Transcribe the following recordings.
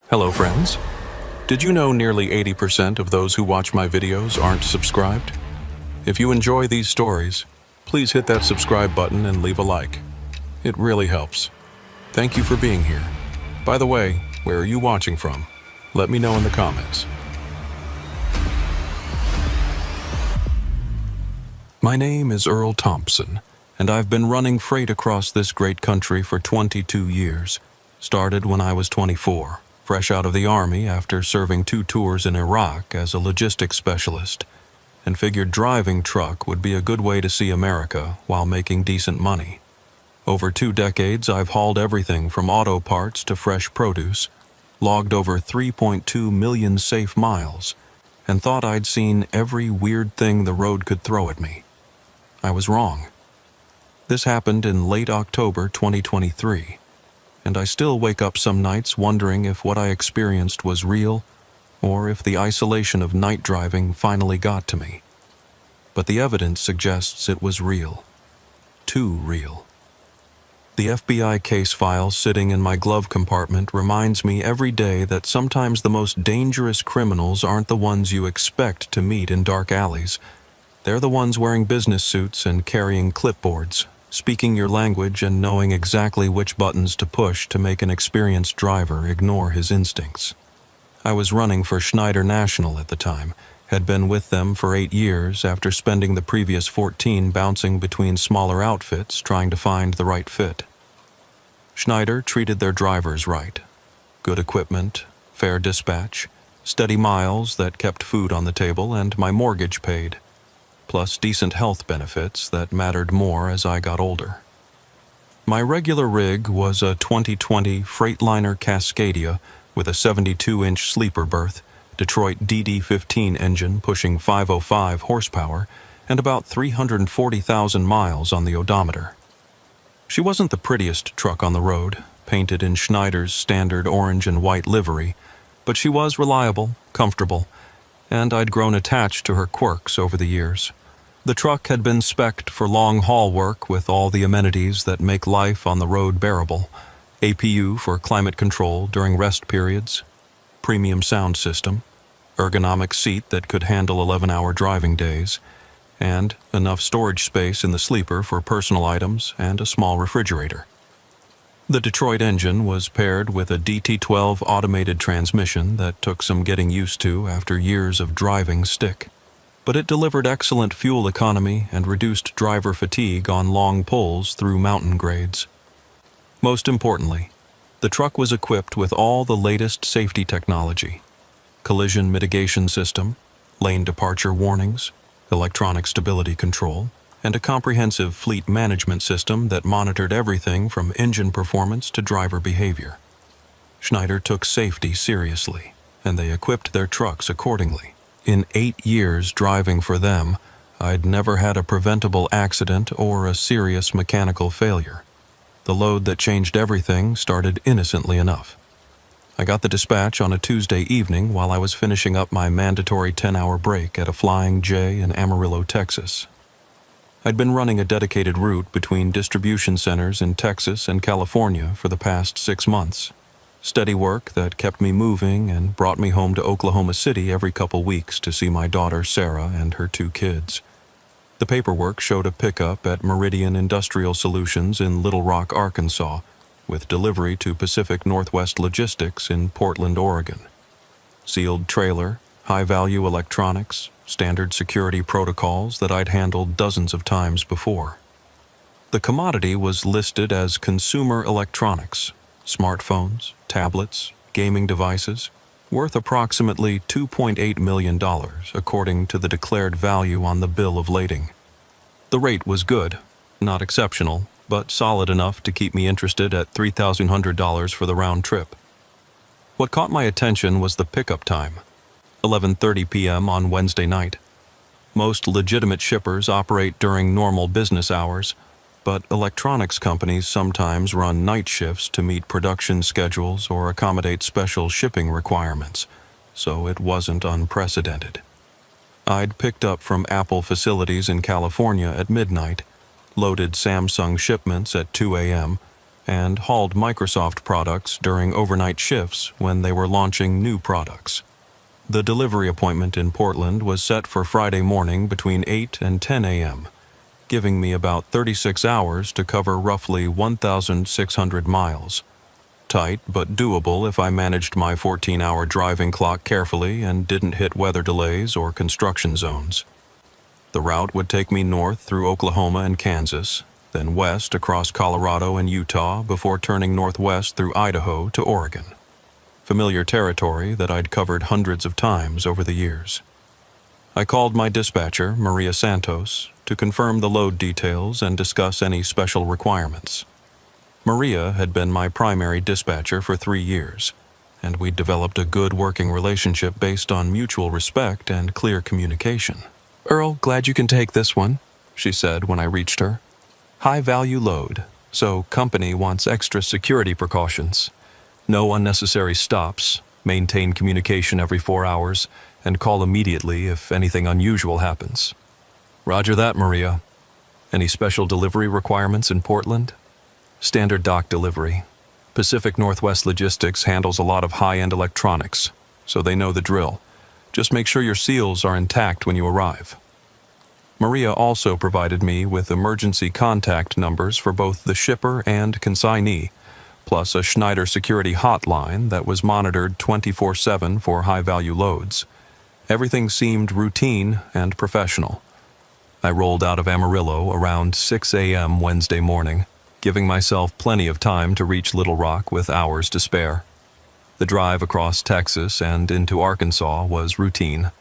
Hello friends. Did you know nearly 80% of those who watch my videos aren't subscribed? If you enjoy these stories, please hit that subscribe button and leave a like. It really helps. Thank you for being here. By the way, where are you watching from? Let me know in the comments. My name is Earl Thompson, and I've been running freight across this great country for 22 years. Started when I was 24, fresh out of the Army after serving 2 tours in Iraq as a logistics specialist, and figured driving truck would be a good way to see America while making decent money. Over 2 decades, I've hauled everything from auto parts to fresh produce, logged over 3.2 million safe miles, and thought I'd seen every weird thing the road could throw at me. I was wrong. This happened in late October 2023, and I still wake up some nights wondering if what I experienced was real or if the isolation of night driving finally got to me. But the evidence suggests it was real. Too real. The FBI case file sitting in my glove compartment reminds me every day that sometimes the most dangerous criminals aren't the ones you expect to meet in dark alleys. They're the ones wearing business suits and carrying clipboards, speaking your language and knowing exactly which buttons to push to make an experienced driver ignore his instincts. I was running for Schneider National at the time, had been with them for 8 years after spending the previous 14 bouncing between smaller outfits trying to find the right fit. Schneider treated their drivers right. Good equipment, fair dispatch, steady miles that kept food on the table, and my mortgage paid, plus decent health benefits that mattered more as I got older. My regular rig was a 2020 Freightliner Cascadia with a 72-inch sleeper berth, Detroit DD15 engine pushing 505 horsepower, and about 340,000 miles on the odometer. She wasn't the prettiest truck on the road, painted in Schneider's standard orange and white livery, but she was reliable, comfortable, and I'd grown attached to her quirks over the years. The truck had been spec'd for long-haul work with all the amenities that make life on the road bearable: APU for climate control during rest periods, premium sound system, ergonomic seat that could handle 11-hour driving days, and enough storage space in the sleeper for personal items and a small refrigerator. The Detroit engine was paired with a DT12 automated transmission that took some getting used to after years of driving stick, but it delivered excellent fuel economy and reduced driver fatigue on long pulls through mountain grades. Most importantly, the truck was equipped with all the latest safety technology: collision mitigation system, lane departure warnings, electronic stability control, and a comprehensive fleet management system that monitored everything from engine performance to driver behavior. Schneider took safety seriously, and they equipped their trucks accordingly. In 8 years driving for them, I'd never had a preventable accident or a serious mechanical failure. The load that changed everything started innocently enough. I got the dispatch on a Tuesday evening while I was finishing up my mandatory 10-hour break at a Flying J in Amarillo, Texas. I'd been running a dedicated route between distribution centers in Texas and California for the past 6 months. Steady work that kept me moving and brought me home to Oklahoma City every couple weeks to see my daughter Sarah and her 2 kids. The paperwork showed a pickup at Meridian Industrial Solutions in Little Rock, Arkansas, with delivery to Pacific Northwest Logistics in Portland, Oregon. Sealed trailer, high-value electronics, standard security protocols that I'd handled dozens of times before. The commodity was listed as consumer electronics, smartphones, tablets, gaming devices, worth approximately $2.8 million, according to the declared value on the bill of lading. The rate was good, not exceptional, but solid enough to keep me interested at $3,100 for the round trip. What caught my attention was the pickup time, 11:30 p.m. on Wednesday night. Most legitimate shippers operate during normal business hours, but electronics companies sometimes run night shifts to meet production schedules or accommodate special shipping requirements, so it wasn't unprecedented. I'd picked up from Apple facilities in California at midnight, loaded Samsung shipments at 2 a.m., and hauled Microsoft products during overnight shifts when they were launching new products. The delivery appointment in Portland was set for Friday morning between 8 and 10 a.m., giving me about 36 hours to cover roughly 1,600 miles. Tight but doable if I managed my 14-hour driving clock carefully and didn't hit weather delays or construction zones. The route would take me north through Oklahoma and Kansas, then west across Colorado and Utah before turning northwest through Idaho to Oregon. Familiar territory that I'd covered hundreds of times over the years. I called my dispatcher, Maria Santos, to confirm the load details and discuss any special requirements. Maria had been my primary dispatcher for 3 years, and we'd developed a good working relationship based on mutual respect and clear communication. "Earl, glad you can take this one," she said when I reached her. "High-value load, so company wants extra security precautions. No unnecessary stops, maintain communication every 4 hours, and call immediately if anything unusual happens." "Roger that, Maria. Any special delivery requirements in Portland?" "Standard dock delivery. Pacific Northwest Logistics handles a lot of high-end electronics, so they know the drill. Just make sure your seals are intact when you arrive." Maria also provided me with emergency contact numbers for both the shipper and consignee, plus a Schneider security hotline that was monitored 24/7 for high-value loads. Everything seemed routine and professional. I rolled out of Amarillo around 6 a.m. Wednesday morning, giving myself plenty of time to reach Little Rock with hours to spare. The drive across Texas and into Arkansas was routine.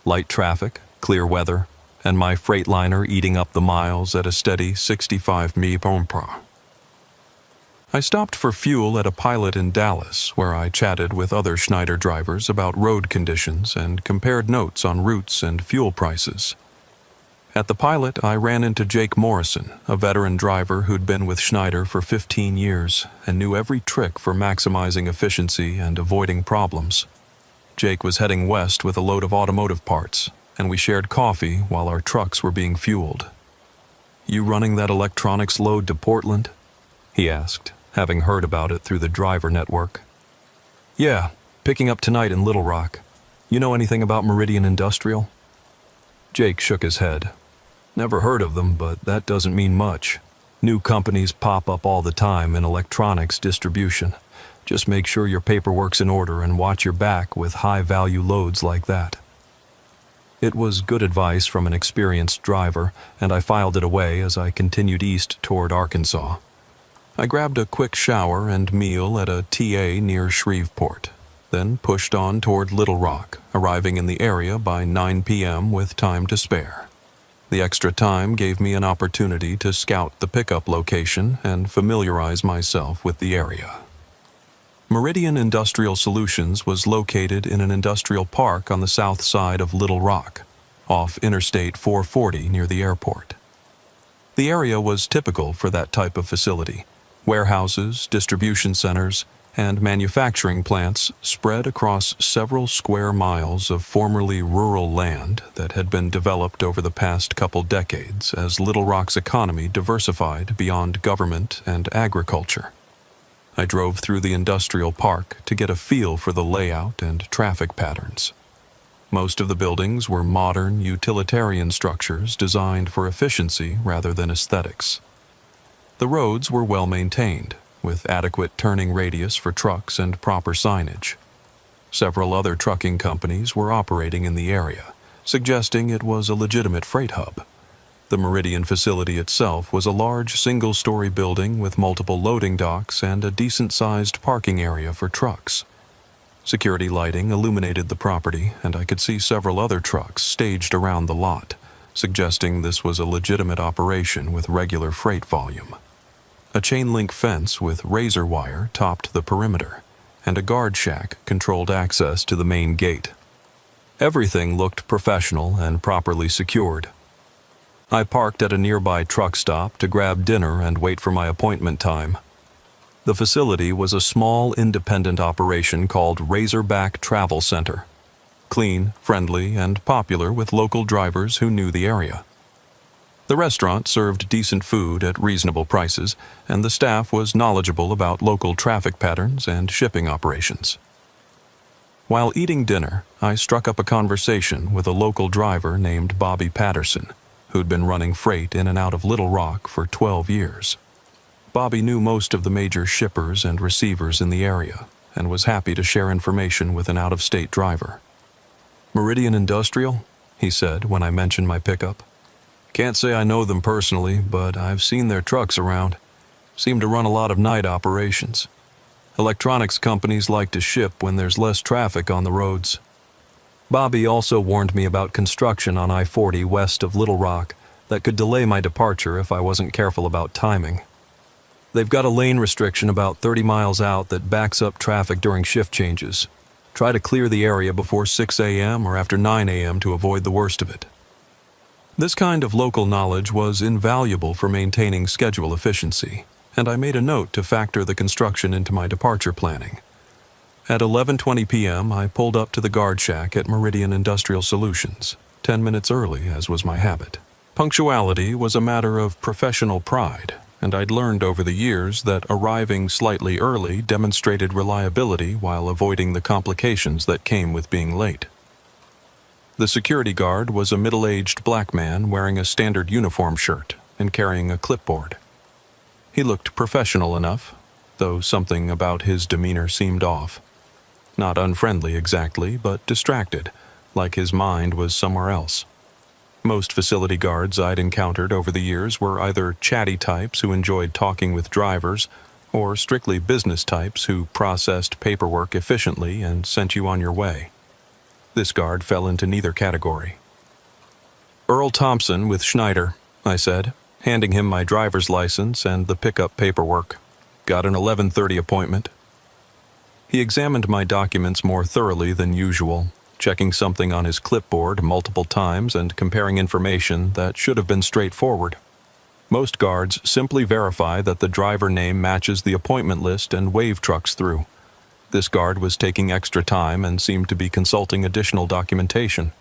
Light traffic, clear weather, and my Freightliner eating up the miles at a steady 65 mph. I stopped for fuel at a Pilot in Dallas, where I chatted with other Schneider drivers about road conditions and compared notes on routes and fuel prices. At the Pilot, I ran into Jake Morrison, a veteran driver who'd been with Schneider for 15 years and knew every trick for maximizing efficiency and avoiding problems. Jake was heading west with a load of automotive parts, and we shared coffee while our trucks were being fueled. "You running that electronics load to Portland?" he asked, having heard about it through the driver network. "Yeah, picking up tonight in Little Rock. You know anything about Meridian Industrial?" Jake shook his head. "Never heard of them, but that doesn't mean much. New companies pop up all the time in electronics distribution. Just make sure your paperwork's in order and watch your back with high-value loads like that." It was good advice from an experienced driver, and I filed it away as I continued east toward Arkansas. I grabbed a quick shower and meal at a TA near Shreveport, then pushed on toward Little Rock, arriving in the area by 9 p.m. with time to spare. The extra time gave me an opportunity to scout the pickup location and familiarize myself with the area. Meridian Industrial Solutions was located in an industrial park on the south side of Little Rock, off Interstate 440 near the airport. The area was typical for that type of facility. Warehouses, distribution centers, and manufacturing plants spread across several square miles of formerly rural land that had been developed over the past couple decades as Little Rock's economy diversified beyond government and agriculture. I drove through the industrial park to get a feel for the layout and traffic patterns. Most of the buildings were modern, utilitarian structures designed for efficiency rather than aesthetics. The roads were well maintained, with adequate turning radius for trucks and proper signage. Several other trucking companies were operating in the area, suggesting it was a legitimate freight hub. The Meridian facility itself was a large single-story building with multiple loading docks and a decent-sized parking area for trucks. Security lighting illuminated the property, and I could see several other trucks staged around the lot, suggesting this was a legitimate operation with regular freight volume. A chain-link fence with razor wire topped the perimeter, and a guard shack controlled access to the main gate. Everything looked professional and properly secured. I parked at a nearby truck stop to grab dinner and wait for my appointment time. The facility was a small independent operation called Razorback Travel Center. Clean, friendly, and popular with local drivers who knew the area. The restaurant served decent food at reasonable prices, and the staff was knowledgeable about local traffic patterns and shipping operations. While eating dinner, I struck up a conversation with a local driver named Bobby Patterson, who'd been running freight in and out of Little Rock for 12 years. Bobby knew most of the major shippers and receivers in the area, and was happy to share information with an out-of-state driver. "Meridian Industrial?" he said when I mentioned my pickup. "Can't say I know them personally, but I've seen their trucks around. Seem to run a lot of night operations. Electronics companies like to ship when there's less traffic on the roads." Bobby also warned me about construction on I-40 west of Little Rock that could delay my departure if I wasn't careful about timing. "They've got a lane restriction about 30 miles out that backs up traffic during shift changes. Try to clear the area before 6 a.m. or after 9 a.m. to avoid the worst of it." This kind of local knowledge was invaluable for maintaining schedule efficiency, and I made a note to factor the construction into my departure planning. At 11:20 p.m., I pulled up to the guard shack at Meridian Industrial Solutions, 10 minutes early, as was my habit. Punctuality was a matter of professional pride, and I'd learned over the years that arriving slightly early demonstrated reliability while avoiding the complications that came with being late. The security guard was a middle-aged black man wearing a standard uniform shirt and carrying a clipboard. He looked professional enough, though something about his demeanor seemed off. Not unfriendly exactly, but distracted, like his mind was somewhere else. Most facility guards I'd encountered over the years were either chatty types who enjoyed talking with drivers, or strictly business types who processed paperwork efficiently and sent you on your way. This guard fell into neither category. "Earl Thompson with Schneider," I said, handing him my driver's license and the pickup paperwork. "Got an 11:30 appointment." He examined my documents more thoroughly than usual, checking something on his clipboard multiple times and comparing information that should have been straightforward. Most guards simply verify that the driver name matches the appointment list and wave trucks through. This guard was taking extra time and seemed to be consulting additional documentation.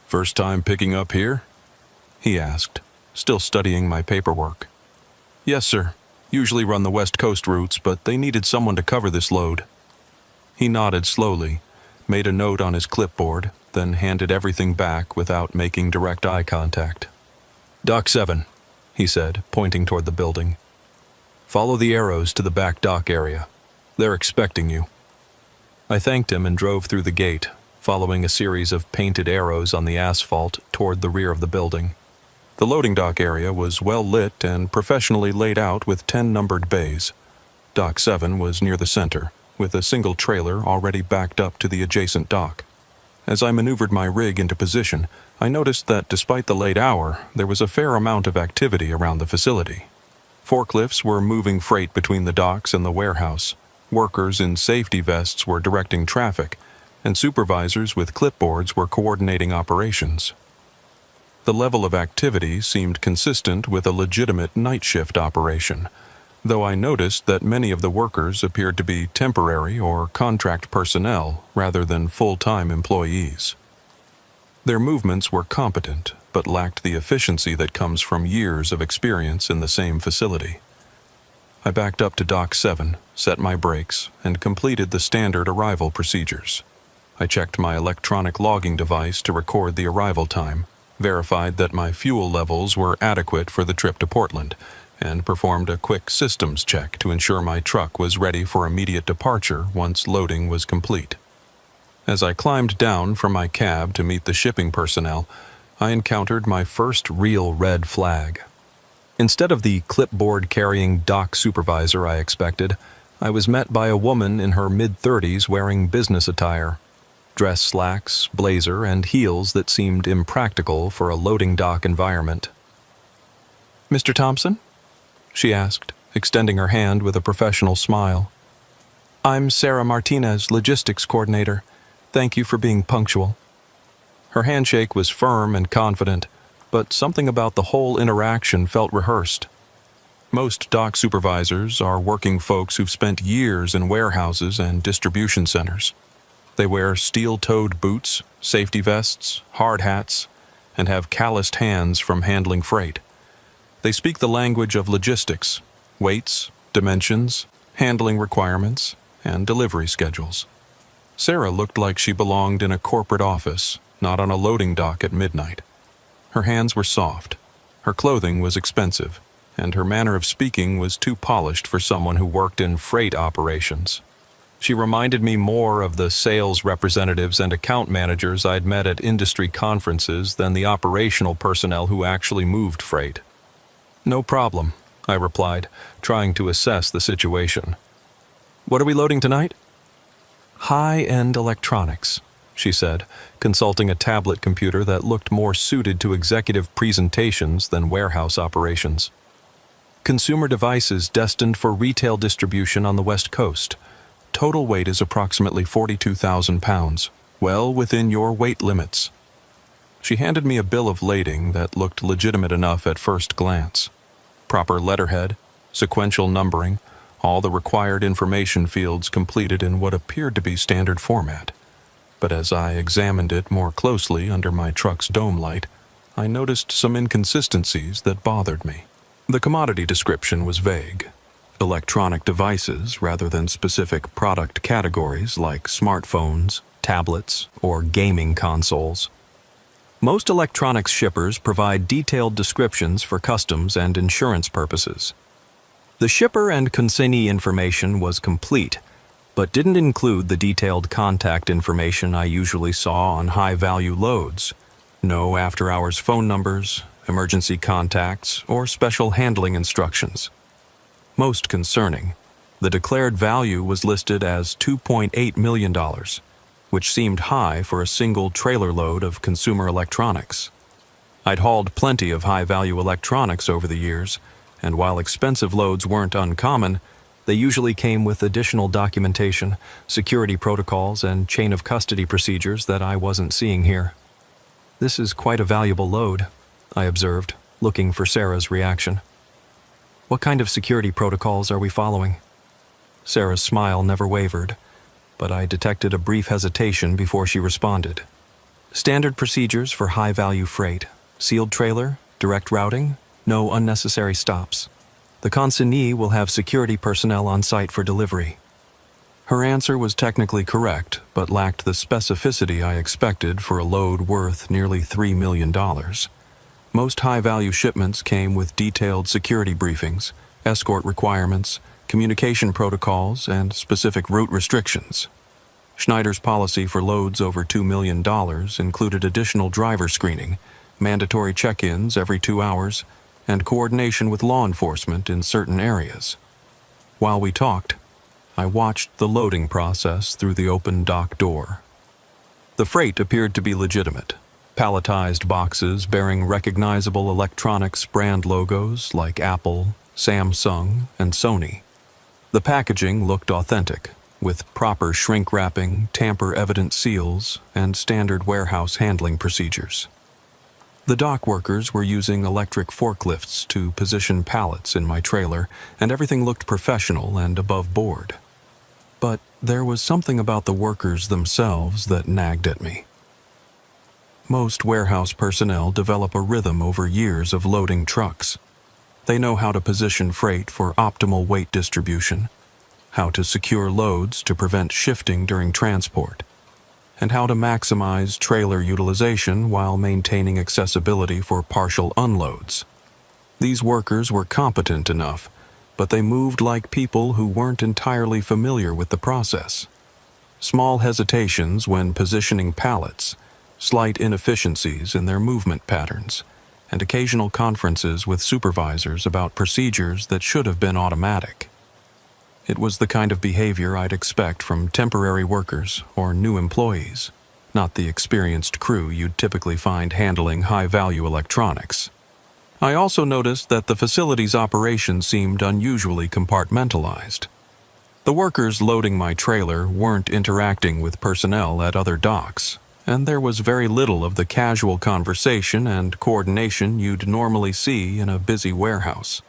"First time picking up here?" he asked, still studying my paperwork. "Yes, sir. Usually run the West Coast routes, but they needed someone to cover this load." He nodded slowly, made a note on his clipboard, then handed everything back without making direct eye contact. "Dock 7, he said, pointing toward the building. "Follow the arrows to the back dock area. They're expecting you." I thanked him and drove through the gate, following a series of painted arrows on the asphalt toward the rear of the building. The loading dock area was well lit and professionally laid out with 10 numbered bays. Dock 7 was near the center, with a single trailer already backed up to the adjacent dock. As I maneuvered my rig into position, I noticed that despite the late hour, there was a fair amount of activity around the facility. Forklifts were moving freight between the docks and the warehouse. Workers in safety vests were directing traffic, and supervisors with clipboards were coordinating operations. The level of activity seemed consistent with a legitimate night shift operation, though I noticed that many of the workers appeared to be temporary or contract personnel rather than full-time employees. Their movements were competent, but lacked the efficiency that comes from years of experience in the same facility. I backed up to Dock 7, set my brakes, and completed the standard arrival procedures. I checked my electronic logging device to record the arrival time, verified that my fuel levels were adequate for the trip to Portland, and performed a quick systems check to ensure my truck was ready for immediate departure once loading was complete. As I climbed down from my cab to meet the shipping personnel, I encountered my first real red flag. Instead of the clipboard-carrying dock supervisor I expected, I was met by a woman in her mid-30s wearing business attire. Dress slacks, blazer, and heels that seemed impractical for a loading dock environment. "Mr. Thompson?" she asked, extending her hand with a professional smile. "I'm Sarah Martinez, logistics coordinator. Thank you for being punctual." Her handshake was firm and confident, but something about the whole interaction felt rehearsed. Most dock supervisors are working folks who've spent years in warehouses and distribution centers. They wear steel-toed boots, safety vests, hard hats, and have calloused hands from handling freight. They speak the language of logistics, weights, dimensions, handling requirements, and delivery schedules. Sarah looked like she belonged in a corporate office, not on a loading dock at midnight. Her hands were soft, her clothing was expensive, and her manner of speaking was too polished for someone who worked in freight operations. She reminded me more of the sales representatives and account managers I'd met at industry conferences than the operational personnel who actually moved freight. "No problem," I replied, trying to assess the situation. "What are we loading tonight?" "High-end electronics," she said, consulting a tablet computer that looked more suited to executive presentations than warehouse operations. "Consumer devices destined for retail distribution on the West Coast. Total weight is approximately 42,000 pounds, well within your weight limits." She handed me a bill of lading that looked legitimate enough at first glance. Proper letterhead, sequential numbering, all the required information fields completed in what appeared to be standard format. But as I examined it more closely under my truck's dome light, I noticed some inconsistencies that bothered me. The commodity description was vague. Electronic devices rather than specific product categories like smartphones, tablets, or gaming consoles. Most electronics shippers provide detailed descriptions for customs and insurance purposes. The shipper and consignee information was complete, but didn't include the detailed contact information I usually saw on high-value loads. No after-hours phone numbers, emergency contacts, or special handling instructions. Most concerning, the declared value was listed as $2.8 million, which seemed high for a single trailer load of consumer electronics. I'd hauled plenty of high-value electronics over the years, and while expensive loads weren't uncommon, they usually came with additional documentation, security protocols, and chain of custody procedures that I wasn't seeing here. "This is quite a valuable load," I observed, looking for Sarah's reaction. "What kind of security protocols are we following?" Sarah's smile never wavered, but I detected a brief hesitation before she responded. "Standard procedures for high-value freight, sealed trailer, direct routing, no unnecessary stops. The consignee will have security personnel on site for delivery." Her answer was technically correct, but lacked the specificity I expected for a load worth nearly $3 million. Most high-value shipments came with detailed security briefings, escort requirements, communication protocols, and specific route restrictions. Schneider's policy for loads over $2 million included additional driver screening, mandatory check-ins every 2 hours, and coordination with law enforcement in certain areas. While we talked, I watched the loading process through the open dock door. The freight appeared to be legitimate. Palletized boxes bearing recognizable electronics brand logos like Apple, Samsung, and Sony. The packaging looked authentic, with proper shrink wrapping, tamper-evident seals, and standard warehouse handling procedures. The dock workers were using electric forklifts to position pallets in my trailer, and everything looked professional and above board. But there was something about the workers themselves that nagged at me. Most warehouse personnel develop a rhythm over years of loading trucks. They know how to position freight for optimal weight distribution, how to secure loads to prevent shifting during transport, and how to maximize trailer utilization while maintaining accessibility for partial unloads. These workers were competent enough, but they moved like people who weren't entirely familiar with the process. Small hesitations when positioning pallets, slight inefficiencies in their movement patterns, and occasional conferences with supervisors about procedures that should have been automatic. It was the kind of behavior I'd expect from temporary workers or new employees, not the experienced crew you'd typically find handling high-value electronics. I also noticed that the facility's operation seemed unusually compartmentalized. The workers loading my trailer weren't interacting with personnel at other docks, and there was very little of the casual conversation and coordination you'd normally see in a busy warehouse.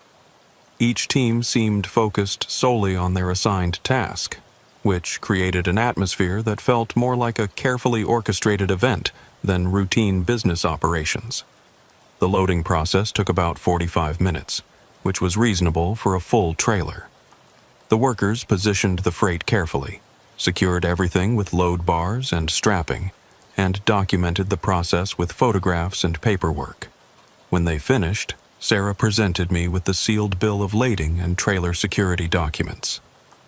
Each team seemed focused solely on their assigned task, which created an atmosphere that felt more like a carefully orchestrated event then routine business operations. The loading process took about 45 minutes, which was reasonable for a full trailer. The workers positioned the freight carefully, secured everything with load bars and strapping, and documented the process with photographs and paperwork. When they finished, Sarah presented me with the sealed bill of lading and trailer security documents.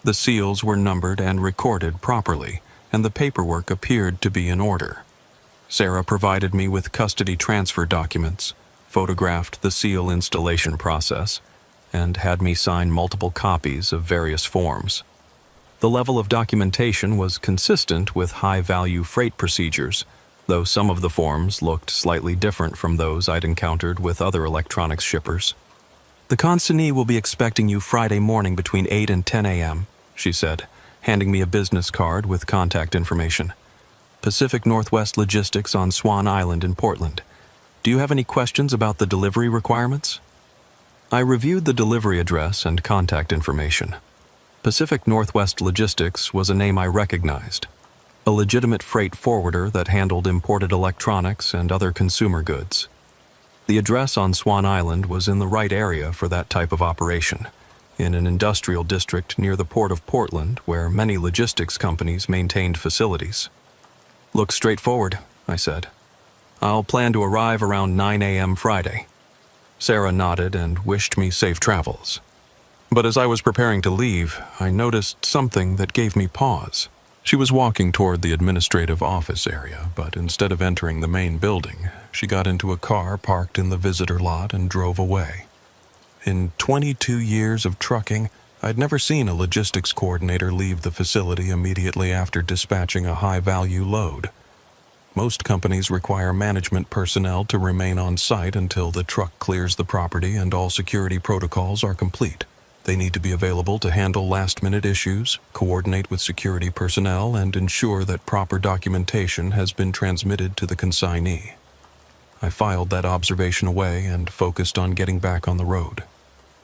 The seals were numbered and recorded properly, and the paperwork appeared to be in order. Sarah provided me with custody transfer documents, photographed the seal installation process, and had me sign multiple copies of various forms. The level of documentation was consistent with high-value freight procedures, though some of the forms looked slightly different from those I'd encountered with other electronics shippers. "The consignee will be expecting you Friday morning between 8 and 10 a.m., she said, handing me a business card with contact information. "Pacific Northwest Logistics on Swan Island in Portland. Do you have any questions about the delivery requirements?" I reviewed the delivery address and contact information. Pacific Northwest Logistics was a name I recognized, a legitimate freight forwarder that handled imported electronics and other consumer goods. The address on Swan Island was in the right area for that type of operation, in an industrial district near the Port of Portland where many logistics companies maintained facilities. "Looks straightforward," I said. "I'll plan to arrive around 9 a.m. Friday." Sarah nodded and wished me safe travels. But as I was preparing to leave, I noticed something that gave me pause. She was walking toward the administrative office area, but instead of entering the main building, she got into a car parked in the visitor lot and drove away. In 22 years of trucking, I'd never seen a logistics coordinator leave the facility immediately after dispatching a high-value load. Most companies require management personnel to remain on site until the truck clears the property and all security protocols are complete. They need to be available to handle last-minute issues, coordinate with security personnel, and ensure that proper documentation has been transmitted to the consignee. I filed that observation away and focused on getting back on the road.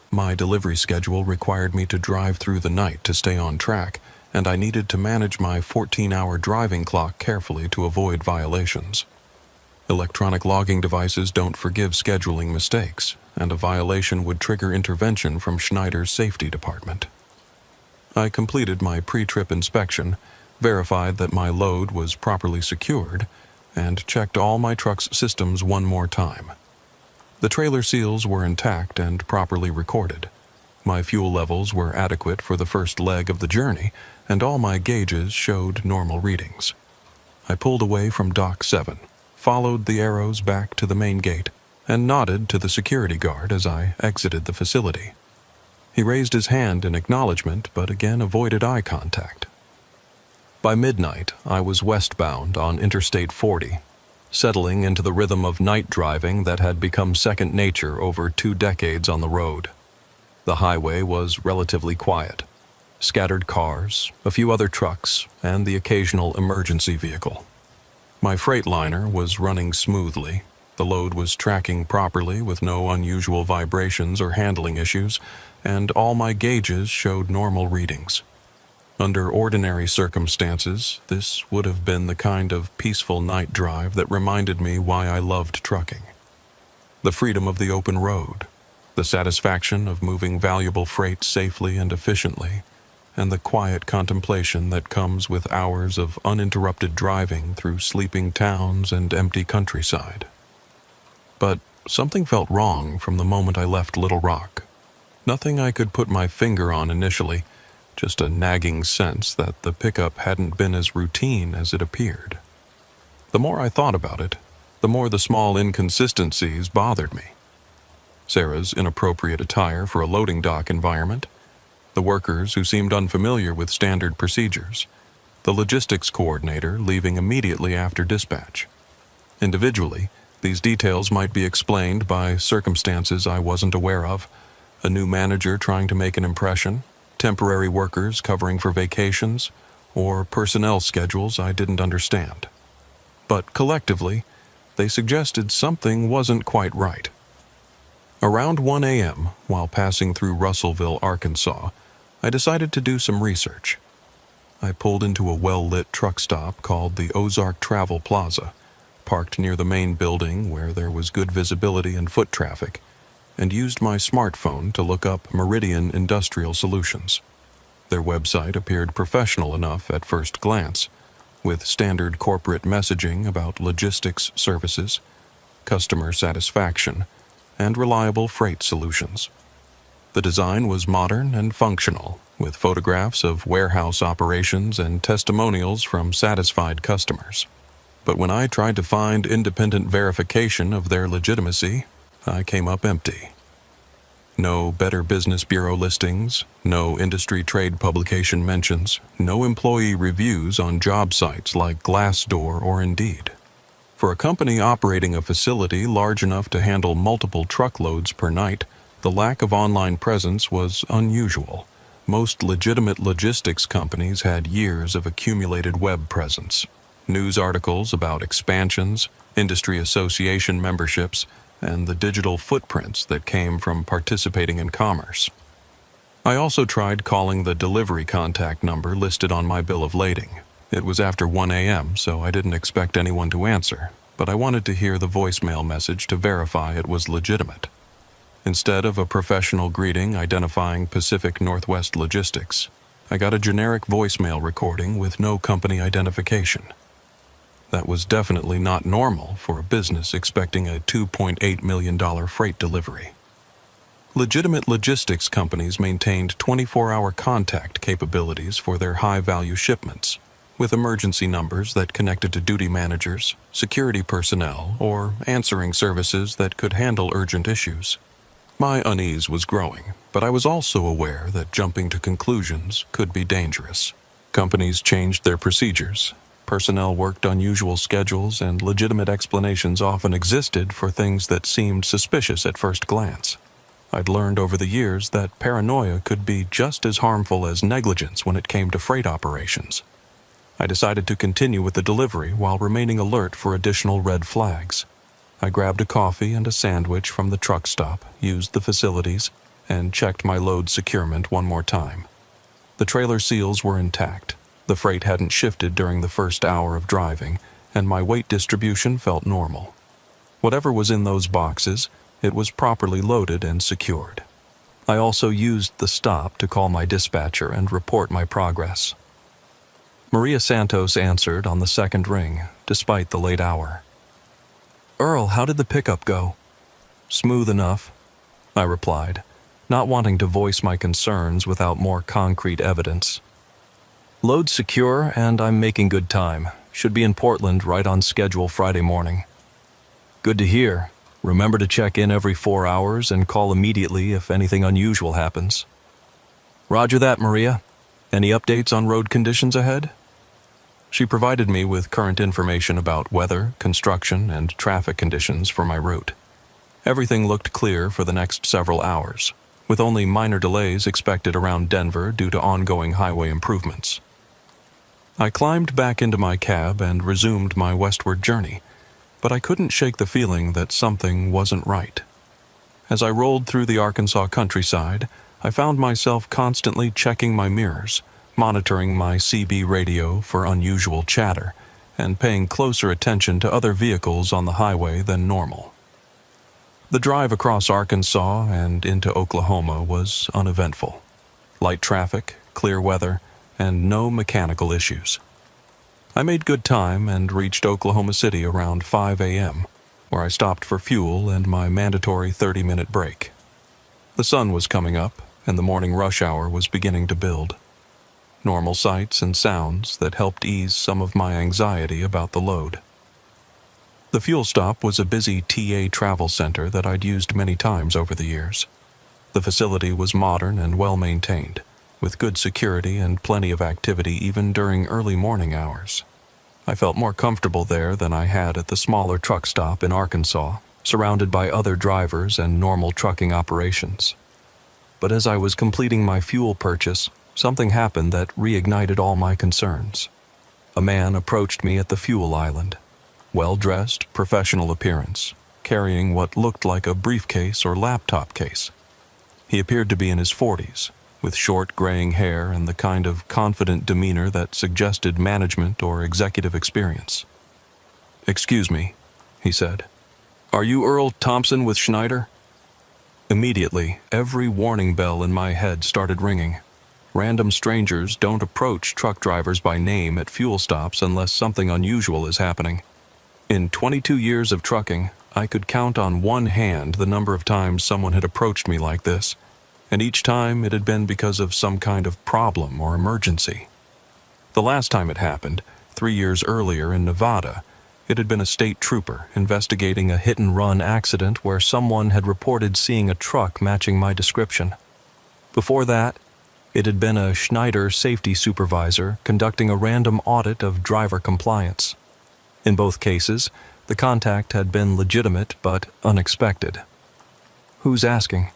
My delivery schedule required me to drive through the night to stay on track, and I needed to manage my 14-hour driving clock carefully to avoid violations. Electronic logging devices don't forgive scheduling mistakes, and a violation would trigger intervention from Schneider's safety department. I completed my pre-trip inspection, verified that my load was properly secured, and checked all my truck's systems one more time. The trailer seals were intact and properly recorded. My fuel levels were adequate for the first leg of the journey, and all my gauges showed normal readings. I pulled away from Dock 7, followed the arrows back to the main gate, and nodded to the security guard as I exited the facility. He raised his hand in acknowledgement, but again avoided eye contact. By midnight, I was westbound on Interstate 40, settling into the rhythm of night driving that had become second nature over 2 decades on the road. The highway was relatively quiet. Scattered cars, a few other trucks, and the occasional emergency vehicle. My Freightliner was running smoothly. The load was tracking properly with no unusual vibrations or handling issues, and all my gauges showed normal readings. Under ordinary circumstances, this would have been the kind of peaceful night drive that reminded me why I loved trucking. The freedom of the open road, the satisfaction of moving valuable freight safely and efficiently, and the quiet contemplation that comes with hours of uninterrupted driving through sleeping towns and empty countryside. But something felt wrong from the moment I left Little Rock. Nothing I could put my finger on initially, just a nagging sense that the pickup hadn't been as routine as it appeared. The more I thought about it, the more the small inconsistencies bothered me. Sarah's inappropriate attire for a loading dock environment, the workers who seemed unfamiliar with standard procedures, the logistics coordinator leaving immediately after dispatch. Individually, these details might be explained by circumstances I wasn't aware of, a new manager trying to make an impression, temporary workers covering for vacations, or personnel schedules I didn't understand. But collectively, they suggested something wasn't quite right. Around 1 a.m., while passing through Russellville, Arkansas, I decided to do some research. I pulled into a well-lit truck stop called the Ozark Travel Plaza, parked near the main building where there was good visibility and foot traffic, and used my smartphone to look up Meridian Industrial Solutions. Their website appeared professional enough at first glance, with standard corporate messaging about logistics services, customer satisfaction, and reliable freight solutions. The design was modern and functional, with photographs of warehouse operations and testimonials from satisfied customers. But when I tried to find independent verification of their legitimacy, I came up empty. No Better Business Bureau listings, no industry trade publication mentions, no employee reviews on job sites like Glassdoor or Indeed. For a company operating a facility large enough to handle multiple truckloads per night, the lack of online presence was unusual. Most legitimate logistics companies had years of accumulated web presence, news articles about expansions, industry association memberships, and the digital footprints that came from participating in commerce. I also tried calling the delivery contact number listed on my bill of lading. It was after 1 a.m., so I didn't expect anyone to answer, but I wanted to hear the voicemail message to verify it was legitimate. Instead of a professional greeting identifying Pacific Northwest Logistics, I got a generic voicemail recording with no company identification. That was definitely not normal for a business expecting a $2.8 million freight delivery. Legitimate logistics companies maintained 24-hour contact capabilities for their high-value shipments, with emergency numbers that connected to duty managers, security personnel, or answering services that could handle urgent issues. My unease was growing, but I was also aware that jumping to conclusions could be dangerous. Companies changed their procedures. Personnel worked unusual schedules, and legitimate explanations often existed for things that seemed suspicious at first glance. I'd learned over the years that paranoia could be just as harmful as negligence when it came to freight operations. I decided to continue with the delivery while remaining alert for additional red flags. I grabbed a coffee and a sandwich from the truck stop, used the facilities, and checked my load securement one more time. The trailer seals were intact. The freight hadn't shifted during the first hour of driving, and my weight distribution felt normal. Whatever was in those boxes, it was properly loaded and secured. I also used the stop to call my dispatcher and report my progress. Maria Santos answered on the second ring, despite the late hour. "Earl, how did the pickup go?" "Smooth enough," I replied, not wanting to voice my concerns without more concrete evidence. "Load secure, and I'm making good time. Should be in Portland right on schedule Friday morning." "Good to hear. Remember to check in every 4 hours and call immediately if anything unusual happens." "Roger that, Maria. Any updates on road conditions ahead?" She provided me with current information about weather, construction, and traffic conditions for my route. Everything looked clear for the next several hours, with only minor delays expected around Denver due to ongoing highway improvements. I climbed back into my cab and resumed my westward journey, but I couldn't shake the feeling that something wasn't right. As I rolled through the Arkansas countryside, I found myself constantly checking my mirrors, monitoring my CB radio for unusual chatter, and paying closer attention to other vehicles on the highway than normal. The drive across Arkansas and into Oklahoma was uneventful. Light traffic, clear weather, and no mechanical issues. I made good time and reached Oklahoma City around 5 a.m., where I stopped for fuel and my mandatory 30-minute break. The sun was coming up, and the morning rush hour was beginning to build. Normal sights and sounds that helped ease some of my anxiety about the load. The fuel stop was a busy TA travel center that I'd used many times over the years. The facility was modern and well-maintained, with good security and plenty of activity even during early morning hours. I felt more comfortable there than I had at the smaller truck stop in Arkansas, surrounded by other drivers and normal trucking operations. But as I was completing my fuel purchase, something happened that reignited all my concerns. A man approached me at the fuel island. Well-dressed, professional appearance, carrying what looked like a briefcase or laptop case. He appeared to be in his 40s, with short graying hair and the kind of confident demeanor that suggested management or executive experience. "Excuse me," he said. "Are you Earl Thompson with Schneider?" Immediately, every warning bell in my head started ringing. Random strangers don't approach truck drivers by name at fuel stops unless something unusual is happening. In 22 years of trucking, I could count on one hand the number of times someone had approached me like this, and each time it had been because of some kind of problem or emergency. The last time it happened, 3 years earlier in Nevada, it had been a state trooper investigating a hit-and-run accident where someone had reported seeing a truck matching my description. Before that, it had been a Schneider safety supervisor conducting a random audit of driver compliance. In both cases, the contact had been legitimate but unexpected. "Who's asking?"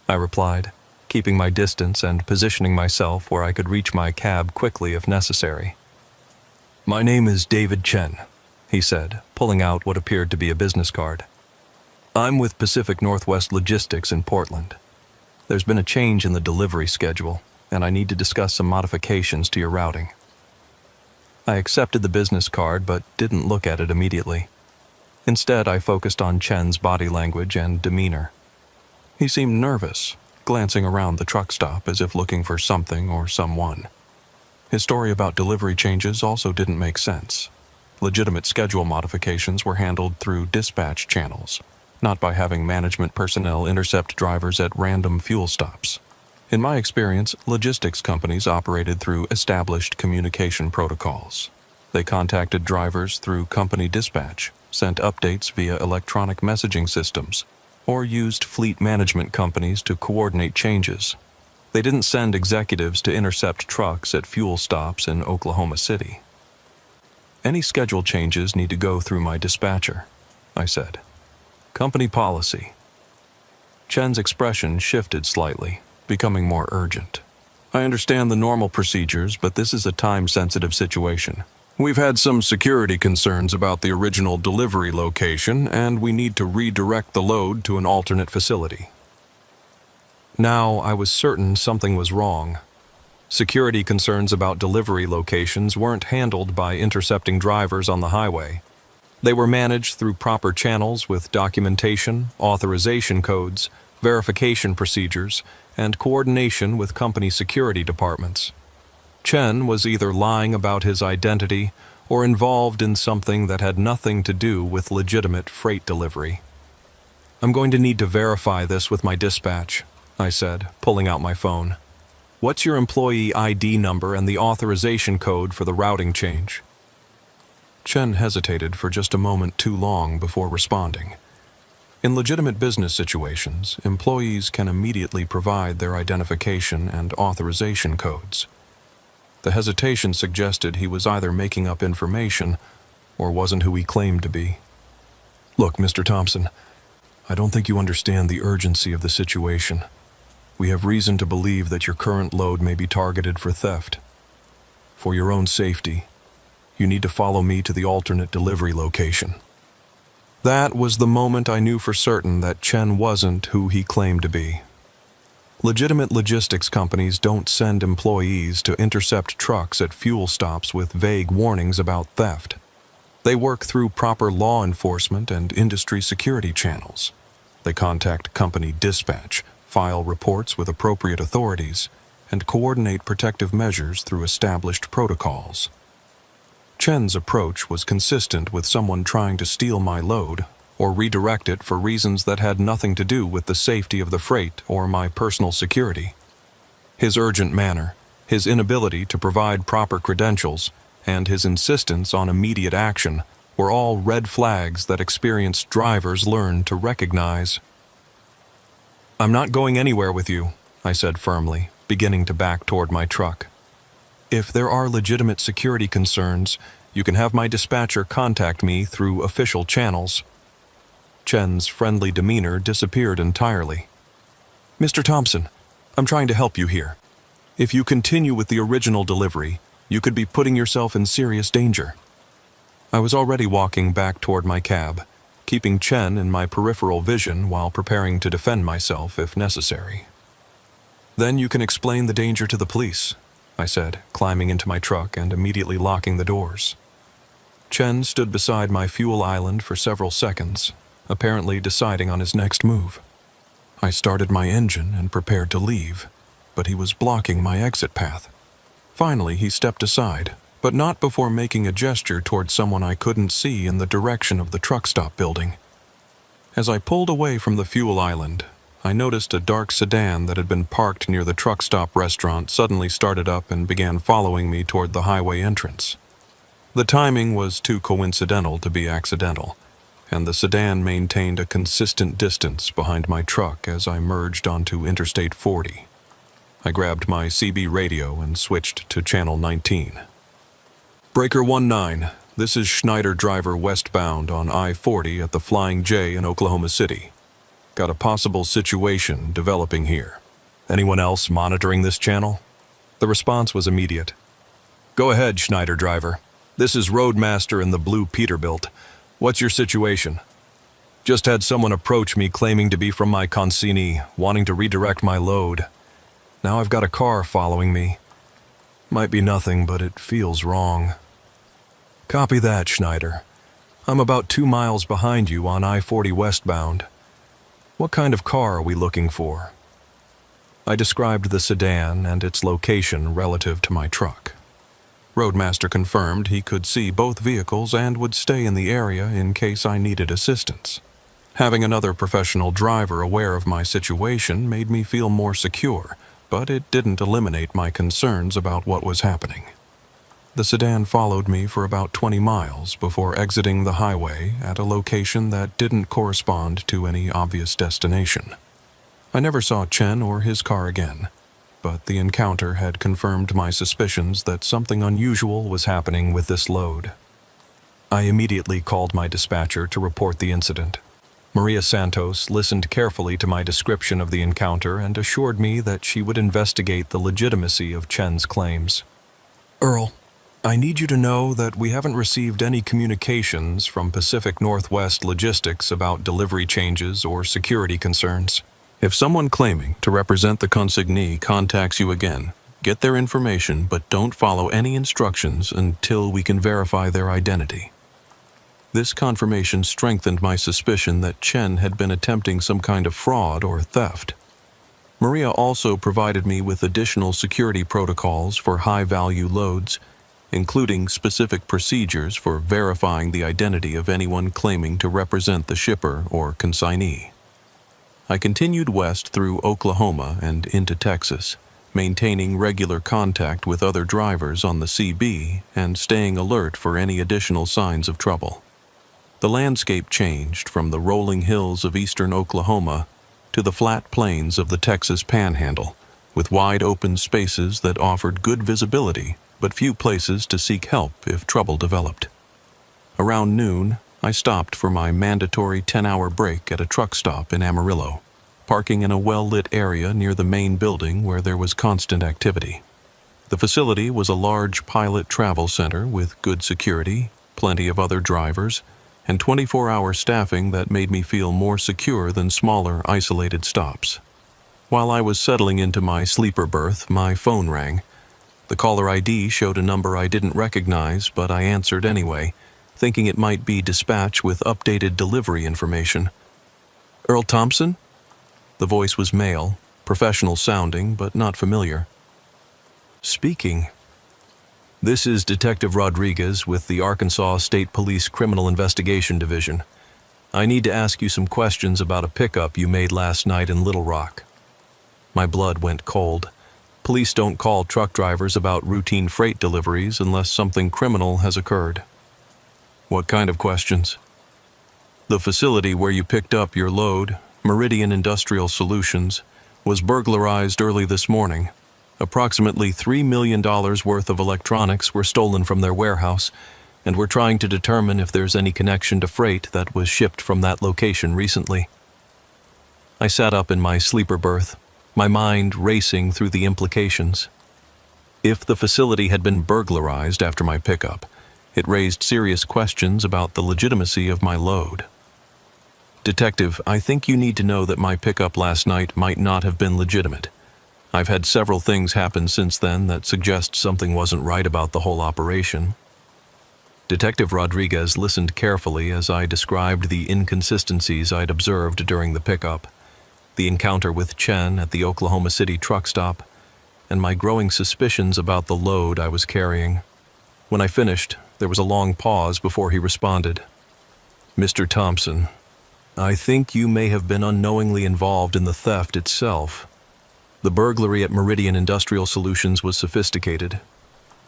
I replied, keeping my distance and positioning myself where I could reach my cab quickly if necessary. "My name is David Chen," he said, pulling out what appeared to be a business card. "I'm with Pacific Northwest Logistics in Portland. There's been a change in the delivery schedule, and I need to discuss some modifications to your routing." I accepted the business card but didn't look at it immediately. Instead, I focused on Chen's body language and demeanor. He seemed nervous, glancing around the truck stop as if looking for something or someone. His story about delivery changes also didn't make sense. Legitimate schedule modifications were handled through dispatch channels, not by having management personnel intercept drivers at random fuel stops. In my experience, logistics companies operated through established communication protocols. They contacted drivers through company dispatch, sent updates via electronic messaging systems, or used fleet management companies to coordinate changes. They didn't send executives to intercept trucks at fuel stops in Oklahoma City. "Any schedule changes need to go through my dispatcher," I said. "Company policy." Chen's expression shifted slightly, becoming more urgent. "I understand the normal procedures, but this is a time-sensitive situation. We've had some security concerns about the original delivery location, and we need to redirect the load to an alternate facility." Now I was certain something was wrong. Security concerns about delivery locations weren't handled by intercepting drivers on the highway. They were managed through proper channels with documentation, authorization codes, verification procedures, and coordination with company security departments. Chen was either lying about his identity or involved in something that had nothing to do with legitimate freight delivery. "I'm going to need to verify this with my dispatch," I said, pulling out my phone. "What's your employee ID number and the authorization code for the routing change?" Chen hesitated for just a moment too long before responding. In legitimate business situations, employees can immediately provide their identification and authorization codes. The hesitation suggested he was either making up information or wasn't who he claimed to be. "Look, Mr. Thompson, I don't think you understand the urgency of the situation. We have reason to believe that your current load may be targeted for theft. For your own safety, you need to follow me to the alternate delivery location." That was the moment I knew for certain that Chen wasn't who he claimed to be. Legitimate logistics companies don't send employees to intercept trucks at fuel stops with vague warnings about theft. They work through proper law enforcement and industry security channels. They contact company dispatch, file reports with appropriate authorities, and coordinate protective measures through established protocols. Chen's approach was consistent with someone trying to steal my load or redirect it for reasons that had nothing to do with the safety of the freight or my personal security. His urgent manner, his inability to provide proper credentials, and his insistence on immediate action were all red flags that experienced drivers learn to recognize. "I'm not going anywhere with you," I said firmly, beginning to back toward my truck. "If there are legitimate security concerns, you can have my dispatcher contact me through official channels." Chen's friendly demeanor disappeared entirely. "Mr. Thompson, I'm trying to help you here. If you continue with the original delivery, you could be putting yourself in serious danger." I was already walking back toward my cab, keeping Chen in my peripheral vision while preparing to defend myself if necessary. "Then you can explain the danger to the police," I said, climbing into my truck and immediately locking the doors. Chen stood beside my fuel island for several seconds, apparently deciding on his next move. I started my engine and prepared to leave, but he was blocking my exit path. Finally, he stepped aside, but not before making a gesture toward someone I couldn't see in the direction of the truck stop building. As I pulled away from the fuel island, I noticed a dark sedan that had been parked near the truck stop restaurant suddenly started up and began following me toward the highway entrance. The timing was too coincidental to be accidental, and the sedan maintained a consistent distance behind my truck as I merged onto Interstate 40. I grabbed my CB radio and switched to Channel 19. Breaker 19, this is Schneider driver westbound on I-40 at the Flying J in Oklahoma City. Got a possible situation developing here. Anyone else monitoring this channel? The response was immediate. Go ahead, Schneider driver. This is Roadmaster in the blue Peterbilt. What's your situation? Just had someone approach me claiming to be from my consignee, wanting to redirect my load. Now I've got a car following me. Might be nothing, but it feels wrong. Copy that, Schneider. I'm about 2 miles behind you on I-40 westbound. What kind of car are we looking for? I described the sedan and its location relative to my truck. Roadmaster confirmed he could see both vehicles and would stay in the area in case I needed assistance. Having another professional driver aware of my situation made me feel more secure, but it didn't eliminate my concerns about what was happening. The sedan followed me for about 20 miles before exiting the highway at a location that didn't correspond to any obvious destination. I never saw Chen or his car again, but the encounter had confirmed my suspicions that something unusual was happening with this load. I immediately called my dispatcher to report the incident. Maria Santos listened carefully to my description of the encounter and assured me that she would investigate the legitimacy of Chen's claims. Earl, I need you to know that we haven't received any communications from Pacific Northwest Logistics about delivery changes or security concerns. If someone claiming to represent the consignee contacts you again, get their information but don't follow any instructions until we can verify their identity. This confirmation strengthened my suspicion that Chen had been attempting some kind of fraud or theft. Maria also provided me with additional security protocols for high-value loads, including specific procedures for verifying the identity of anyone claiming to represent the shipper or consignee. I continued west through Oklahoma and into Texas, maintaining regular contact with other drivers on the CB and staying alert for any additional signs of trouble. The landscape changed from the rolling hills of eastern Oklahoma to the flat plains of the Texas Panhandle, with wide open spaces that offered good visibility but few places to seek help if trouble developed. Around noon, I stopped for my mandatory 10-hour break at a truck stop in Amarillo, parking in a well-lit area near the main building where there was constant activity. The facility was a large pilot travel center with good security, plenty of other drivers, and 24-hour staffing that made me feel more secure than smaller, isolated stops. While I was settling into my sleeper berth, my phone rang. The caller ID showed a number I didn't recognize, but I answered anyway, thinking it might be dispatch with updated delivery information. Earl Thompson? The voice was male, professional sounding, but not familiar. Speaking. This is Detective Rodriguez with the Arkansas State Police Criminal Investigation Division. I need to ask you some questions about a pickup you made last night in Little Rock. My blood went cold. Police don't call truck drivers about routine freight deliveries unless something criminal has occurred. What kind of questions? The facility where you picked up your load, Meridian Industrial Solutions, was burglarized early this morning. Approximately $3 million worth of electronics were stolen from their warehouse, and we're trying to determine if there's any connection to freight that was shipped from that location recently. I sat up in my sleeper berth, my mind racing through the implications. If the facility had been burglarized after my pickup, it raised serious questions about the legitimacy of my load. Detective, I think you need to know that my pickup last night might not have been legitimate. I've had several things happen since then that suggest something wasn't right about the whole operation. Detective Rodriguez listened carefully as I described the inconsistencies I'd observed during the pickup, the encounter with Chen at the Oklahoma City truck stop, and my growing suspicions about the load I was carrying. When I finished, there was a long pause before he responded. "Mr. Thompson, I think you may have been unknowingly involved in the theft itself. The burglary at Meridian Industrial Solutions was sophisticated.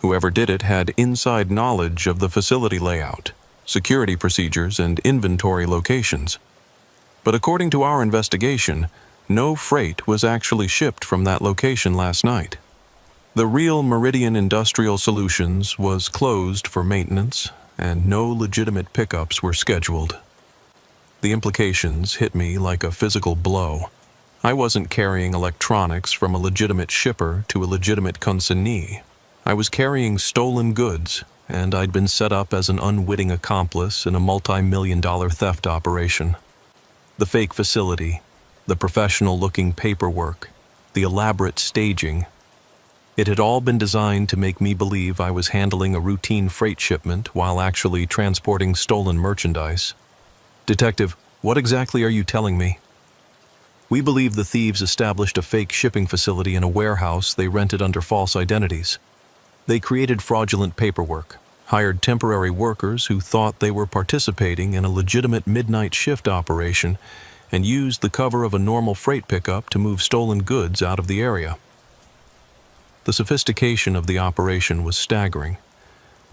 Whoever did it had inside knowledge of the facility layout, security procedures, and inventory locations. But according to our investigation, no freight was actually shipped from that location last night. The real Meridian Industrial Solutions was closed for maintenance, and no legitimate pickups were scheduled." The implications hit me like a physical blow. I wasn't carrying electronics from a legitimate shipper to a legitimate consignee. I was carrying stolen goods, and I'd been set up as an unwitting accomplice in a multi-million-dollar theft operation. The fake facility, the professional-looking paperwork, the elaborate staging. It had all been designed to make me believe I was handling a routine freight shipment while actually transporting stolen merchandise. "Detective, what exactly are you telling me?" "We believe the thieves established a fake shipping facility in a warehouse they rented under false identities. They created fraudulent paperwork, hired temporary workers who thought they were participating in a legitimate midnight shift operation, and used the cover of a normal freight pickup to move stolen goods out of the area." The sophistication of the operation was staggering.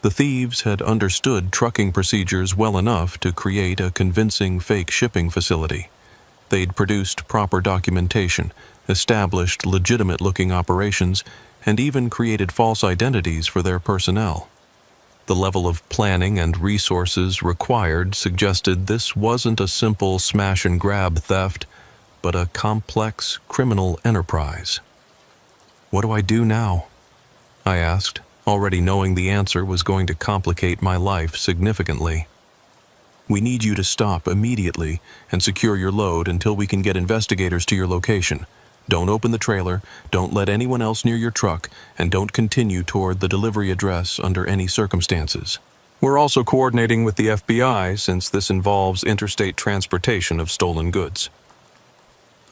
The thieves had understood trucking procedures well enough to create a convincing fake shipping facility. They'd produced proper documentation, established legitimate-looking operations, and even created false identities for their personnel. The level of planning and resources required suggested this wasn't a simple smash-and-grab theft, but a complex criminal enterprise. "What do I do now?" I asked, already knowing the answer was going to complicate my life significantly. "We need you to stop immediately and secure your load until we can get investigators to your location. Don't open the trailer, don't let anyone else near your truck, and don't continue toward the delivery address under any circumstances. We're also coordinating with the FBI since this involves interstate transportation of stolen goods."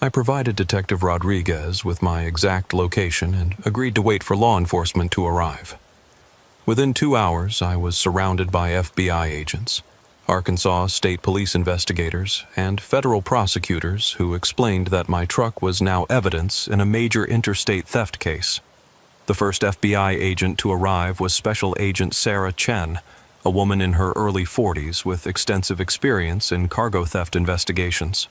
I provided Detective Rodriguez with my exact location and agreed to wait for law enforcement to arrive. Within 2 hours, I was surrounded by FBI agents, Arkansas State Police investigators, and federal prosecutors who explained that my truck was now evidence in a major interstate theft case. The first FBI agent to arrive was Special Agent Sarah Chen, a woman in her early 40s with extensive experience in cargo theft investigations.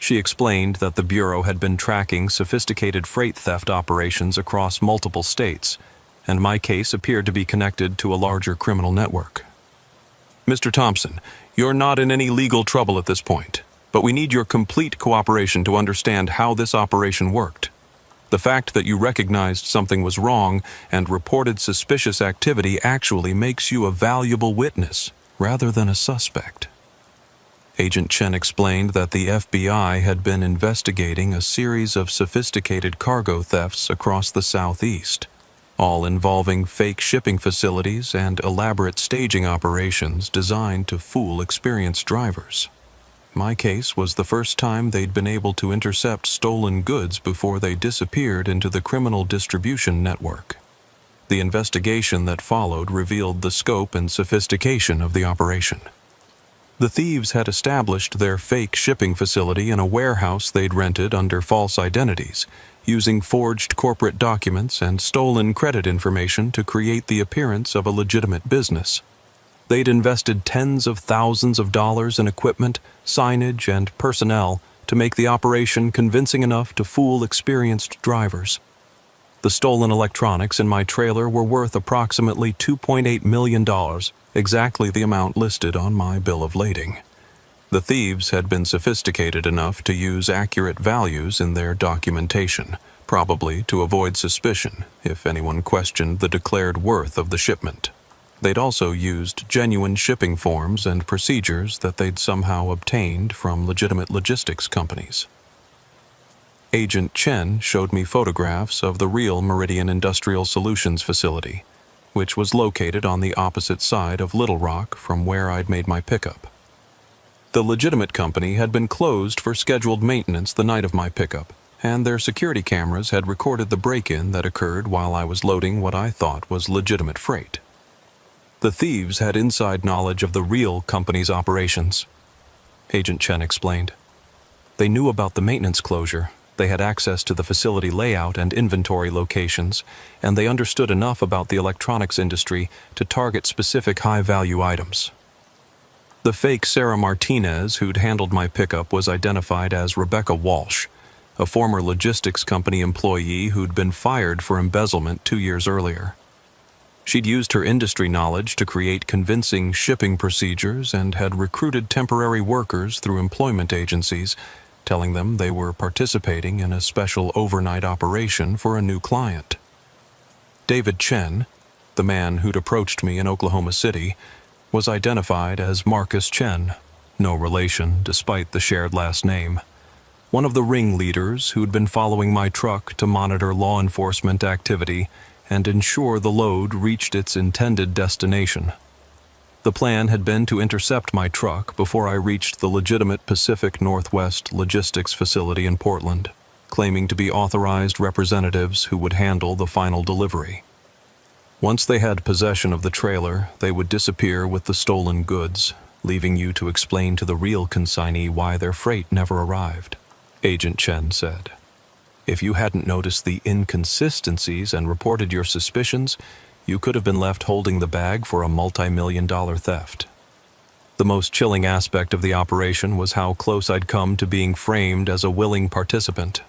She explained that the Bureau had been tracking sophisticated freight theft operations across multiple states, and my case appeared to be connected to a larger criminal network. "Mr. Thompson, you're not in any legal trouble at this point, but we need your complete cooperation to understand how this operation worked. The fact that you recognized something was wrong and reported suspicious activity actually makes you a valuable witness rather than a suspect." Agent Chen explained that the FBI had been investigating a series of sophisticated cargo thefts across the Southeast, all involving fake shipping facilities and elaborate staging operations designed to fool experienced drivers. My case was the first time they'd been able to intercept stolen goods before they disappeared into the criminal distribution network. The investigation that followed revealed the scope and sophistication of the operation. The thieves had established their fake shipping facility in a warehouse they'd rented under false identities, using forged corporate documents and stolen credit information to create the appearance of a legitimate business. They'd invested tens of thousands of dollars in equipment, signage, and personnel to make the operation convincing enough to fool experienced drivers. The stolen electronics in my trailer were worth approximately $2.8 million, exactly the amount listed on my bill of lading. The thieves had been sophisticated enough to use accurate values in their documentation, probably to avoid suspicion if anyone questioned the declared worth of the shipment. They'd also used genuine shipping forms and procedures that they'd somehow obtained from legitimate logistics companies. Agent Chen showed me photographs of the real Meridian Industrial Solutions facility, which was located on the opposite side of Little Rock from where I'd made my pickup. The legitimate company had been closed for scheduled maintenance the night of my pickup, and their security cameras had recorded the break-in that occurred while I was loading what I thought was legitimate freight. The thieves had inside knowledge of the real company's operations, Agent Chen explained. They knew about the maintenance closure, they had access to the facility layout and inventory locations, and they understood enough about the electronics industry to target specific high-value items. The fake Sarah Martinez who'd handled my pickup was identified as Rebecca Walsh, a former logistics company employee who'd been fired for embezzlement 2 years earlier. She'd used her industry knowledge to create convincing shipping procedures and had recruited temporary workers through employment agencies, telling them they were participating in a special overnight operation for a new client. David Chen, the man who'd approached me in Oklahoma City, was identified as Marcus Chen, no relation despite the shared last name, one of the ringleaders who'd been following my truck to monitor law enforcement activity and ensure the load reached its intended destination. The plan had been to intercept my truck before I reached the legitimate Pacific Northwest logistics facility in Portland, claiming to be authorized representatives who would handle the final delivery. Once they had possession of the trailer, they would disappear with the stolen goods, leaving you to explain to the real consignee why their freight never arrived, Agent Chen said. If you hadn't noticed the inconsistencies and reported your suspicions, you could have been left holding the bag for a multi-million-dollar theft. The most chilling aspect of the operation was how close I'd come to being framed as a willing participant.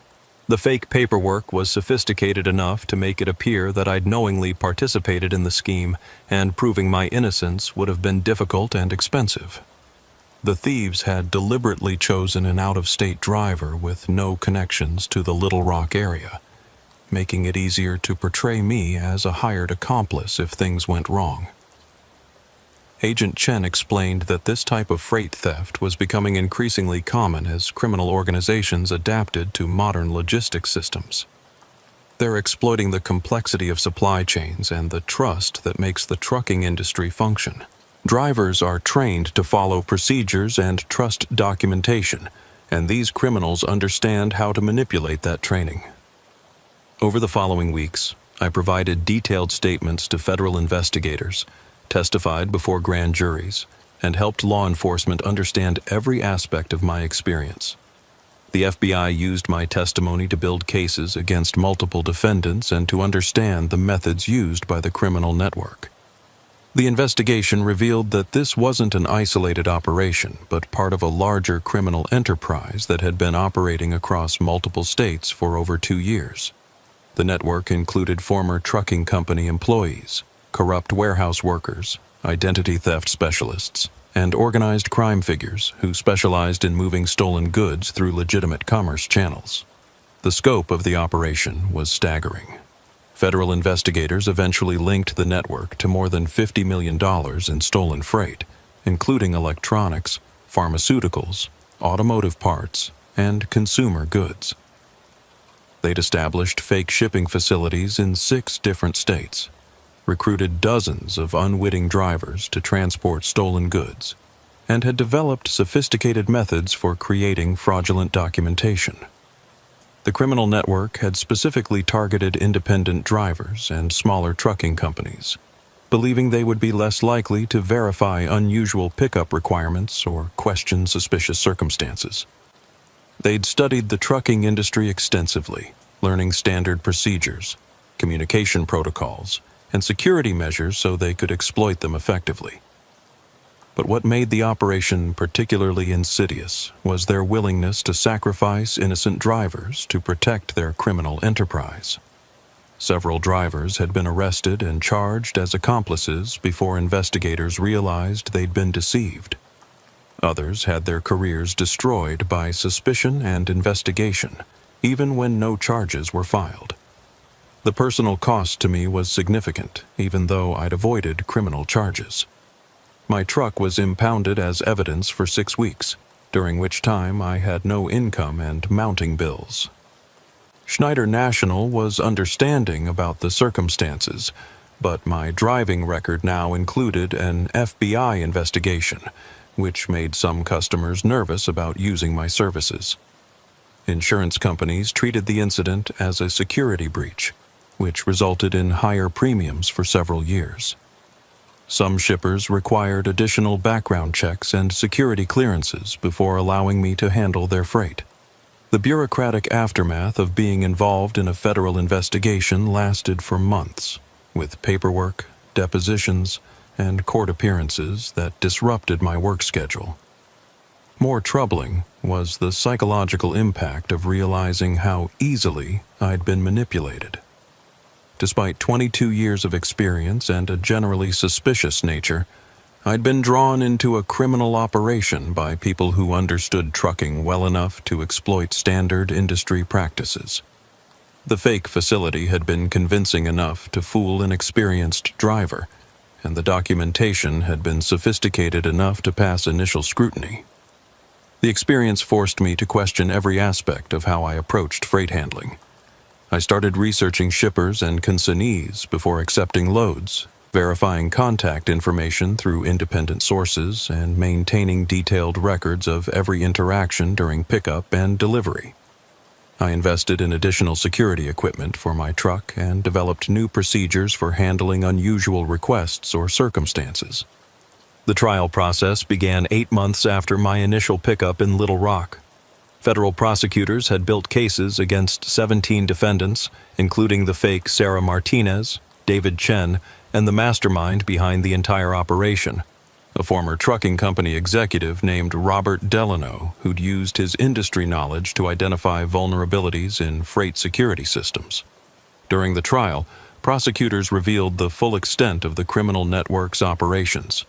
The fake paperwork was sophisticated enough to make it appear that I'd knowingly participated in the scheme, and proving my innocence would have been difficult and expensive. The thieves had deliberately chosen an out-of-state driver with no connections to the Little Rock area, making it easier to portray me as a hired accomplice if things went wrong. Agent Chen explained that this type of freight theft was becoming increasingly common as criminal organizations adapted to modern logistics systems. They're exploiting the complexity of supply chains and the trust that makes the trucking industry function. Drivers are trained to follow procedures and trust documentation, and these criminals understand how to manipulate that training. Over the following weeks, I provided detailed statements to federal investigators, testified before grand juries, and helped law enforcement understand every aspect of my experience. The FBI used my testimony to build cases against multiple defendants and to understand the methods used by the criminal network. The investigation revealed that this wasn't an isolated operation, but part of a larger criminal enterprise that had been operating across multiple states for over 2 years. The network included former trucking company employees, corrupt warehouse workers, identity theft specialists, and organized crime figures who specialized in moving stolen goods through legitimate commerce channels. The scope of the operation was staggering. Federal investigators eventually linked the network to more than $50 million in stolen freight, including electronics, pharmaceuticals, automotive parts, and consumer goods. They'd established fake shipping facilities in 6 different states, recruited dozens of unwitting drivers to transport stolen goods, and had developed sophisticated methods for creating fraudulent documentation. The criminal network had specifically targeted independent drivers and smaller trucking companies, believing they would be less likely to verify unusual pickup requirements or question suspicious circumstances. They'd studied the trucking industry extensively, learning standard procedures, communication protocols, and security measures so they could exploit them effectively. But what made the operation particularly insidious was their willingness to sacrifice innocent drivers to protect their criminal enterprise. Several drivers had been arrested and charged as accomplices before investigators realized they'd been deceived. Others had their careers destroyed by suspicion and investigation, even when no charges were filed. The personal cost to me was significant, even though I'd avoided criminal charges. My truck was impounded as evidence for 6 weeks, during which time I had no income and mounting bills. Schneider National was understanding about the circumstances, but my driving record now included an FBI investigation, which made some customers nervous about using my services. Insurance companies treated the incident as a security breach, which resulted in higher premiums for several years. Some shippers required additional background checks and security clearances before allowing me to handle their freight. The bureaucratic aftermath of being involved in a federal investigation lasted for months, with paperwork, depositions, and court appearances that disrupted my work schedule. More troubling was the psychological impact of realizing how easily I'd been manipulated. Despite 22 years of experience and a generally suspicious nature, I'd been drawn into a criminal operation by people who understood trucking well enough to exploit standard industry practices. The fake facility had been convincing enough to fool an experienced driver, and the documentation had been sophisticated enough to pass initial scrutiny. The experience forced me to question every aspect of how I approached freight handling. I started researching shippers and consignees before accepting loads, verifying contact information through independent sources, and maintaining detailed records of every interaction during pickup and delivery. I invested in additional security equipment for my truck and developed new procedures for handling unusual requests or circumstances. The trial process began 8 months after my initial pickup in Little Rock. Federal prosecutors had built cases against 17 defendants, including the fake Sarah Martinez, David Chen, and the mastermind behind the entire operation, a former trucking company executive named Robert Delano, who'd used his industry knowledge to identify vulnerabilities in freight security systems. During the trial, prosecutors revealed the full extent of the criminal network's operations.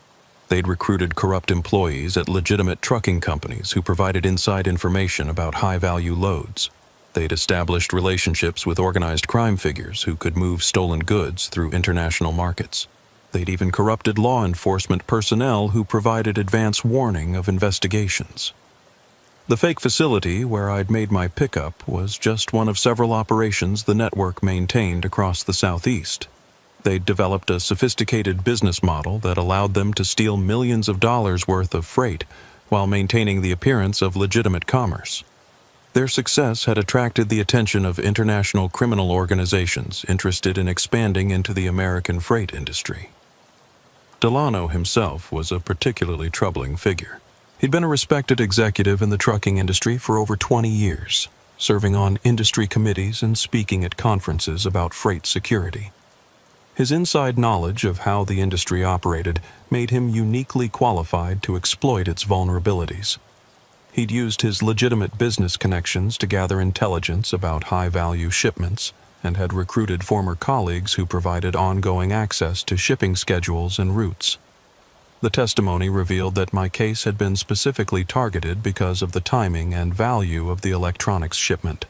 They'd recruited corrupt employees at legitimate trucking companies who provided inside information about high-value loads. They'd established relationships with organized crime figures who could move stolen goods through international markets. They'd even corrupted law enforcement personnel who provided advance warning of investigations. The fake facility where I'd made my pickup was just one of several operations the network maintained across the Southeast. They'd developed a sophisticated business model that allowed them to steal millions of dollars worth of freight while maintaining the appearance of legitimate commerce. Their success had attracted the attention of international criminal organizations interested in expanding into the American freight industry. Delano himself was a particularly troubling figure. He'd been a respected executive in the trucking industry for over 20 years, serving on industry committees and speaking at conferences about freight security. His inside knowledge of how the industry operated made him uniquely qualified to exploit its vulnerabilities. He'd used his legitimate business connections to gather intelligence about high-value shipments and had recruited former colleagues who provided ongoing access to shipping schedules and routes. The testimony revealed that my case had been specifically targeted because of the timing and value of the electronics shipment.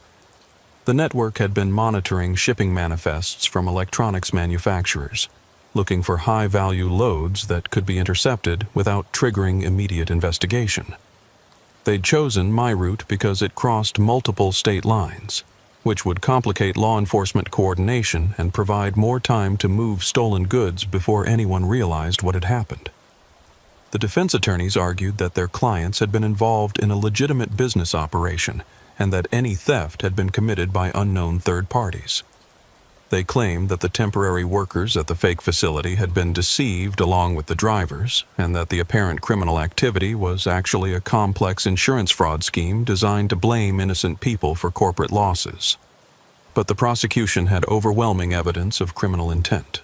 The network had been monitoring shipping manifests from electronics manufacturers, looking for high-value loads that could be intercepted without triggering immediate investigation. They'd chosen my route because it crossed multiple state lines, which would complicate law enforcement coordination and provide more time to move stolen goods before anyone realized what had happened. The defense attorneys argued that their clients had been involved in a legitimate business operation and that any theft had been committed by unknown third parties. They claimed that the temporary workers at the fake facility had been deceived along with the drivers, and that the apparent criminal activity was actually a complex insurance fraud scheme designed to blame innocent people for corporate losses. But the prosecution had overwhelming evidence of criminal intent.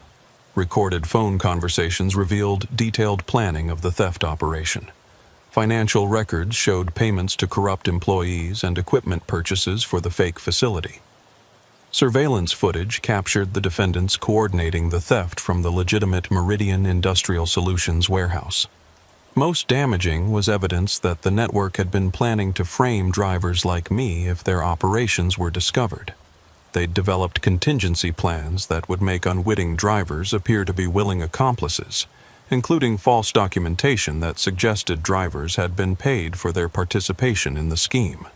Recorded phone conversations revealed detailed planning of the theft operation. Financial records showed payments to corrupt employees and equipment purchases for the fake facility. Surveillance footage captured the defendants coordinating the theft from the legitimate Meridian Industrial Solutions warehouse. Most damaging was evidence that the network had been planning to frame drivers like me if their operations were discovered. They'd developed contingency plans that would make unwitting drivers appear to be willing accomplices, including false documentation that suggested drivers had been paid for their participation in the scheme.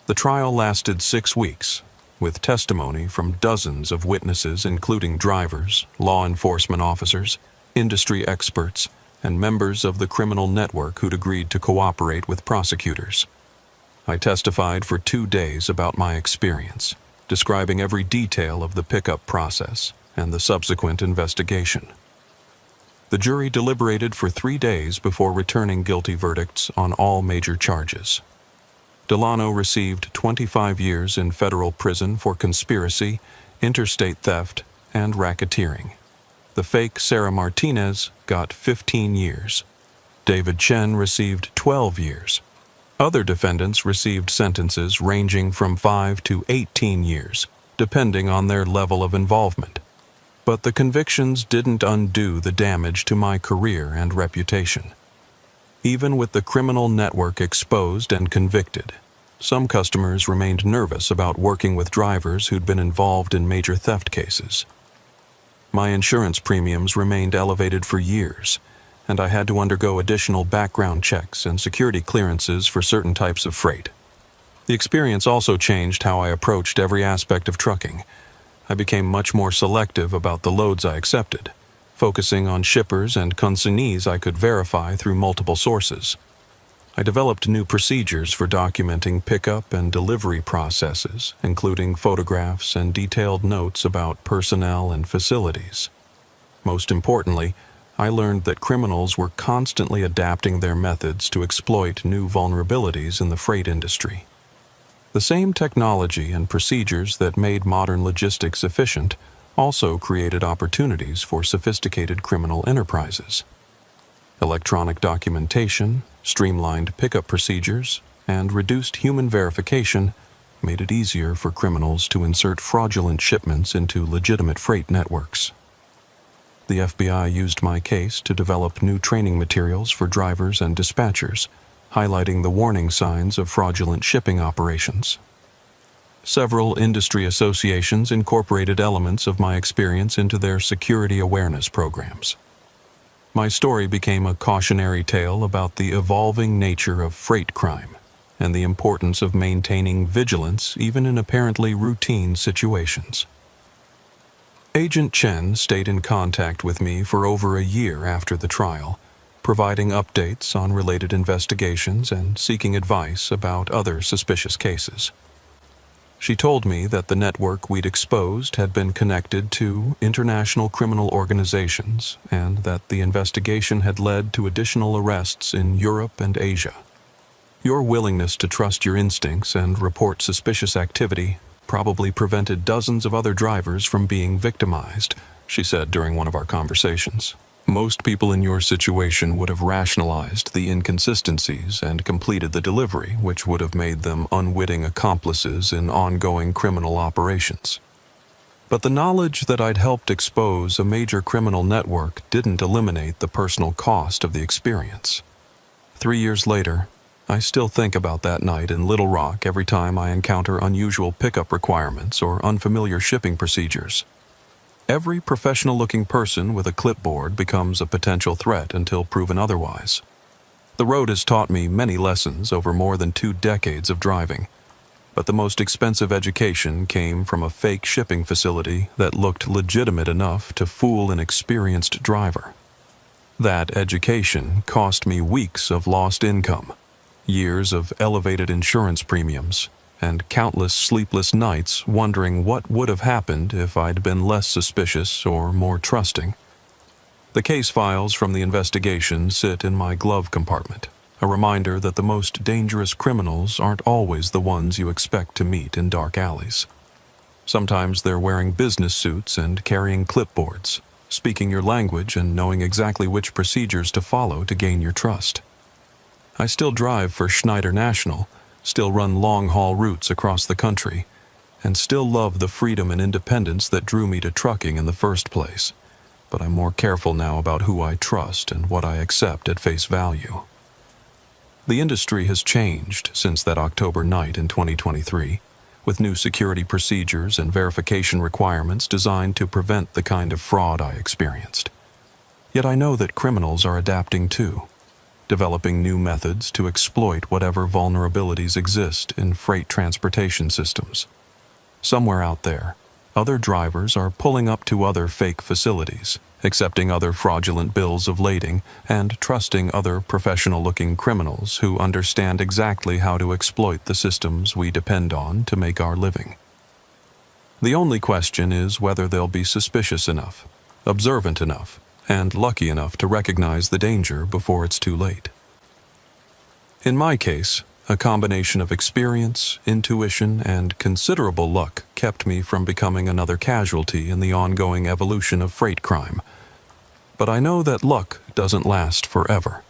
The trial lasted 6 weeks, with testimony from dozens of witnesses, including drivers, law enforcement officers, industry experts, and members of the criminal network who'd agreed to cooperate with prosecutors. I testified for 2 days about my experience, describing every detail of the pickup process and the subsequent investigation. The jury deliberated for 3 days before returning guilty verdicts on all major charges. Delano received 25 years in federal prison for conspiracy, interstate theft, and racketeering. The fake Sarah Martinez got 15 years. David Chen received 12 years. Other defendants received sentences ranging from 5 to 18 years, depending on their level of involvement. But the convictions didn't undo the damage to my career and reputation. Even with the criminal network exposed and convicted, some customers remained nervous about working with drivers who'd been involved in major theft cases. My insurance premiums remained elevated for years, and I had to undergo additional background checks and security clearances for certain types of freight. The experience also changed how I approached every aspect of trucking. I became much more selective about the loads I accepted, focusing on shippers and consignees I could verify through multiple sources. I developed new procedures for documenting pickup and delivery processes, including photographs and detailed notes about personnel and facilities. Most importantly, I learned that criminals were constantly adapting their methods to exploit new vulnerabilities in the freight industry. The same technology and procedures that made modern logistics efficient also created opportunities for sophisticated criminal enterprises. Electronic documentation, streamlined pickup procedures, and reduced human verification made it easier for criminals to insert fraudulent shipments into legitimate freight networks. The FBI used my case to develop new training materials for drivers and dispatchers, highlighting the warning signs of fraudulent shipping operations. Several industry associations incorporated elements of my experience into their security awareness programs. My story became a cautionary tale about the evolving nature of freight crime and the importance of maintaining vigilance even in apparently routine situations. Agent Chen stayed in contact with me for over a year after the trial, providing updates on related investigations and seeking advice about other suspicious cases. She told me that the network we'd exposed had been connected to international criminal organizations and that the investigation had led to additional arrests in Europe and Asia. Your willingness to trust your instincts and report suspicious activity probably prevented dozens of other drivers from being victimized, she said during one of our conversations. Most people in your situation would have rationalized the inconsistencies and completed the delivery, which would have made them unwitting accomplices in ongoing criminal operations. But the knowledge that I'd helped expose a major criminal network didn't eliminate the personal cost of the experience. 3 years later, I still think about that night in Little Rock every time I encounter unusual pickup requirements or unfamiliar shipping procedures. Every professional-looking person with a clipboard becomes a potential threat until proven otherwise. The road has taught me many lessons over more than 2 decades of driving, but the most expensive education came from a fake shipping facility that looked legitimate enough to fool an experienced driver. That education cost me weeks of lost income, years of elevated insurance premiums, and countless sleepless nights wondering what would have happened if I'd been less suspicious or more trusting. The case files from the investigation sit in my glove compartment, a reminder that the most dangerous criminals aren't always the ones you expect to meet in dark alleys. Sometimes they're wearing business suits and carrying clipboards, speaking your language and knowing exactly which procedures to follow to gain your trust. I still drive for Schneider National, still run long-haul routes across the country, and still love the freedom and independence that drew me to trucking in the first place. But I'm more careful now about who I trust and what I accept at face value. The industry has changed since that October night in 2023, with new security procedures and verification requirements designed to prevent the kind of fraud I experienced. Yet I know that criminals are adapting too, developing new methods to exploit whatever vulnerabilities exist in freight transportation systems. Somewhere out there, other drivers are pulling up to other fake facilities, accepting other fraudulent bills of lading, and trusting other professional-looking criminals who understand exactly how to exploit the systems we depend on to make our living. The only question is whether they'll be suspicious enough, observant enough, and lucky enough to recognize the danger before it's too late. In my case, a combination of experience, intuition, and considerable luck kept me from becoming another casualty in the ongoing evolution of freight crime. But I know that luck doesn't last forever,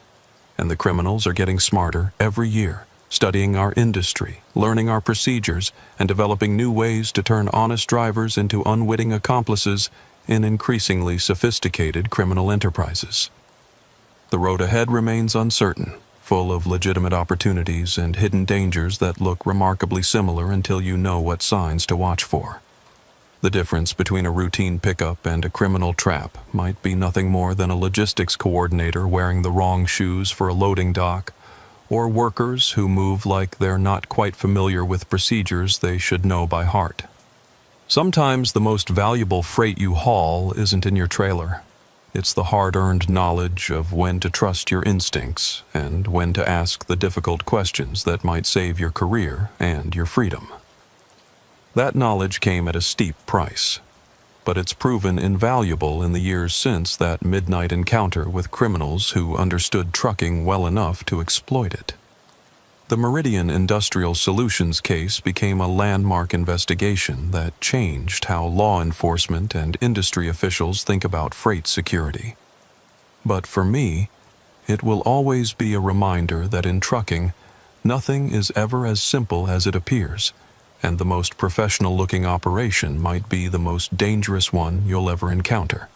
and the criminals are getting smarter every year, studying our industry, learning our procedures, and developing new ways to turn honest drivers into unwitting accomplices in increasingly sophisticated criminal enterprises. The road ahead remains uncertain, full of legitimate opportunities and hidden dangers that look remarkably similar until you know what signs to watch for. The difference between a routine pickup and a criminal trap might be nothing more than a logistics coordinator wearing the wrong shoes for a loading dock, or workers who move like they're not quite familiar with procedures they should know by heart. Sometimes the most valuable freight you haul isn't in your trailer. It's the hard-earned knowledge of when to trust your instincts and when to ask the difficult questions that might save your career and your freedom. That knowledge came at a steep price, but it's proven invaluable in the years since that midnight encounter with criminals who understood trucking well enough to exploit it. The Meridian Industrial Solutions case became a landmark investigation that changed how law enforcement and industry officials think about freight security. But for me, it will always be a reminder that in trucking, nothing is ever as simple as it appears, and the most professional-looking operation might be the most dangerous one you'll ever encounter.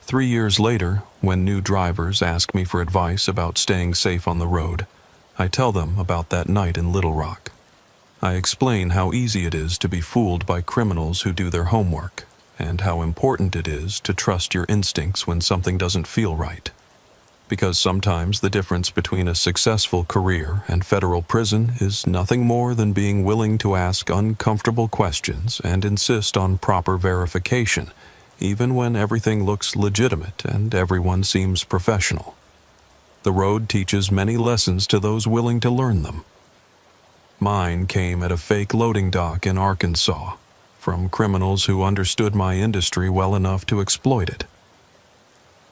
3 years later, when new drivers ask me for advice about staying safe on the road, I tell them about that night in Little Rock. I explain how easy it is to be fooled by criminals who do their homework, and how important it is to trust your instincts when something doesn't feel right. Because sometimes the difference between a successful career and federal prison is nothing more than being willing to ask uncomfortable questions and insist on proper verification, even when everything looks legitimate and everyone seems professional. The road teaches many lessons to those willing to learn them. Mine came at a fake loading dock in Arkansas, from criminals who understood my industry well enough to exploit it.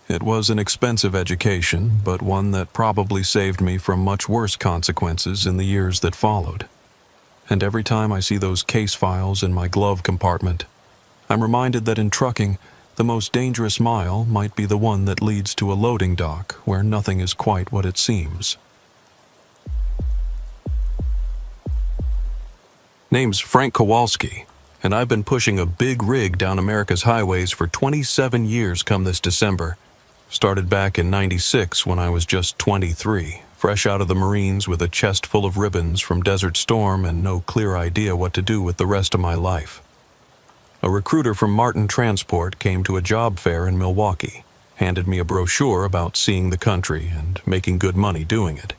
It was an expensive education, but one that probably saved me from much worse consequences in the years that followed. And every time I see those case files in my glove compartment, I'm reminded that in trucking, the most dangerous mile might be the one that leads to a loading dock where nothing is quite what it seems. Name's Frank Kowalski, and I've been pushing a big rig down America's highways for 27 years come this December. Started back in '96 when I was just 23, fresh out of the Marines with a chest full of ribbons from Desert Storm and no clear idea what to do with the rest of my life. A recruiter from Martin Transport came to a job fair in Milwaukee, handed me a brochure about seeing the country and making good money doing it.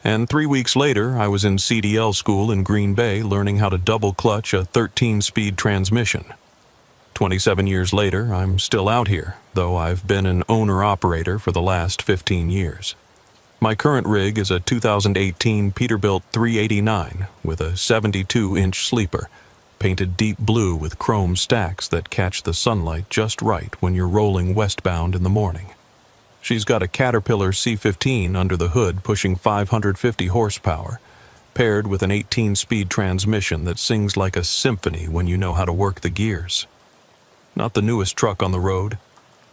And 3 weeks later, I was in CDL school in Green Bay learning how to double-clutch a 13-speed transmission. 27 years later, I'm still out here, though I've been an owner-operator for the last 15 years. My current rig is a 2018 Peterbilt 389 with a 72-inch sleeper, painted deep blue with chrome stacks that catch the sunlight just right when you're rolling westbound in the morning. She's got a Caterpillar C15 under the hood pushing 550 horsepower, paired with an 18-speed transmission that sings like a symphony when you know how to work the gears. Not the newest truck on the road,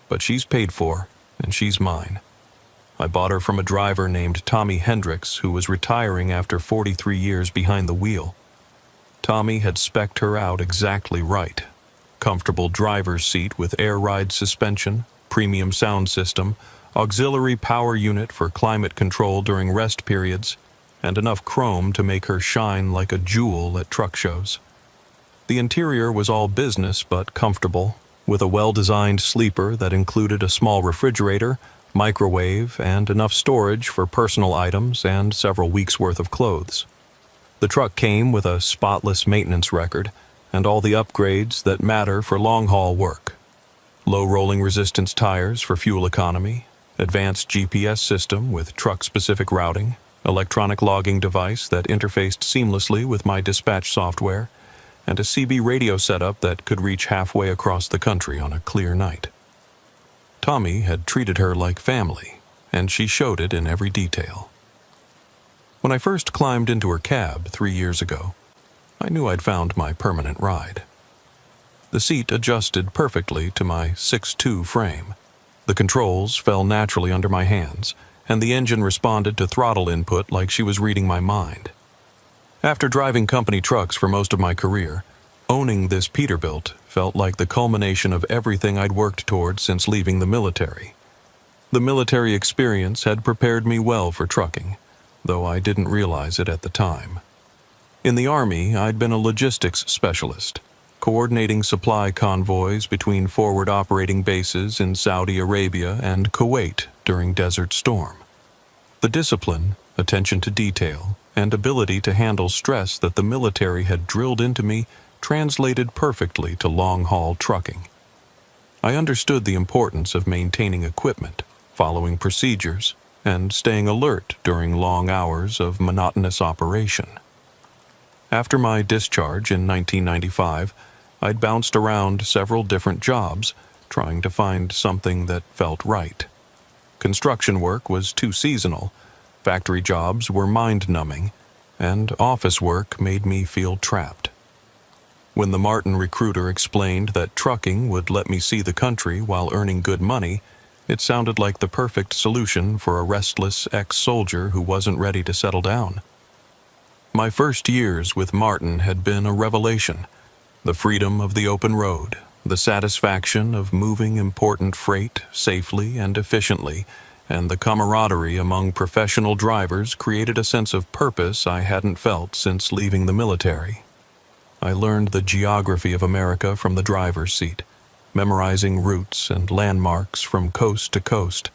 but she's paid for, and she's mine. I bought her from a driver named Tommy Hendricks, who was retiring after 43 years behind the wheel. Tommy had spec'd her out exactly right. Comfortable driver's seat with air ride suspension, premium sound system, auxiliary power unit for climate control during rest periods, and enough chrome to make her shine like a jewel at truck shows. The interior was all business but comfortable, with a well-designed sleeper that included a small refrigerator, microwave, and enough storage for personal items and several weeks' worth of clothes. The truck came with a spotless maintenance record, and all the upgrades that matter for long-haul work. Low rolling resistance tires for fuel economy, advanced GPS system with truck-specific routing, electronic logging device that interfaced seamlessly with my dispatch software, and a CB radio setup that could reach halfway across the country on a clear night. Tommy had treated her like family, and she showed it in every detail. When I first climbed into her cab 3 years ago, I knew I'd found my permanent ride. The seat adjusted perfectly to my 6'2" frame. The controls fell naturally under my hands, and the engine responded to throttle input like she was reading my mind. After driving company trucks for most of my career, owning this Peterbilt felt like the culmination of everything I'd worked toward since leaving the military. The military experience had prepared me well for trucking, though I didn't realize it at the time. In the Army, I'd been a logistics specialist, coordinating supply convoys between forward operating bases in Saudi Arabia and Kuwait during Desert Storm. The discipline, attention to detail, and ability to handle stress that the military had drilled into me translated perfectly to long-haul trucking. I understood the importance of maintaining equipment, following procedures, and staying alert during long hours of monotonous operation. After my discharge in 1995, I'd bounced around several different jobs, trying to find something that felt right. Construction work was too seasonal, factory jobs were mind-numbing, and office work made me feel trapped. When the Martin recruiter explained that trucking would let me see the country while earning good money, it sounded like the perfect solution for a restless ex-soldier who wasn't ready to settle down. My first years with Martin had been a revelation. The freedom of the open road, the satisfaction of moving important freight safely and efficiently, and the camaraderie among professional drivers created a sense of purpose I hadn't felt since leaving the military. I learned the geography of America from the driver's seat, memorizing routes and landmarks from coast to coast,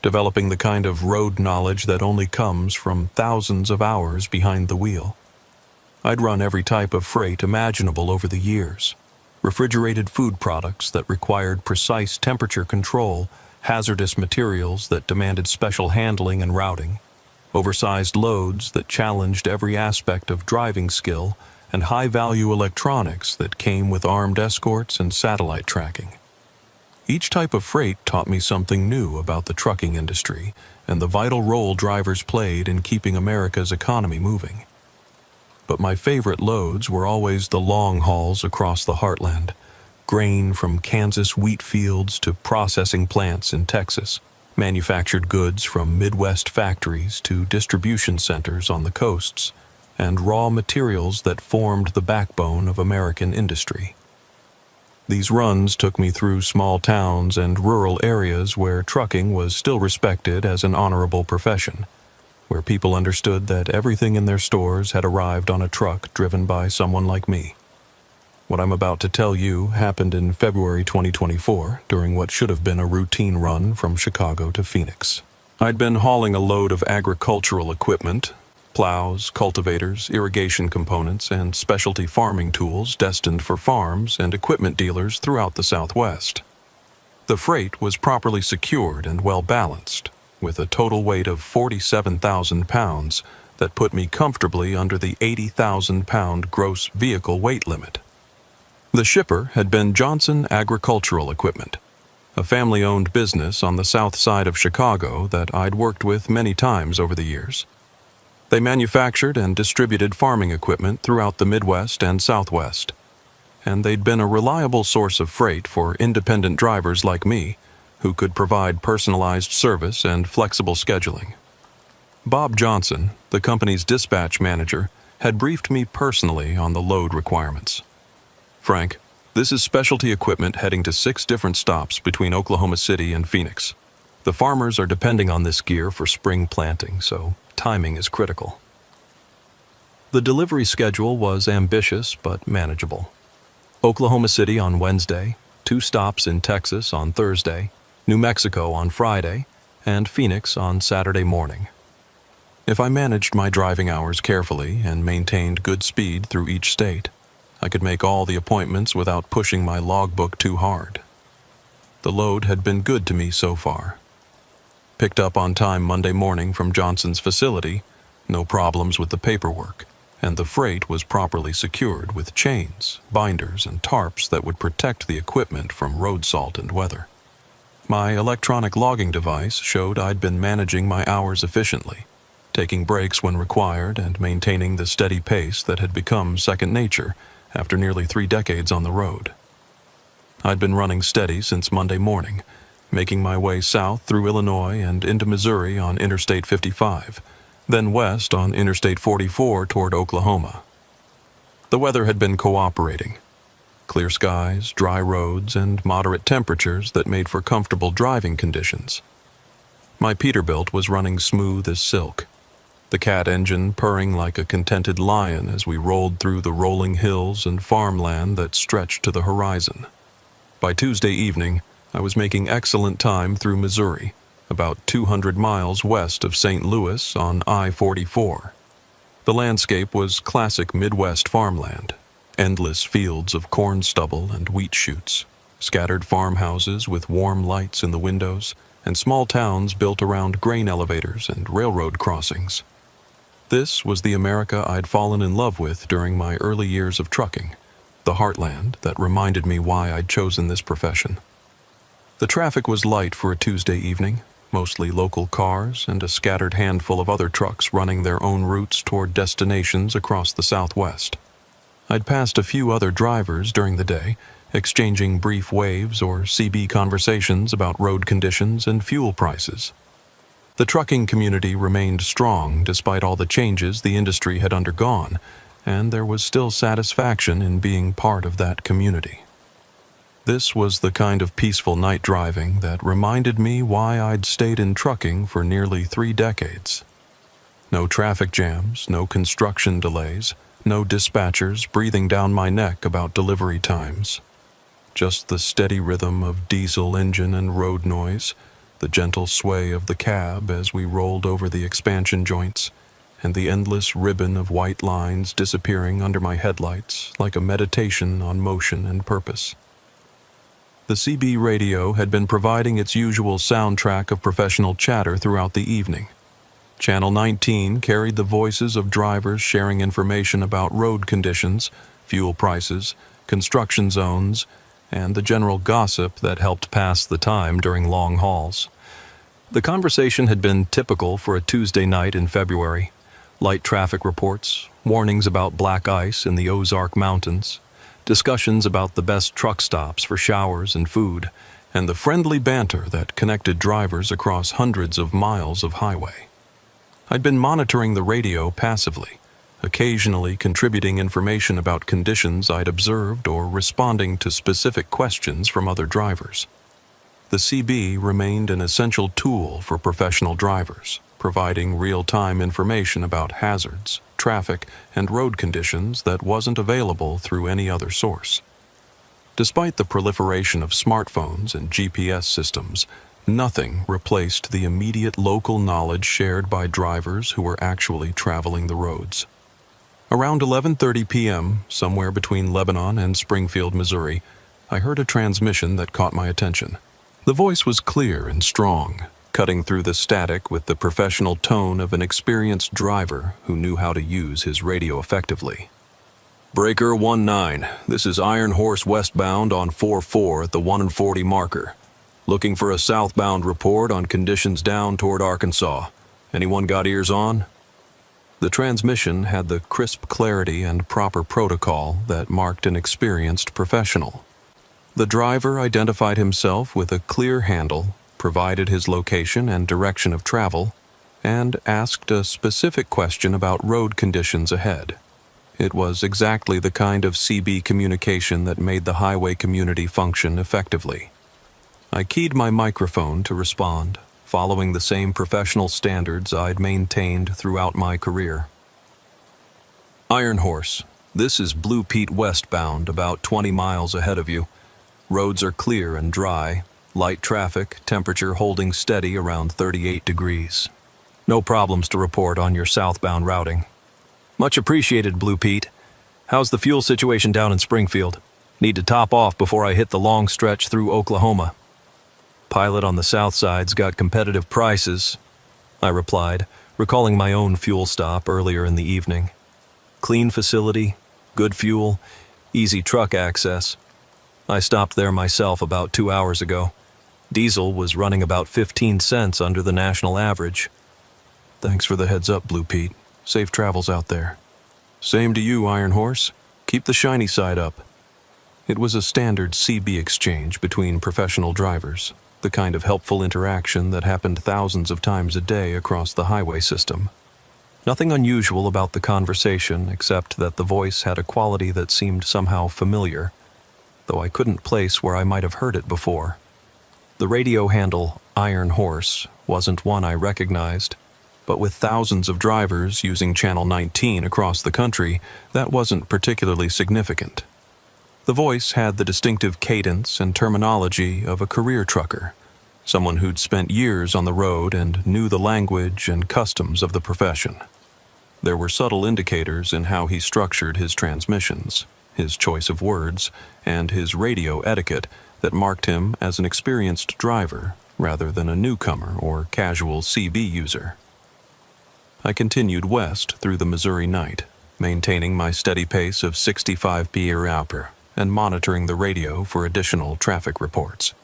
developing the kind of road knowledge that only comes from thousands of hours behind the wheel. I'd run every type of freight imaginable over the years. Refrigerated food products that required precise temperature control, hazardous materials that demanded special handling and routing, oversized loads that challenged every aspect of driving skill, and high-value electronics that came with armed escorts and satellite tracking. Each type of freight taught me something new about the trucking industry and the vital role drivers played in keeping America's economy moving. But my favorite loads were always the long hauls across the heartland, grain from Kansas wheat fields to processing plants in Texas, manufactured goods from Midwest factories to distribution centers on the coasts, and raw materials that formed the backbone of American industry. These runs took me through small towns and rural areas where trucking was still respected as an honorable profession, where people understood that everything in their stores had arrived on a truck driven by someone like me. What I'm about to tell you happened in February 2024 during what should have been a routine run from Chicago to Phoenix. I'd been hauling a load of agricultural equipment, plows, cultivators, irrigation components, and specialty farming tools destined for farms and equipment dealers throughout the Southwest. The freight was properly secured and well-balanced, with a total weight of 47,000 pounds that put me comfortably under the 80,000-pound gross vehicle weight limit. The shipper had been Johnson Agricultural Equipment, a family-owned business on the south side of Chicago that I'd worked with many times over the years. They manufactured and distributed farming equipment throughout the Midwest and Southwest, and they'd been a reliable source of freight for independent drivers like me who could provide personalized service and flexible scheduling. Bob Johnson, the company's dispatch manager, had briefed me personally on the load requirements. "Frank, this is specialty equipment heading to 6 different stops between Oklahoma City and Phoenix. The farmers are depending on this gear for spring planting, so timing is critical." The delivery schedule was ambitious but manageable. Oklahoma City on Wednesday, 2 stops in Texas on Thursday, New Mexico on Friday, and Phoenix on Saturday morning. If I managed my driving hours carefully and maintained good speed through each state, I could make all the appointments without pushing my logbook too hard. The load had been good to me so far. Picked up on time Monday morning from Johnson's facility, no problems with the paperwork, and the freight was properly secured with chains, binders, and tarps that would protect the equipment from road salt and weather. My electronic logging device showed I'd been managing my hours efficiently, taking breaks when required and maintaining the steady pace that had become second nature after nearly 3 decades on the road. I'd been running steady since Monday morning, making my way south through Illinois and into Missouri on Interstate 55, then west on Interstate 44 toward Oklahoma. The weather had been cooperating. Clear skies, dry roads, and moderate temperatures that made for comfortable driving conditions. My Peterbilt was running smooth as silk, the cat engine purring like a contented lion as we rolled through the rolling hills and farmland that stretched to the horizon. By Tuesday evening, I was making excellent time through Missouri, about 200 miles west of St. Louis on I-44. The landscape was classic Midwest farmland, endless fields of corn stubble and wheat shoots, scattered farmhouses with warm lights in the windows, and small towns built around grain elevators and railroad crossings. This was the America I'd fallen in love with during my early years of trucking, the heartland that reminded me why I'd chosen this profession. The traffic was light for a Tuesday evening, mostly local cars and a scattered handful of other trucks running their own routes toward destinations across the Southwest. I'd passed a few other drivers during the day, exchanging brief waves or CB conversations about road conditions and fuel prices. The trucking community remained strong despite all the changes the industry had undergone, and there was still satisfaction in being part of that community. This was the kind of peaceful night driving that reminded me why I'd stayed in trucking for nearly 3 decades. No traffic jams, no construction delays, no dispatchers breathing down my neck about delivery times. Just the steady rhythm of diesel engine and road noise, the gentle sway of the cab as we rolled over the expansion joints, and the endless ribbon of white lines disappearing under my headlights like a meditation on motion and purpose. The CB radio had been providing its usual soundtrack of professional chatter throughout the evening. Channel 19 carried the voices of drivers sharing information about road conditions, fuel prices, construction zones, and the general gossip that helped pass the time during long hauls. The conversation had been typical for a Tuesday night in February. Light traffic reports, warnings about black ice in the Ozark Mountains, discussions about the best truck stops for showers and food, and the friendly banter that connected drivers across hundreds of miles of highway. I'd been monitoring the radio passively, occasionally contributing information about conditions I'd observed or responding to specific questions from other drivers. The CB remained an essential tool for professional drivers, providing real-time information about hazards, traffic, and road conditions that wasn't available through any other source. Despite the proliferation of smartphones and GPS systems, nothing replaced the immediate local knowledge shared by drivers who were actually traveling the roads. Around 11:30 p.m., somewhere between Lebanon and Springfield, Missouri, I heard a transmission that caught my attention. The voice was clear and strong, cutting through the static with the professional tone of an experienced driver who knew how to use his radio effectively. Breaker 19, this is Iron Horse westbound on 44 at the 1:40 marker. Looking for a southbound report on conditions down toward Arkansas. Anyone got ears on? The transmission had the crisp clarity and proper protocol that marked an experienced professional. The driver identified himself with a clear handle, provided his location and direction of travel, and asked a specific question about road conditions ahead. It was exactly the kind of CB communication that made the highway community function effectively. I keyed my microphone to respond, following the same professional standards I'd maintained throughout my career. Iron Horse, this is Blue Pete westbound, about 20 miles ahead of you. Roads are clear and dry, light traffic, temperature holding steady around 38 degrees. No problems to report on your southbound routing. Much appreciated, Blue Pete. How's the fuel situation down in Springfield? Need to top off before I hit the long stretch through Oklahoma. Pilot on the south side's got competitive prices, I replied, recalling my own fuel stop earlier in the evening. Clean facility, good fuel, easy truck access. I stopped there myself about 2 hours ago. Diesel was running about 15 cents under the national average. Thanks for the heads up, Blue Pete. Safe travels out there. Same to you, Iron Horse. Keep the shiny side up. It was a standard CB exchange between professional drivers, the kind of helpful interaction that happened thousands of times a day across the highway system. Nothing unusual about the conversation except that the voice had a quality that seemed somehow familiar, though I couldn't place where I might have heard it before. The radio handle Iron Horse wasn't one I recognized, but with thousands of drivers using Channel 19 across the country, that wasn't particularly significant. The voice had the distinctive cadence and terminology of a career trucker, someone who'd spent years on the road and knew the language and customs of the profession. There were subtle indicators in how he structured his transmissions, his choice of words, and his radio etiquette that marked him as an experienced driver rather than a newcomer or casual CB user. I continued west through the Missouri night, maintaining my steady pace of 65 per hour and monitoring the radio for additional traffic reports.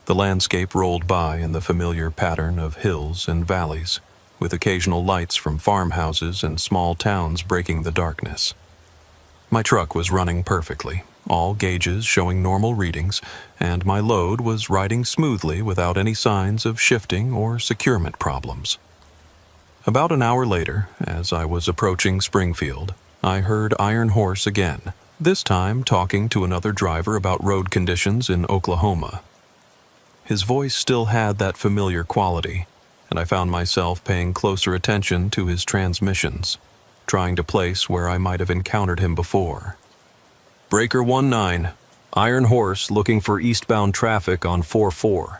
The landscape rolled by in the familiar pattern of hills and valleys, with occasional lights from farmhouses and small towns breaking the darkness. My truck was running perfectly, all gauges showing normal readings, and my load was riding smoothly without any signs of shifting or securement problems. About an hour later, as I was approaching Springfield, I heard Iron Horse again, this time talking to another driver about road conditions in Oklahoma. His voice still had that familiar quality, and I found myself paying closer attention to his transmissions, trying to place where I might have encountered him before. Breaker 19, Iron Horse looking for eastbound traffic on 4-4.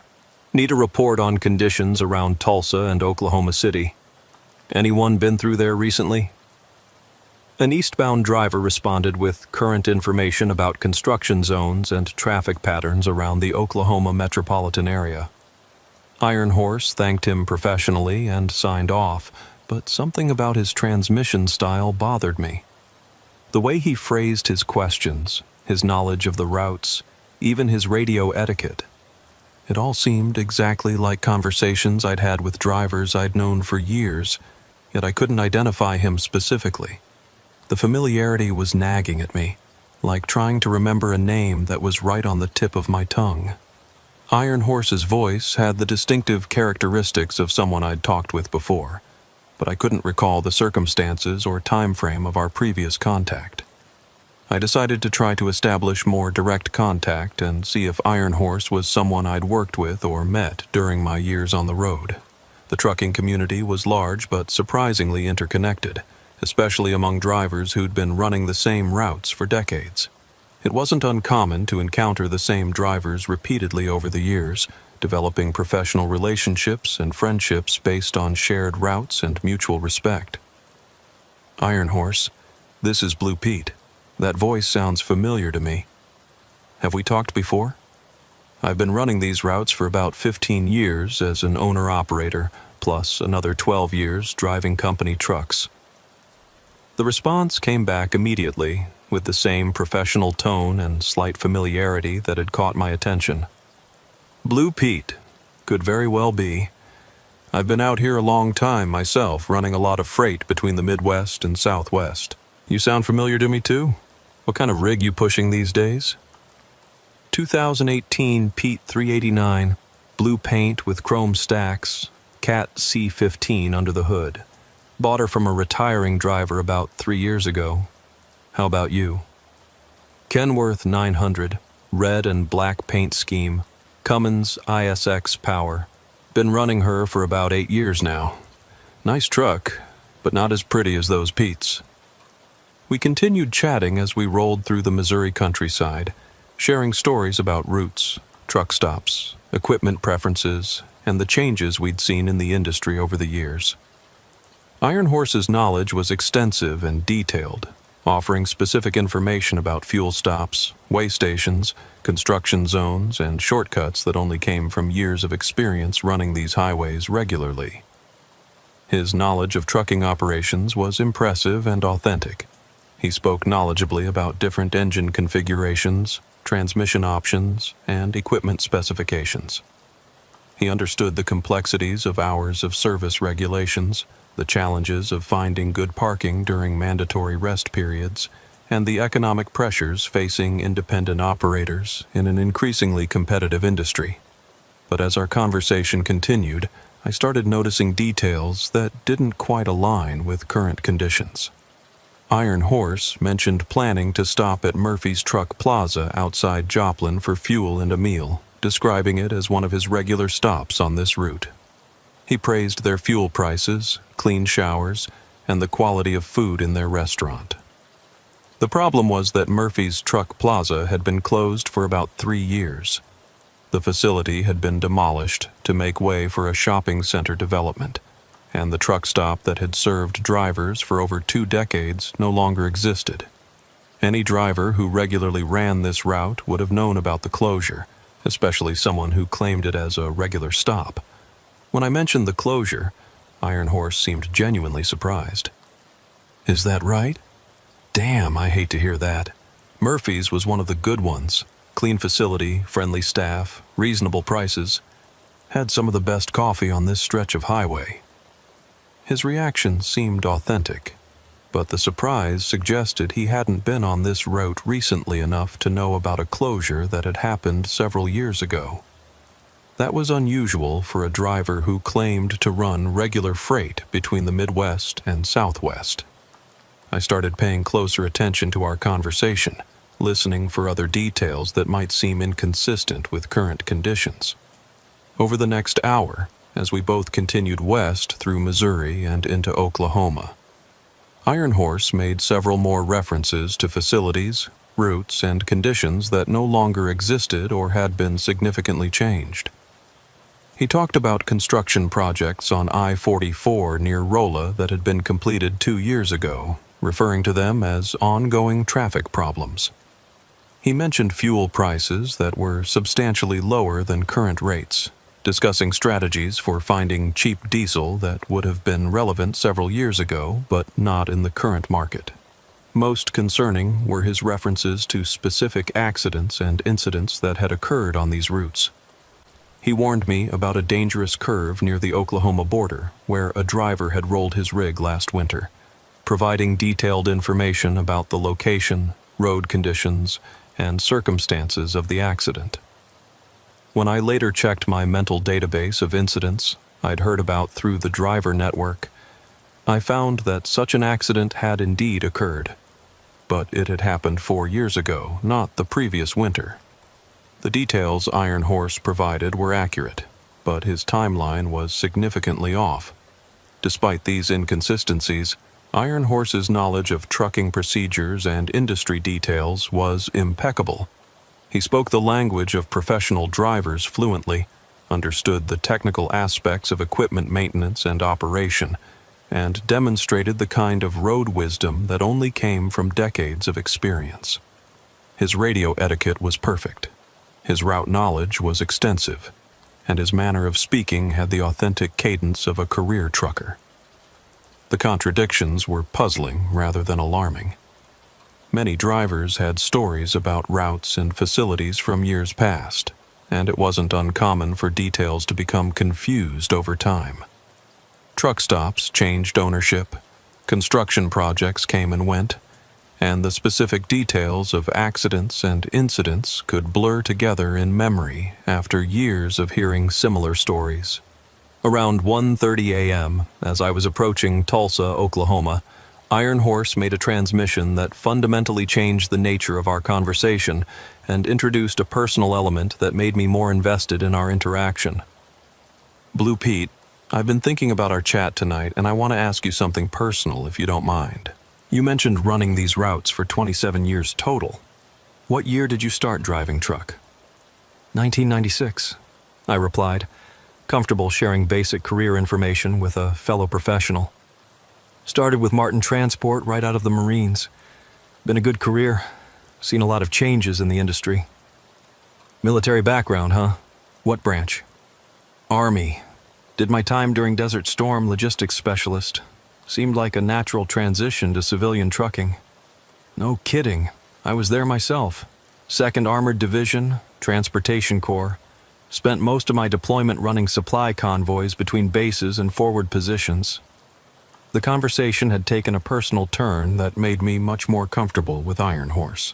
Need a report on conditions around Tulsa and Oklahoma City. Anyone been through there recently? An eastbound driver responded with current information about construction zones and traffic patterns around the Oklahoma metropolitan area. Iron Horse thanked him professionally and signed off, but something about his transmission style bothered me. The way he phrased his questions, his knowledge of the routes, even his radio etiquette. It all seemed exactly like conversations I'd had with drivers I'd known for years, yet I couldn't identify him specifically. The familiarity was nagging at me, like trying to remember a name that was right on the tip of my tongue. Iron Horse's voice had the distinctive characteristics of someone I'd talked with before, but I couldn't recall the circumstances or time frame of our previous contact. I decided to try to establish more direct contact and see if Iron Horse was someone I'd worked with or met during my years on the road. The trucking community was large but surprisingly interconnected, especially among drivers who'd been running the same routes for decades. It wasn't uncommon to encounter the same drivers repeatedly over the years, developing professional relationships and friendships based on shared routes and mutual respect. Iron Horse, this is Blue Pete. That voice sounds familiar to me. Have we talked before? I've been running these routes for about 15 years as an owner-operator, plus another 12 years driving company trucks. The response came back immediately, with the same professional tone and slight familiarity that had caught my attention. Blue Pete. Could very well be. I've been out here a long time myself, running a lot of freight between the Midwest and Southwest. You sound familiar to me too? What kind of rig you pushing these days? 2018 Pete 389, blue paint with chrome stacks, Cat C15 under the hood. Bought her from a retiring driver about 3 years ago. How about you? Kenworth 900, red and black paint scheme, Cummins ISX power. Been running her for about 8 years now. Nice truck, but not as pretty as those Pete's. We continued chatting as we rolled through the Missouri countryside, sharing stories about routes, truck stops, equipment preferences, and the changes we'd seen in the industry over the years. Iron Horse's knowledge was extensive and detailed, offering specific information about fuel stops, way stations, construction zones, and shortcuts that only came from years of experience running these highways regularly. His knowledge of trucking operations was impressive and authentic. He spoke knowledgeably about different engine configurations, transmission options, and equipment specifications. He understood the complexities of hours of service regulations, the challenges of finding good parking during mandatory rest periods, and the economic pressures facing independent operators in an increasingly competitive industry. But as our conversation continued, I started noticing details that didn't quite align with current conditions. Iron Horse mentioned planning to stop at Murphy's Truck Plaza outside Joplin for fuel and a meal, describing it as one of his regular stops on this route. He praised their fuel prices, clean showers, and the quality of food in their restaurant. The problem was that Murphy's Truck Plaza had been closed for about 3 years. The facility had been demolished to make way for a shopping center development, and the truck stop that had served drivers for over 2 decades no longer existed. Any driver who regularly ran this route would have known about the closure, especially someone who claimed it as a regular stop. When I mentioned the closure, Iron Horse seemed genuinely surprised. "Is that right? Damn, I hate to hear that. Murphy's was one of the good ones. Clean facility, friendly staff, reasonable prices. Had some of the best coffee on this stretch of highway." His reaction seemed authentic, but the surprise suggested he hadn't been on this route recently enough to know about a closure that had happened several years ago. That was unusual for a driver who claimed to run regular freight between the Midwest and Southwest. I started paying closer attention to our conversation, listening for other details that might seem inconsistent with current conditions. Over the next hour, as we both continued west through Missouri and into Oklahoma, Iron Horse made several more references to facilities, routes, and conditions that no longer existed or had been significantly changed. He talked about construction projects on I-44 near Rolla that had been completed 2 years ago, referring to them as ongoing traffic problems. He mentioned fuel prices that were substantially lower than current rates, discussing strategies for finding cheap diesel that would have been relevant several years ago but not in the current market. Most concerning were his references to specific accidents and incidents that had occurred on these routes. He warned me about a dangerous curve near the Oklahoma border where a driver had rolled his rig last winter, providing detailed information about the location, road conditions, and circumstances of the accident. When I later checked my mental database of incidents I'd heard about through the driver network, I found that such an accident had indeed occurred, but it had happened 4 years ago, not the previous winter. The details Iron Horse provided were accurate, but his timeline was significantly off. Despite these inconsistencies, Iron Horse's knowledge of trucking procedures and industry details was impeccable. He spoke the language of professional drivers fluently, understood the technical aspects of equipment maintenance and operation, and demonstrated the kind of road wisdom that only came from decades of experience. His radio etiquette was perfect. His route knowledge was extensive, and his manner of speaking had the authentic cadence of a career trucker. The contradictions were puzzling rather than alarming. Many drivers had stories about routes and facilities from years past, and it wasn't uncommon for details to become confused over time. Truck stops changed ownership, construction projects came and went, and the specific details of accidents and incidents could blur together in memory after years of hearing similar stories. Around 1:30 a.m., as I was approaching Tulsa, Oklahoma, Iron Horse made a transmission that fundamentally changed the nature of our conversation and introduced a personal element that made me more invested in our interaction. "Blue Pete, I've been thinking about our chat tonight, and I want to ask you something personal if you don't mind. You mentioned running these routes for 27 years total. What year did you start driving truck?" 1996, I replied, comfortable sharing basic career information with a fellow professional. "Started with Martin Transport right out of the Marines. Been a good career. Seen a lot of changes in the industry. Military background, huh? What branch? Army. Did my time during Desert Storm logistics specialist. Seemed like a natural transition to civilian trucking. No kidding. I was there myself. 2nd Armored Division, Transportation Corps. Spent most of my deployment running supply convoys between bases and forward positions. The conversation had taken a personal turn that made me much more comfortable with Iron Horse.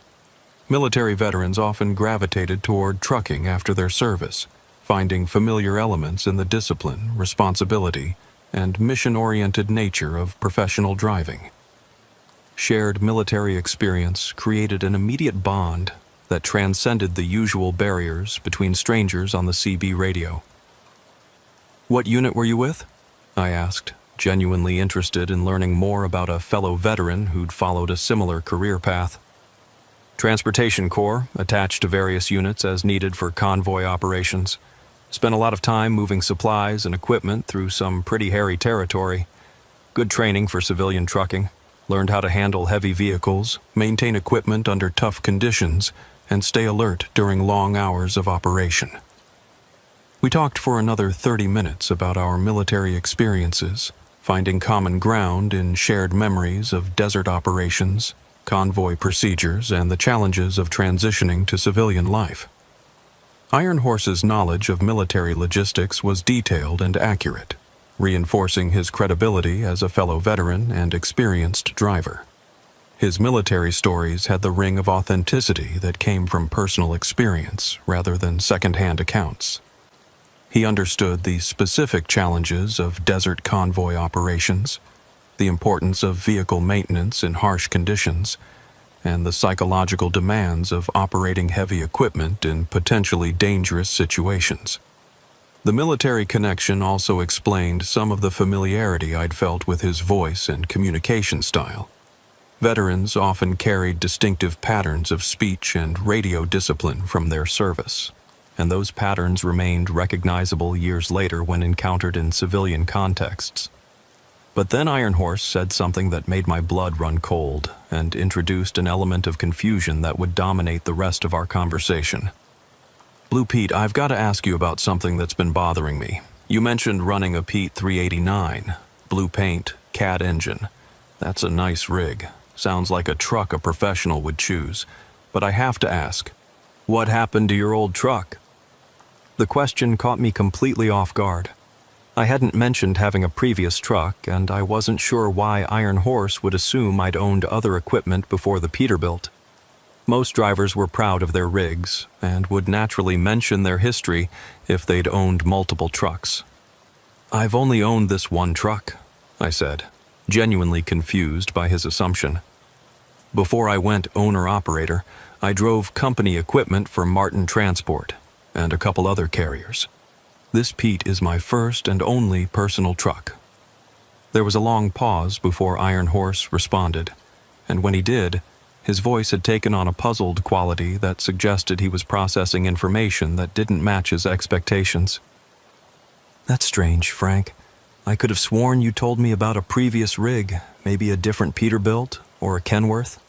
Military veterans often gravitated toward trucking after their service, finding familiar elements in the discipline, responsibility, and mission-oriented nature of professional driving. Shared military experience created an immediate bond that transcended the usual barriers between strangers on the CB radio. "What unit were you with?" I asked, genuinely interested in learning more about a fellow veteran who'd followed a similar career path. Transportation Corps, attached to various units as needed for convoy operations. Spent a lot of time moving supplies and equipment through some pretty hairy territory. Good training for civilian trucking. Learned how to handle heavy vehicles, maintain equipment under tough conditions, and stay alert during long hours of operation. We talked for another 30 minutes about our military experiences, finding common ground in shared memories of desert operations, convoy procedures, and the challenges of transitioning to civilian life. Iron Horse's knowledge of military logistics was detailed and accurate, reinforcing his credibility as a fellow veteran and experienced driver. His military stories had the ring of authenticity that came from personal experience rather than second-hand accounts. He understood the specific challenges of desert convoy operations, the importance of vehicle maintenance in harsh conditions, and the psychological demands of operating heavy equipment in potentially dangerous situations. The military connection also explained some of the familiarity I'd felt with his voice and communication style. Veterans often carried distinctive patterns of speech and radio discipline from their service, and those patterns remained recognizable years later when encountered in civilian contexts. But then Iron Horse said something that made my blood run cold and introduced an element of confusion that would dominate the rest of our conversation. "Blue Pete, I've got to ask you about something that's been bothering me. You mentioned running a Pete 389, blue paint, CAD engine. That's a nice rig. Sounds like a truck a professional would choose. But I have to ask, what happened to your old truck?" The question caught me completely off guard. I hadn't mentioned having a previous truck, and I wasn't sure why Iron Horse would assume I'd owned other equipment before the Peterbilt. Most drivers were proud of their rigs and would naturally mention their history if they'd owned multiple trucks. "I've only owned this one truck," I said, genuinely confused by his assumption. Before I went owner-operator, I drove company equipment for Martin Transport and a couple other carriers. This Pete is my first and only personal truck. There was a long pause before Iron Horse responded, and when he did, his voice had taken on a puzzled quality that suggested he was processing information that didn't match his expectations. "That's strange, Frank. I could have sworn you told me about a previous rig, maybe a different Peterbilt or a Kenworth.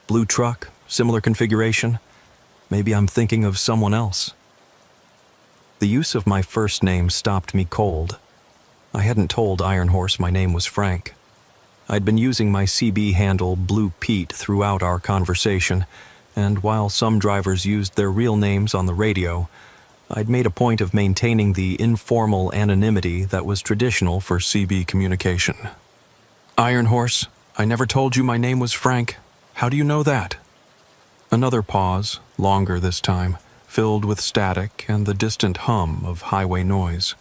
Blue truck, similar configuration. Maybe I'm thinking of someone else." The use of my first name stopped me cold. I hadn't told Iron Horse my name was Frank. I'd been using my CB handle Blue Pete throughout our conversation, and while some drivers used their real names on the radio, I'd made a point of maintaining the informal anonymity that was traditional for CB communication. "Iron Horse, I never told you my name was Frank. How do you know that?" Another pause, longer this time, filled with static and the distant hum of highway noise.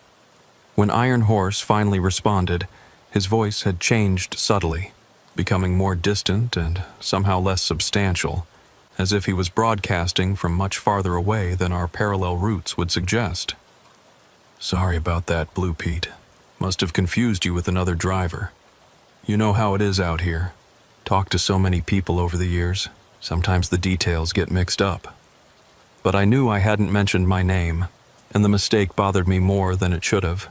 When Iron Horse finally responded, his voice had changed subtly, becoming more distant and somehow less substantial, as if he was broadcasting from much farther away than our parallel routes would suggest. "Sorry about that, Blue Pete. Must have confused you with another driver. You know how it is out here. Talked to so many people over the years, sometimes the details get mixed up. But I knew I hadn't mentioned my name, and the mistake bothered me more than it should have.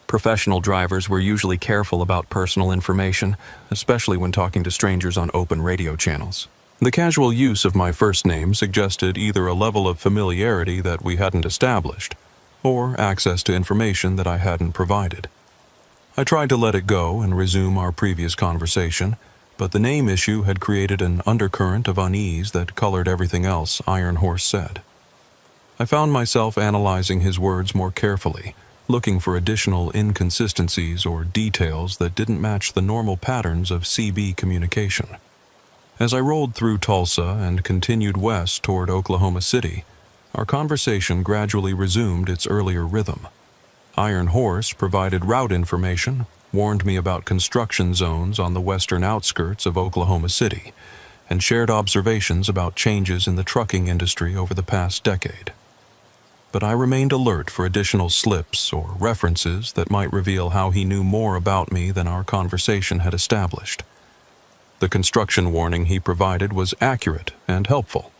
Professional drivers were usually careful about personal information, especially when talking to strangers on open radio channels. The casual use of my first name suggested either a level of familiarity that we hadn't established, or access to information that I hadn't provided. I tried to let it go and resume our previous conversation, but the name issue had created an undercurrent of unease that colored everything else Iron Horse said. I found myself analyzing his words more carefully, looking for additional inconsistencies or details that didn't match the normal patterns of CB communication. As I rolled through Tulsa and continued west toward Oklahoma City, our conversation gradually resumed its earlier rhythm. Iron Horse provided route information, warned me about construction zones on the western outskirts of Oklahoma City, and shared observations about changes in the trucking industry over the past decade. But I remained alert for additional slips or references that might reveal how he knew more about me than our conversation had established. The construction warning he provided was accurate and helpful.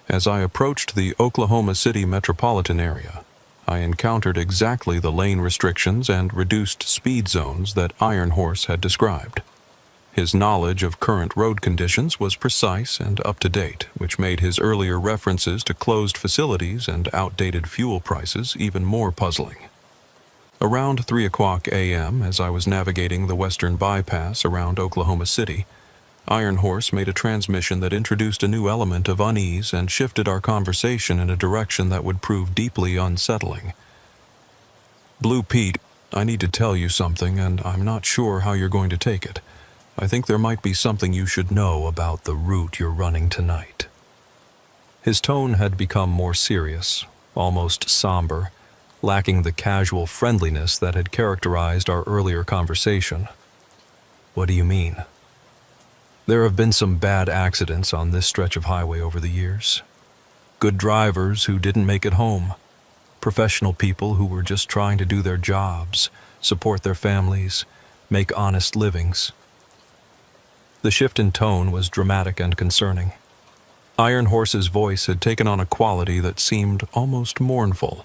As I approached the Oklahoma City metropolitan area, I encountered exactly the lane restrictions and reduced speed zones that Iron Horse had described. His knowledge of current road conditions was precise and up-to-date, which made his earlier references to closed facilities and outdated fuel prices even more puzzling. Around 3:00 a.m., as I was navigating the western bypass around Oklahoma City, Iron Horse made a transmission that introduced a new element of unease and shifted our conversation in a direction that would prove deeply unsettling. "Blue Pete, I need to tell you something, and I'm not sure how you're going to take it. I think there might be something you should know about the route you're running tonight." His tone had become more serious, almost somber, lacking the casual friendliness that had characterized our earlier conversation. "What do you mean?" "There have been some bad accidents on this stretch of highway over the years. Good drivers who didn't make it home. Professional people who were just trying to do their jobs, support their families, make honest livings." The shift in tone was dramatic and concerning. Iron Horse's voice had taken on a quality that seemed almost mournful,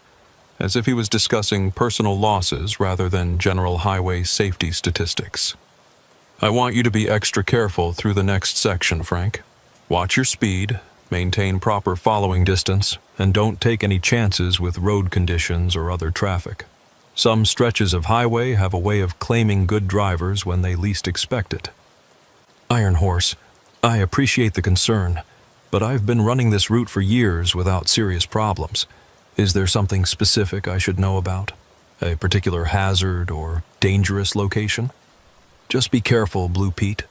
as if he was discussing personal losses rather than general highway safety statistics. "I want you to be extra careful through the next section, Frank. Watch your speed, maintain proper following distance, and don't take any chances with road conditions or other traffic. Some stretches of highway have a way of claiming good drivers when they least expect it." "Iron Horse, I appreciate the concern, but I've been running this route for years without serious problems. Is there something specific I should know about? A particular hazard or dangerous location?" "Just be careful, Blue Pete.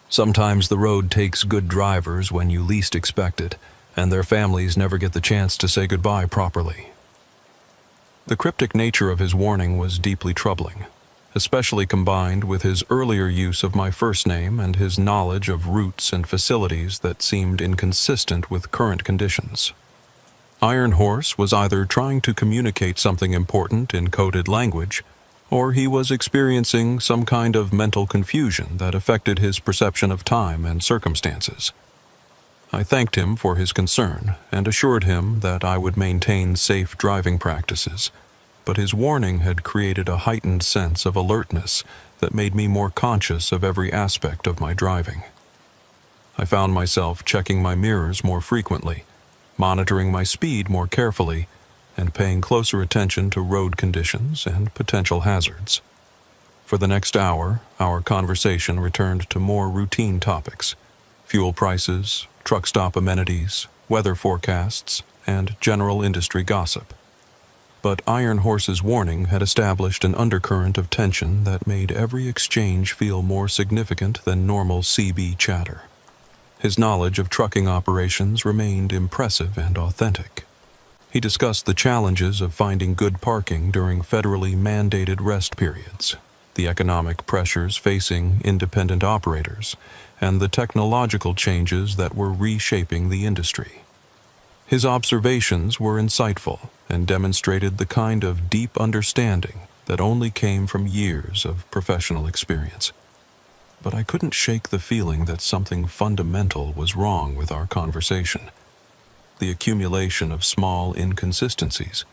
Sometimes the road takes good drivers when you least expect it, and their families never get the chance to say goodbye properly." The cryptic nature of his warning was deeply troubling, especially combined with his earlier use of my first name and his knowledge of routes and facilities that seemed inconsistent with current conditions. Iron Horse was either trying to communicate something important in coded language, or he was experiencing some kind of mental confusion that affected his perception of time and circumstances. I thanked him for his concern and assured him that I would maintain safe driving practices, but his warning had created a heightened sense of alertness that made me more conscious of every aspect of my driving. I found myself checking my mirrors more frequently, monitoring my speed more carefully, and paying closer attention to road conditions and potential hazards. For the next hour, our conversation returned to more routine topics: fuel prices, truck stop amenities, weather forecasts, and general industry gossip. But Iron Horse's warning had established an undercurrent of tension that made every exchange feel more significant than normal CB chatter. His knowledge of trucking operations remained impressive and authentic. He discussed the challenges of finding good parking during federally mandated rest periods, the economic pressures facing independent operators, and the technological changes that were reshaping the industry. His observations were insightful and demonstrated the kind of deep understanding that only came from years of professional experience. But I couldn't shake the feeling that something fundamental was wrong with our conversation. The accumulation of small inconsistencies,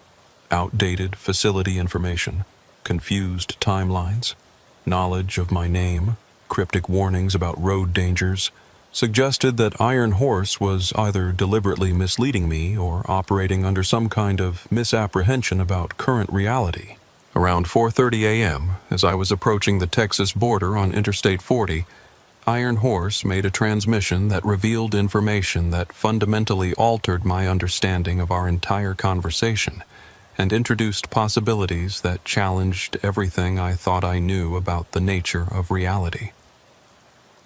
outdated facility information, confused timelines, knowledge of my name, cryptic warnings about road dangers, suggested that Iron Horse was either deliberately misleading me or operating under some kind of misapprehension about current reality. Around 4:30 a.m., as I was approaching the Texas border on Interstate 40, Iron Horse made a transmission that revealed information that fundamentally altered my understanding of our entire conversation and introduced possibilities that challenged everything I thought I knew about the nature of reality.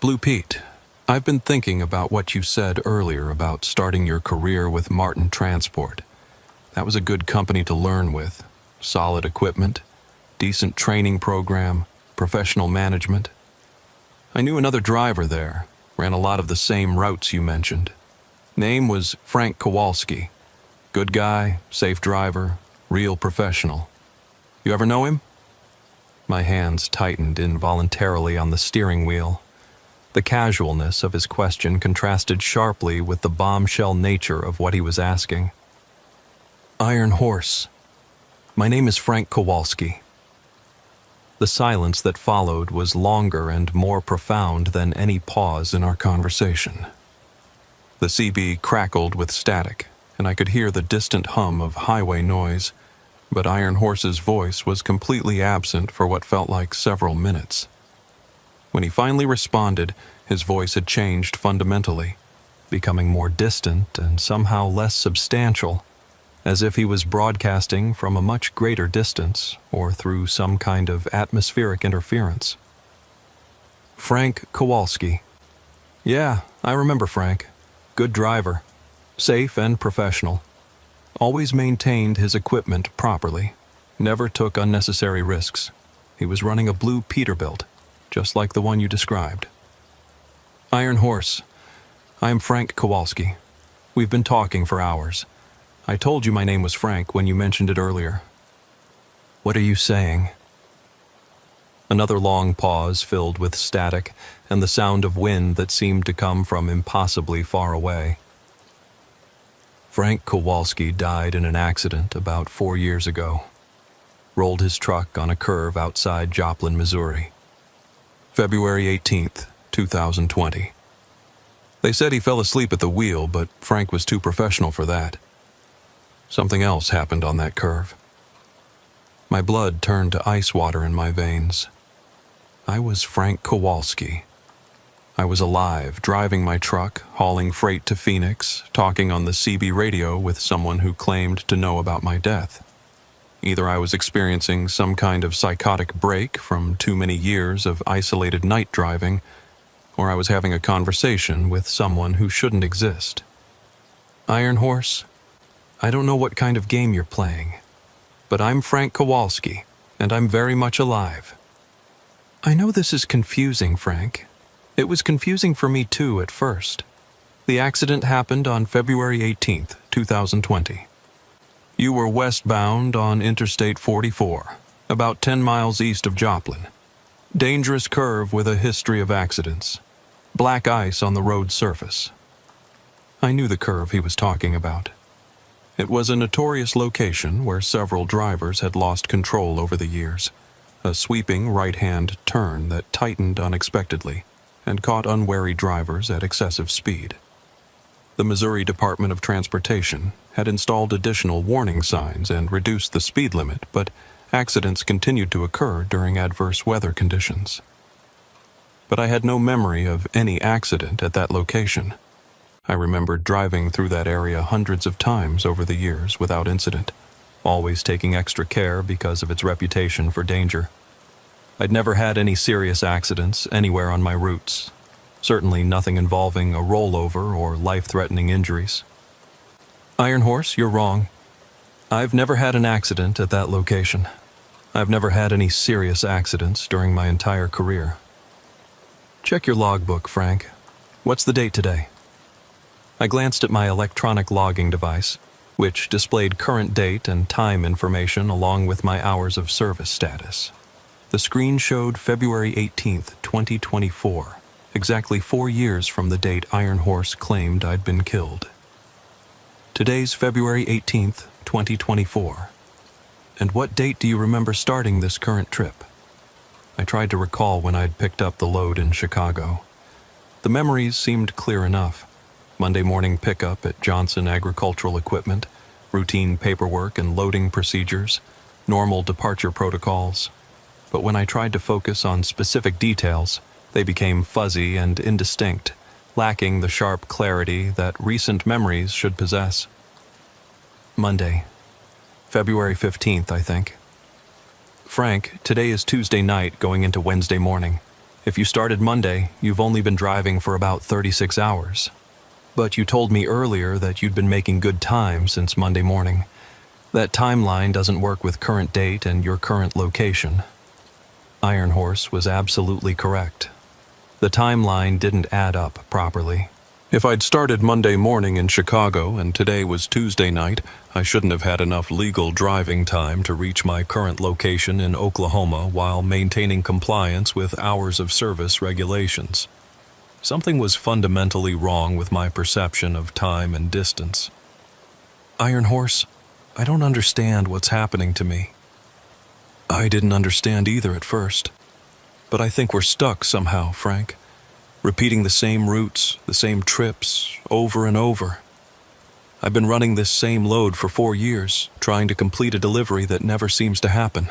Blue Pete, I've been thinking about what you said earlier about starting your career with Martin Transport. That was a good company to learn with. Solid equipment, decent training program, professional management. I knew another driver there, ran a lot of the same routes you mentioned. Name was Frank Kowalski. Good guy, safe driver, real professional. You ever know him? My hands tightened involuntarily on the steering wheel. The casualness of his question contrasted sharply with the bombshell nature of what he was asking. Iron Horse. My name is Frank Kowalski. The silence that followed was longer and more profound than any pause in our conversation. The CB crackled with static, and I could hear the distant hum of highway noise, but Iron Horse's voice was completely absent for what felt like several minutes. When he finally responded, his voice had changed fundamentally, becoming more distant and somehow less substantial, as if he was broadcasting from a much greater distance or through some kind of atmospheric interference. Frank Kowalski. Yeah, I remember Frank. Good driver. Safe and professional. Always maintained his equipment properly. Never took unnecessary risks. He was running a blue Peterbilt, just like the one you described. Iron Horse. I am Frank Kowalski. We've been talking for hours. I told you my name was Frank when you mentioned it earlier. What are you saying? Another long pause filled with static and the sound of wind that seemed to come from impossibly far away. Frank Kowalski died in an accident about 4 years ago. Rolled his truck on a curve outside Joplin, Missouri. February 18th, 2020. They said he fell asleep at the wheel, but Frank was too professional for that. Something else happened on that curve. My blood turned to ice water in my veins. I was Frank Kowalski. I was alive, driving my truck, hauling freight to Phoenix, talking on the CB radio with someone who claimed to know about my death. Either I was experiencing some kind of psychotic break from too many years of isolated night driving, or I was having a conversation with someone who shouldn't exist. Iron Horse, I don't know what kind of game you're playing, but I'm Frank Kowalski, and I'm very much alive. I know this is confusing, Frank. It was confusing for me too at first. The accident happened on February 18th, 2020. You were westbound on Interstate 44, about 10 miles east of Joplin. Dangerous curve with a history of accidents. Black ice on the road surface. I knew the curve he was talking about. It was a notorious location where several drivers had lost control over the years. A sweeping right-hand turn that tightened unexpectedly and caught unwary drivers at excessive speed. The Missouri Department of Transportation had installed additional warning signs and reduced the speed limit, but accidents continued to occur during adverse weather conditions. But I had no memory of any accident at that location. I remembered driving through that area hundreds of times over the years without incident, always taking extra care because of its reputation for danger. I'd never had any serious accidents anywhere on my routes, certainly nothing involving a rollover or life-threatening injuries. Iron Horse, you're wrong. I've never had an accident at that location. I've never had any serious accidents during my entire career. Check your logbook, Frank. What's the date today? I glanced at my electronic logging device, which displayed current date and time information along with my hours of service status. The screen showed February 18th, 2024, exactly 4 years from the date Iron Horse claimed I'd been killed. Today's February 18th, 2024. And what date do you remember starting this current trip? I tried to recall when I'd picked up the load in Chicago. The memories seemed clear enough. Monday morning pickup at Johnson Agricultural Equipment, routine paperwork and loading procedures, normal departure protocols. But when I tried to focus on specific details, they became fuzzy and indistinct, lacking the sharp clarity that recent memories should possess. Monday, February 15th, I think. Frank, today is Tuesday night going into Wednesday morning. If you started Monday, you've only been driving for about 36 hours. But you told me earlier that you'd been making good time since Monday morning. That timeline doesn't work with current date and your current location. Iron Horse was absolutely correct. The timeline didn't add up properly. If I'd started Monday morning in Chicago and today was Tuesday night, I shouldn't have had enough legal driving time to reach my current location in Oklahoma while maintaining compliance with hours of service regulations. Something was fundamentally wrong with my perception of time and distance. Iron Horse, I don't understand what's happening to me. I didn't understand either at first. But I think we're stuck somehow, Frank. Repeating the same routes, the same trips, over and over. I've been running this same load for 4 years, trying to complete a delivery that never seems to happen.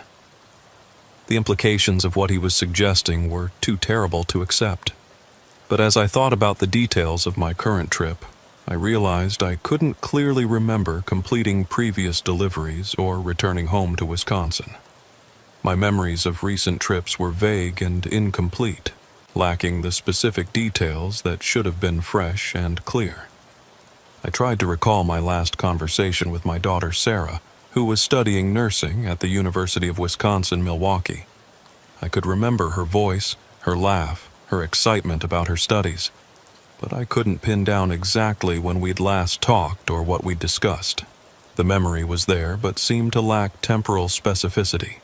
The implications of what he was suggesting were too terrible to accept. But as I thought about the details of my current trip, I realized I couldn't clearly remember completing previous deliveries or returning home to Wisconsin. My memories of recent trips were vague and incomplete, lacking the specific details that should have been fresh and clear. I tried to recall my last conversation with my daughter Sarah, who was studying nursing at the University of Wisconsin-Milwaukee. I could remember her voice, her laugh, her excitement about her studies, but I couldn't pin down exactly when we'd last talked or what we'd discussed. The memory was there, but seemed to lack temporal specificity.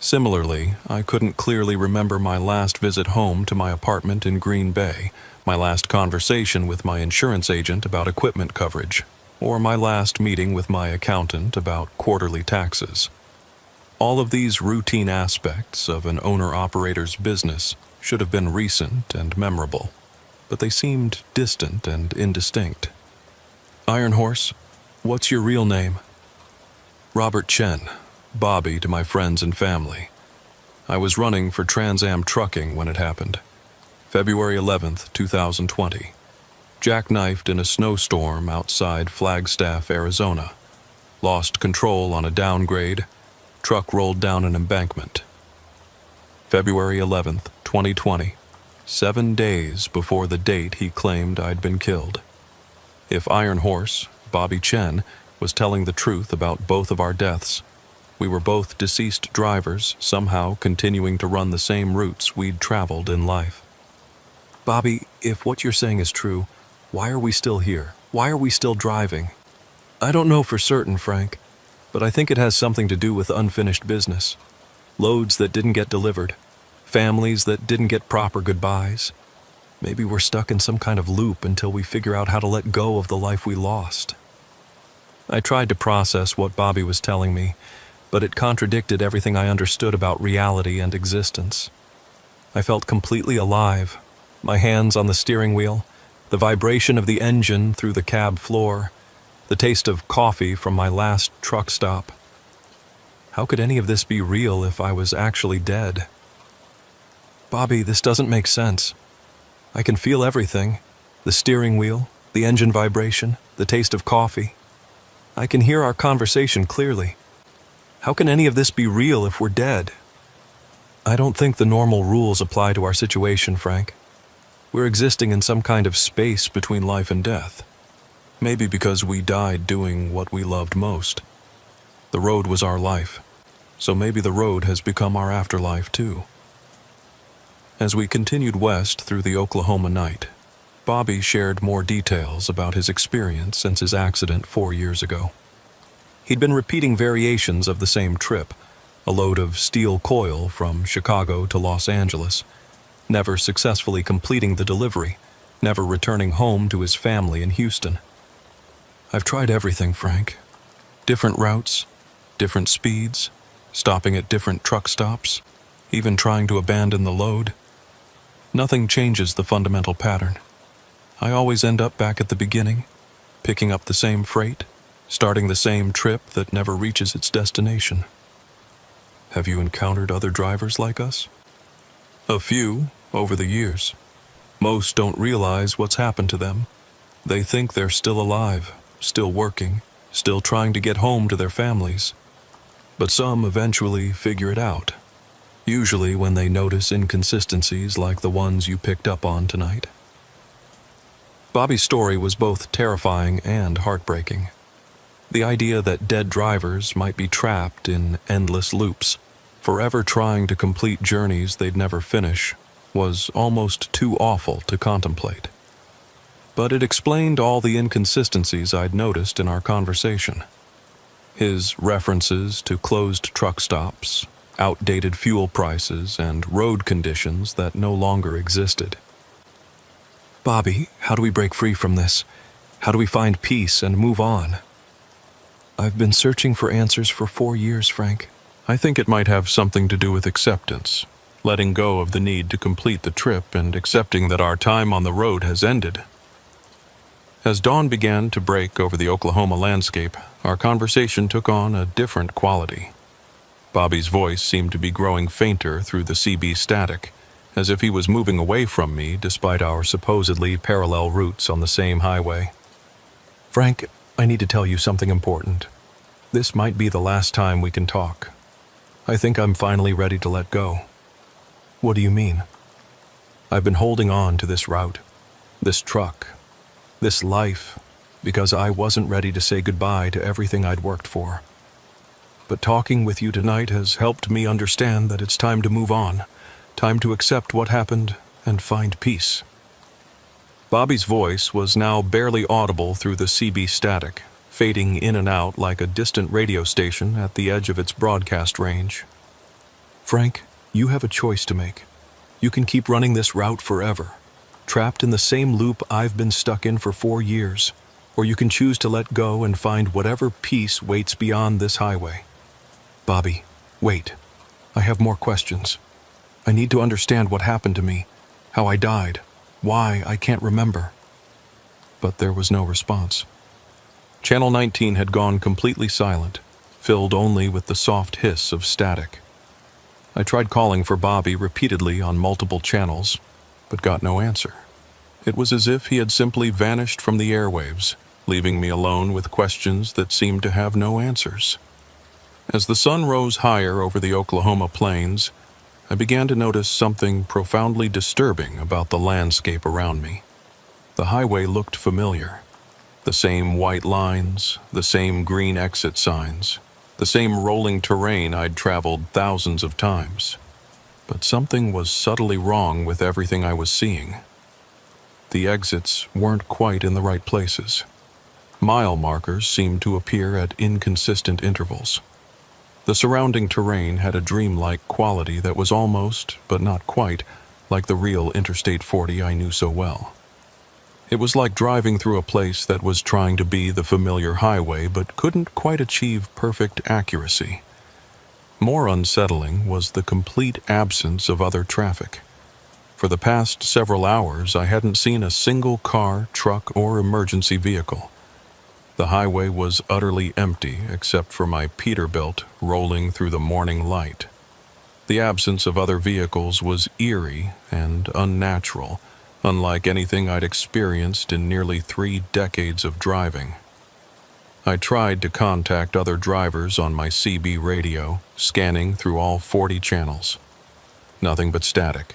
Similarly, I couldn't clearly remember my last visit home to my apartment in Green Bay, my last conversation with my insurance agent about equipment coverage, or my last meeting with my accountant about quarterly taxes. All of these routine aspects of an owner-operator's business should have been recent and memorable, but they seemed distant and indistinct. Iron Horse, what's your real name? Robert Chen. Bobby to my friends and family. I was running for Trans Am Trucking when it happened. February 11th, 2020. Jackknifed in a snowstorm outside Flagstaff, Arizona. Lost control on a downgrade. Truck rolled down an embankment. February 11th, 2020. 7 days before the date he claimed I'd been killed. If Iron Horse, Bobby Chen, was telling the truth about both of our deaths, we were both deceased drivers, somehow continuing to run the same routes we'd traveled in life. Bobby, if what you're saying is true, why are we still here? Why are we still driving? I don't know for certain, Frank, but I think it has something to do with unfinished business. Loads that didn't get delivered. Families that didn't get proper goodbyes. Maybe we're stuck in some kind of loop until we figure out how to let go of the life we lost. I tried to process what Bobby was telling me, but it contradicted everything I understood about reality and existence. I felt completely alive, my hands on the steering wheel, the vibration of the engine through the cab floor, the taste of coffee from my last truck stop. How could any of this be real if I was actually dead? Bobby, this doesn't make sense. I can feel everything, the steering wheel, the engine vibration, the taste of coffee. I can hear our conversation clearly. How can any of this be real if we're dead? I don't think the normal rules apply to our situation, Frank. We're existing in some kind of space between life and death. Maybe because we died doing what we loved most. The road was our life, so maybe the road has become our afterlife too. As we continued west through the Oklahoma night, Bobby shared more details about his experience since his accident 4 years ago. He'd been repeating variations of the same trip, a load of steel coil from Chicago to Los Angeles, never successfully completing the delivery, never returning home to his family in Houston. I've tried everything, Frank. Different routes, different speeds, stopping at different truck stops, even trying to abandon the load. Nothing changes the fundamental pattern. I always end up back at the beginning, picking up the same freight, starting the same trip that never reaches its destination. Have you encountered other drivers like us? A few, over the years. Most don't realize what's happened to them. They think they're still alive, still working, still trying to get home to their families. But some eventually figure it out, usually when they notice inconsistencies like the ones you picked up on tonight. Bobby's story was both terrifying and heartbreaking. The idea that dead drivers might be trapped in endless loops, forever trying to complete journeys they'd never finish, was almost too awful to contemplate. But it explained all the inconsistencies I'd noticed in our conversation. His references to closed truck stops, outdated fuel prices, and road conditions that no longer existed. Bobby, how do we break free from this? How do we find peace and move on? I've been searching for answers for 4 years, Frank. I think it might have something to do with acceptance, letting go of the need to complete the trip and accepting that our time on the road has ended. As dawn began to break over the Oklahoma landscape, our conversation took on a different quality. Bobby's voice seemed to be growing fainter through the CB static, as if he was moving away from me despite our supposedly parallel routes on the same highway. Frank, I need to tell you something important. This might be the last time we can talk. I think I'm finally ready to let go. What do you mean? I've been holding on to this route, this truck, this life, because I wasn't ready to say goodbye to everything I'd worked for. But talking with you tonight has helped me understand that it's time to move on, time to accept what happened and find peace. Bobby's voice was now barely audible through the CB static, fading in and out like a distant radio station at the edge of its broadcast range. Frank, you have a choice to make. You can keep running this route forever, trapped in the same loop I've been stuck in for 4 years, or you can choose to let go and find whatever peace waits beyond this highway. Bobby, wait. I have more questions. I need to understand what happened to me, how I died, why I can't remember. But there was no response. Channel 19 had gone completely silent, filled only with the soft hiss of static. I tried calling for Bobby repeatedly on multiple channels, but got no answer. It was as if he had simply vanished from the airwaves, leaving me alone with questions that seemed to have no answers. As the sun rose higher over the Oklahoma plains, I began to notice something profoundly disturbing about the landscape around me. The highway looked familiar. The same white lines, the same green exit signs, the same rolling terrain I'd traveled thousands of times. But something was subtly wrong with everything I was seeing. The exits weren't quite in the right places. Mile markers seemed to appear at inconsistent intervals. The surrounding terrain had a dreamlike quality that was almost, but not quite, like the real Interstate 40 I knew so well. It was like driving through a place that was trying to be the familiar highway but couldn't quite achieve perfect accuracy. More unsettling was the complete absence of other traffic. For the past several hours, I hadn't seen a single car, truck, or emergency vehicle. The highway was utterly empty except for my Peterbilt rolling through the morning light. The absence of other vehicles was eerie and unnatural, unlike anything I'd experienced in nearly 3 decades of driving. I tried to contact other drivers on my CB radio, scanning through all 40 channels. Nothing but static.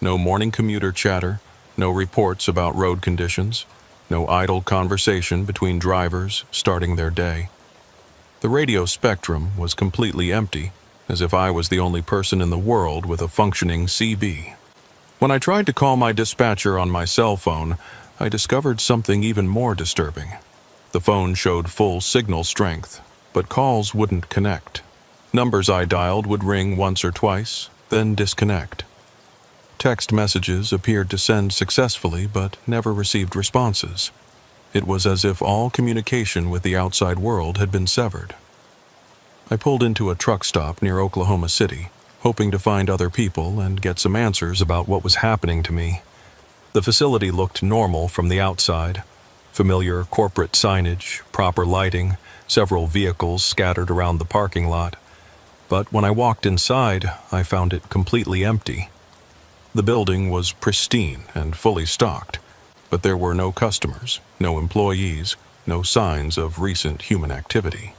No morning commuter chatter, no reports about road conditions, no idle conversation between drivers starting their day. The radio spectrum was completely empty, as if I was the only person in the world with a functioning CB. When I tried to call my dispatcher on my cell phone, I discovered something even more disturbing. The phone showed full signal strength, but calls wouldn't connect. Numbers I dialed would ring once or twice, then disconnect. Text messages appeared to send successfully, but never received responses. It was as if all communication with the outside world had been severed. I pulled into a truck stop near Oklahoma City, hoping to find other people and get some answers about what was happening to me. The facility looked normal from the outside. Familiar corporate signage, proper lighting, several vehicles scattered around the parking lot. But when I walked inside, I found it completely empty. The building was pristine and fully stocked, but there were no customers, no employees, no signs of recent human activity.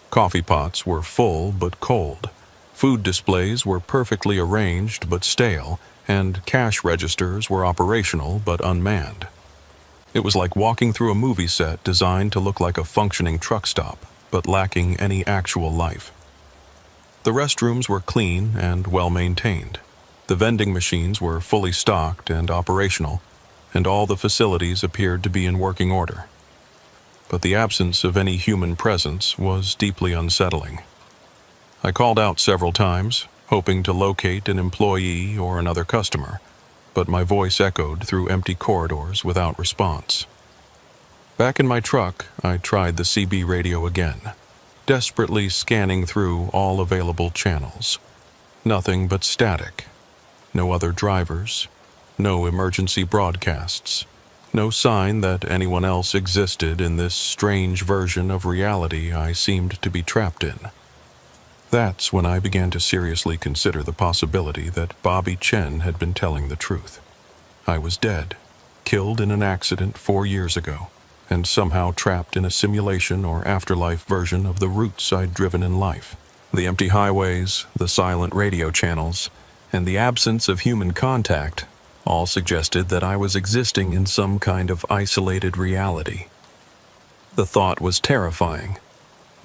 Coffee pots were full but cold. Food displays were perfectly arranged but stale, and cash registers were operational but unmanned. It was like walking through a movie set designed to look like a functioning truck stop, but lacking any actual life. The restrooms were clean and well-maintained. The vending machines were fully stocked and operational, and all the facilities appeared to be in working order. But the absence of any human presence was deeply unsettling. I called out several times, hoping to locate an employee or another customer, but my voice echoed through empty corridors without response. Back in my truck, I tried the CB radio again, desperately scanning through all available channels. Nothing but static. No other drivers. No emergency broadcasts. No sign that anyone else existed in this strange version of reality I seemed to be trapped in. That's when I began to seriously consider the possibility that Bobby Chen had been telling the truth. I was dead, killed in an accident 4 years ago, and somehow trapped in a simulation or afterlife version of the routes I'd driven in life. The empty highways, the silent radio channels, and the absence of human contact all suggested that I was existing in some kind of isolated reality. The thought was terrifying,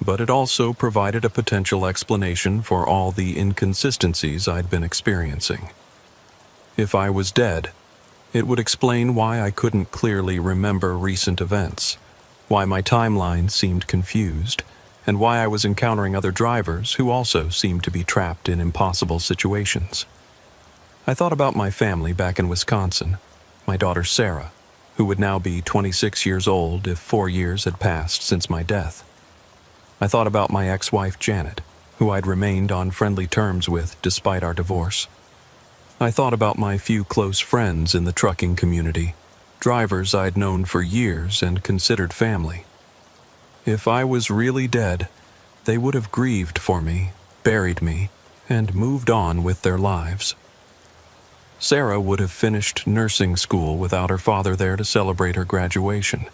but it also provided a potential explanation for all the inconsistencies I'd been experiencing. If I was dead, it would explain why I couldn't clearly remember recent events, why my timeline seemed confused, and why I was encountering other drivers who also seemed to be trapped in impossible situations. I thought about my family back in Wisconsin, my daughter Sarah, who would now be 26 years old if 4 years had passed since my death. I thought about my ex-wife Janet, who I'd remained on friendly terms with despite our divorce. I thought about my few close friends in the trucking community, drivers I'd known for years and considered family. If I was really dead, they would have grieved for me, buried me, and moved on with their lives. Sarah would have finished nursing school without her father there to celebrate her graduation.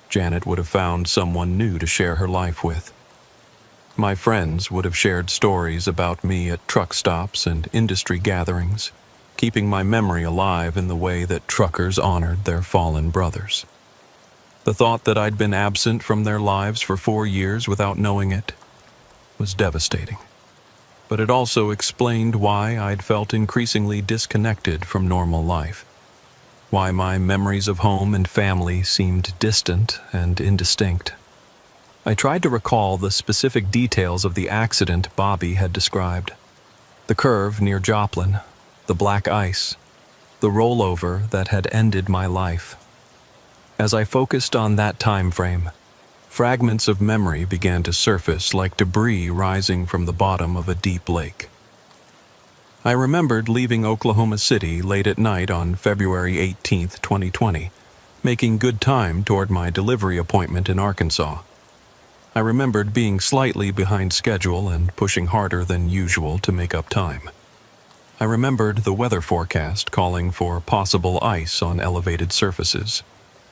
Janet would have found someone new to share her life with. My friends would have shared stories about me at truck stops and industry gatherings, keeping my memory alive in the way that truckers honored their fallen brothers. The thought that I'd been absent from their lives for 4 years without knowing it was devastating. But it also explained why I'd felt increasingly disconnected from normal life, why my memories of home and family seemed distant and indistinct. I tried to recall the specific details of the accident Bobby had described. The curve near Joplin, the black ice, the rollover that had ended my life. As I focused on that time frame, fragments of memory began to surface like debris rising from the bottom of a deep lake. I remembered leaving Oklahoma City late at night on February 18, 2020, making good time toward my delivery appointment in Arkansas. I remembered being slightly behind schedule and pushing harder than usual to make up time. I remembered the weather forecast calling for possible ice on elevated surfaces,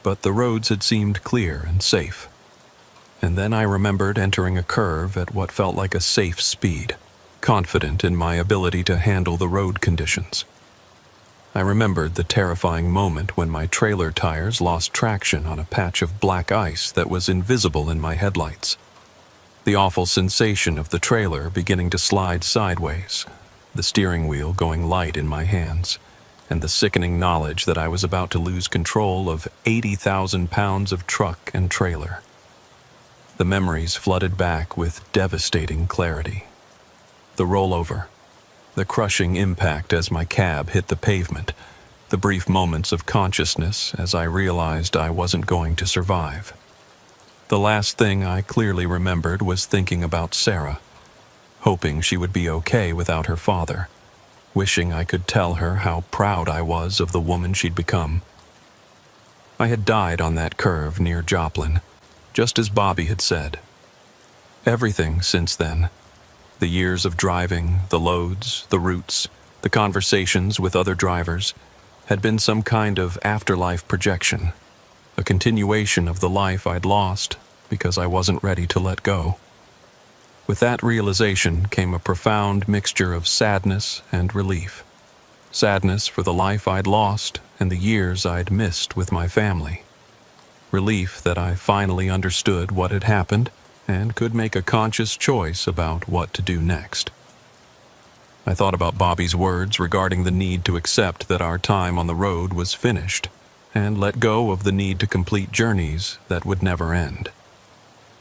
but the roads had seemed clear and safe. And then I remembered entering a curve at what felt like a safe speed, confident in my ability to handle the road conditions. I remembered the terrifying moment when my trailer tires lost traction on a patch of black ice that was invisible in my headlights. The awful sensation of the trailer beginning to slide sideways, the steering wheel going light in my hands, and the sickening knowledge that I was about to lose control of 80,000 pounds of truck and trailer. The memories flooded back with devastating clarity. The rollover, the crushing impact as my cab hit the pavement, the brief moments of consciousness as I realized I wasn't going to survive. The last thing I clearly remembered was thinking about Sarah. hoping she would be okay without her father, wishing I could tell her how proud I was of the woman she'd become. I had died on that curve near Joplin, just as Bobby had said. Everything since then, the years of driving, the loads, the routes, the conversations with other drivers, had been some kind of afterlife projection, a continuation of the life I'd lost because I wasn't ready to let go. With that realization came a profound mixture of sadness and relief. Sadness for the life I'd lost and the years I'd missed with my family. Relief that I finally understood what had happened and could make a conscious choice about what to do next. I thought about Bobby's words regarding the need to accept that our time on the road was finished and let go of the need to complete journeys that would never end.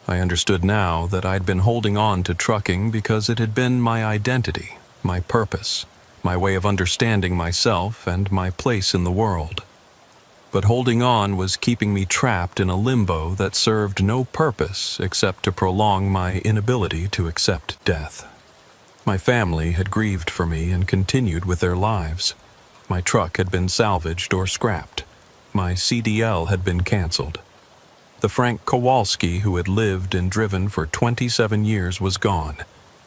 I understood now that I'd been holding on to trucking because it had been my identity, my purpose, my way of understanding myself and my place in the world. But holding on was keeping me trapped in a limbo that served no purpose except to prolong my inability to accept death. My family had grieved for me and continued with their lives. My truck had been salvaged or scrapped. My CDL had been canceled. The Frank Kowalski who had lived and driven for 27 years was gone,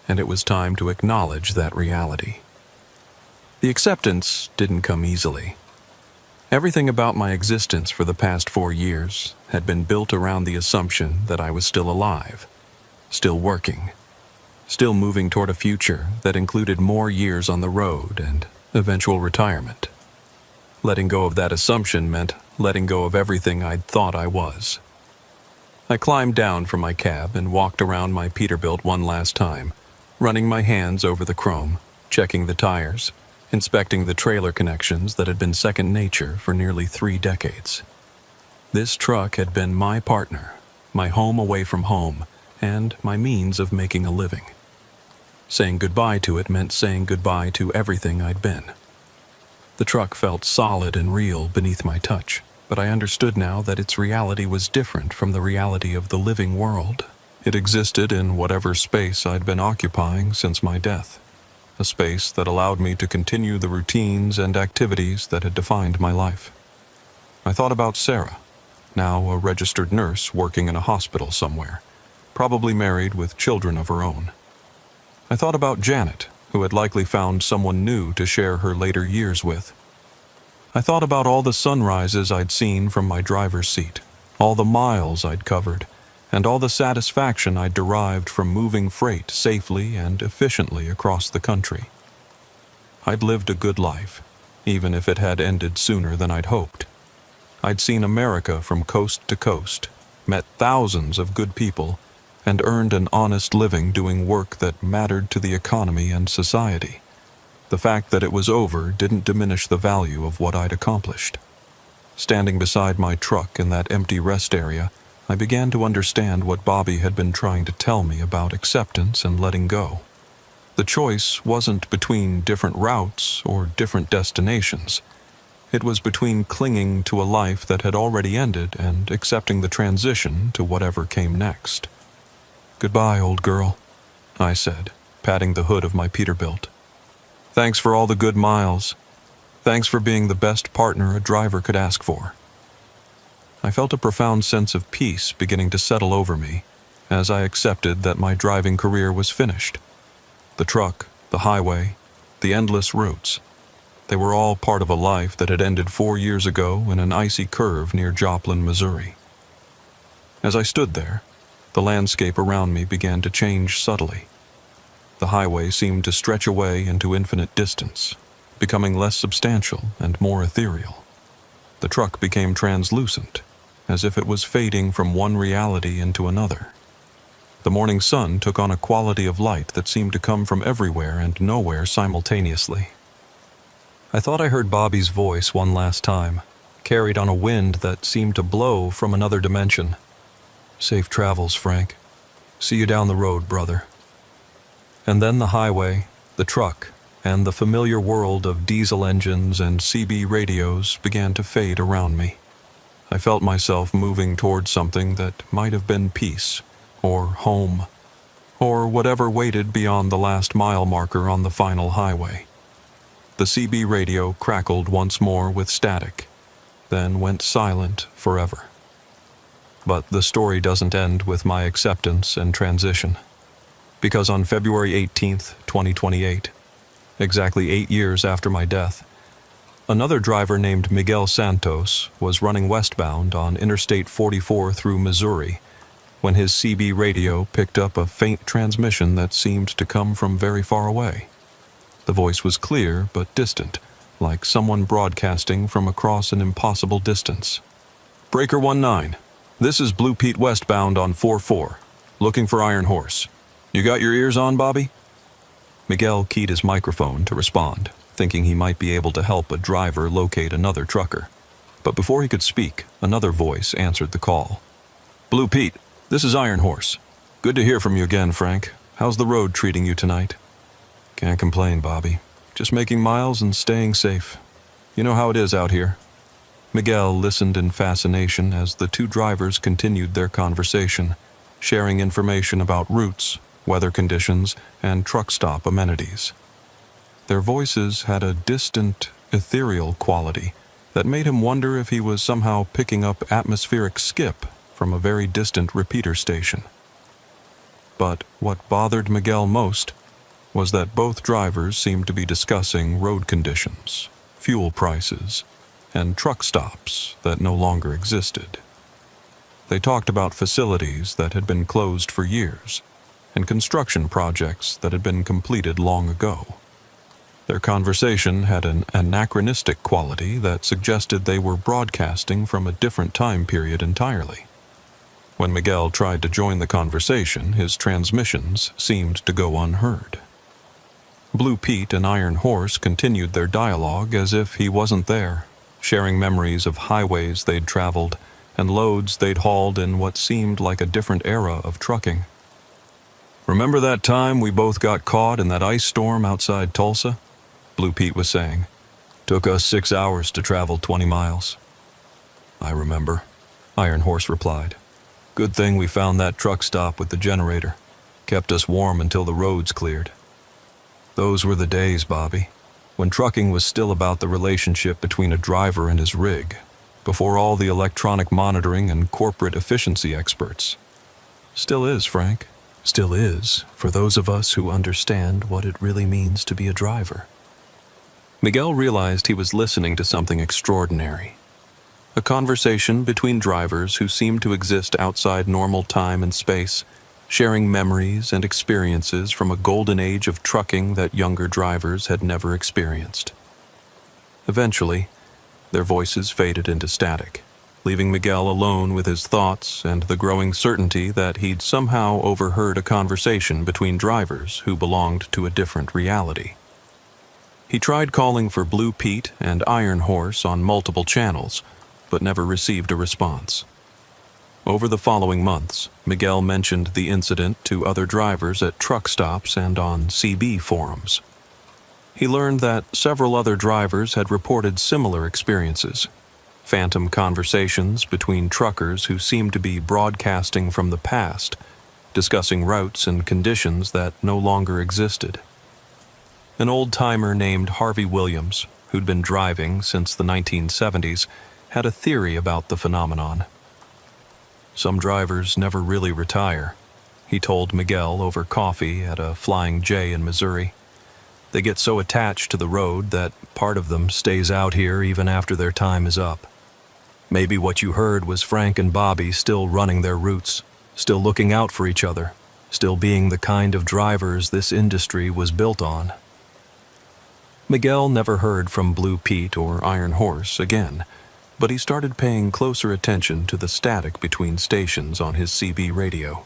and it was time to acknowledge that reality. The acceptance didn't come easily. Everything about my existence for the past 4 years had been built around the assumption that I was still alive, still working, still moving toward a future that included more years on the road and eventual retirement. Letting go of that assumption meant letting go of everything I'd thought I was. I climbed down from my cab and walked around my Peterbilt one last time, running my hands over the chrome, checking the tires, inspecting the trailer connections that had been second nature for nearly 3 decades. This truck had been my partner, my home away from home, and my means of making a living. Saying goodbye to it meant saying goodbye to everything I'd been. The truck felt solid and real beneath my touch, but I understood now that its reality was different from the reality of the living world. It existed in whatever space I'd been occupying since my death, a space that allowed me to continue the routines and activities that had defined my life. I thought about Sarah, now a registered nurse working in a hospital somewhere, probably married with children of her own. I thought about Janet, who had likely found someone new to share her later years with. I thought about all the sunrises I'd seen from my driver's seat, all the miles I'd covered, and all the satisfaction I'd derived from moving freight safely and efficiently across the country. I'd lived a good life, even if it had ended sooner than I'd hoped. I'd seen America from coast to coast, met thousands of good people, and earned an honest living doing work that mattered to the economy and society. The fact that it was over didn't diminish the value of what I'd accomplished. Standing beside my truck in that empty rest area, I began to understand what Bobby had been trying to tell me about acceptance and letting go. The choice wasn't between different routes or different destinations. It was between clinging to a life that had already ended and accepting the transition to whatever came next. "Goodbye, old girl," I said, patting the hood of my Peterbilt. "Thanks for all the good miles. Thanks for being the best partner a driver could ask for." I felt a profound sense of peace beginning to settle over me as I accepted that my driving career was finished. The truck, the highway, the endless routes, they were all part of a life that had ended 4 years ago in an icy curve near Joplin, Missouri. As I stood there, the landscape around me began to change subtly. The highway seemed to stretch away into infinite distance, becoming less substantial and more ethereal. The truck became translucent, as if it was fading from one reality into another. The morning sun took on a quality of light that seemed to come from everywhere and nowhere simultaneously. I thought I heard Bobby's voice one last time, carried on a wind that seemed to blow from another dimension. "Safe travels, Frank. See you down the road, brother." And then the highway, the truck, and the familiar world of diesel engines and CB radios began to fade around me. I felt myself moving towards something that might have been peace, or home, or whatever waited beyond the last mile marker on the final highway. The CB radio crackled once more with static, then went silent forever. But the story doesn't end with my acceptance and transition, because on February 18th, 2028, exactly 8 years after my death, another driver named Miguel Santos was running westbound on Interstate 44 through Missouri when his CB radio picked up a faint transmission that seemed to come from very far away. The voice was clear but distant, like someone broadcasting from across an impossible distance. "Breaker 19, this is Blue Pete westbound on 44, looking for Iron Horse. You got your ears on, Bobby?" Miguel keyed his microphone to respond, thinking he might be able to help a driver locate another trucker. But before he could speak, another voice answered the call. "Blue Pete, this is Iron Horse. Good to hear from you again, Frank. How's the road treating you tonight?" "Can't complain, Bobby. Just making miles and staying safe. You know how it is out here." Miguel listened in fascination as the two drivers continued their conversation, sharing information about routes, weather conditions, and truck stop amenities. Their voices had a distant, ethereal quality that made him wonder if he was somehow picking up atmospheric skip from a very distant repeater station. But what bothered Miguel most was that both drivers seemed to be discussing road conditions, fuel prices, and truck stops that no longer existed. They talked about facilities that had been closed for years and construction projects that had been completed long ago. Their conversation had an anachronistic quality that suggested they were broadcasting from a different time period entirely. When Miguel tried to join the conversation, his transmissions seemed to go unheard. Blue Pete and Iron Horse continued their dialogue as if he wasn't there, sharing memories of highways they'd traveled and loads they'd hauled in what seemed like a different era of trucking. "Remember that time we both got caught in that ice storm outside Tulsa?" Blue Pete was saying. "Took us 6 hours to travel 20 miles. "I remember," Iron Horse replied. "Good thing we found that truck stop with the generator. Kept us warm until the roads cleared." Those were the days, Bobby, when trucking was still about the relationship between a driver and his rig, before all the electronic monitoring and corporate efficiency experts. Still is, Frank. Still is, for those of us who understand what it really means to be a driver. Miguel realized he was listening to something extraordinary. A conversation between drivers who seemed to exist outside normal time and space, sharing memories and experiences from a golden age of trucking that younger drivers had never experienced. Eventually, their voices faded into static, leaving Miguel alone with his thoughts and the growing certainty that he'd somehow overheard a conversation between drivers who belonged to a different reality. He tried calling for Blue Pete and Iron Horse on multiple channels, but never received a response. Over the following months, Miguel mentioned the incident to other drivers at truck stops and on CB forums. He learned that several other drivers had reported similar experiences, phantom conversations between truckers who seemed to be broadcasting from the past, discussing routes and conditions that no longer existed. An old-timer named Harvey Williams, who'd been driving since the 1970s, had a theory about the phenomenon. "Some drivers never really retire," he told Miguel over coffee at a Flying J in Missouri. "They get so attached to the road that part of them stays out here even after their time is up. Maybe what you heard was Frank and Bobby still running their routes, still looking out for each other, still being the kind of drivers this industry was built on." Miguel never heard from Blue Pete or Iron Horse again, but he started paying closer attention to the static between stations on his CB radio.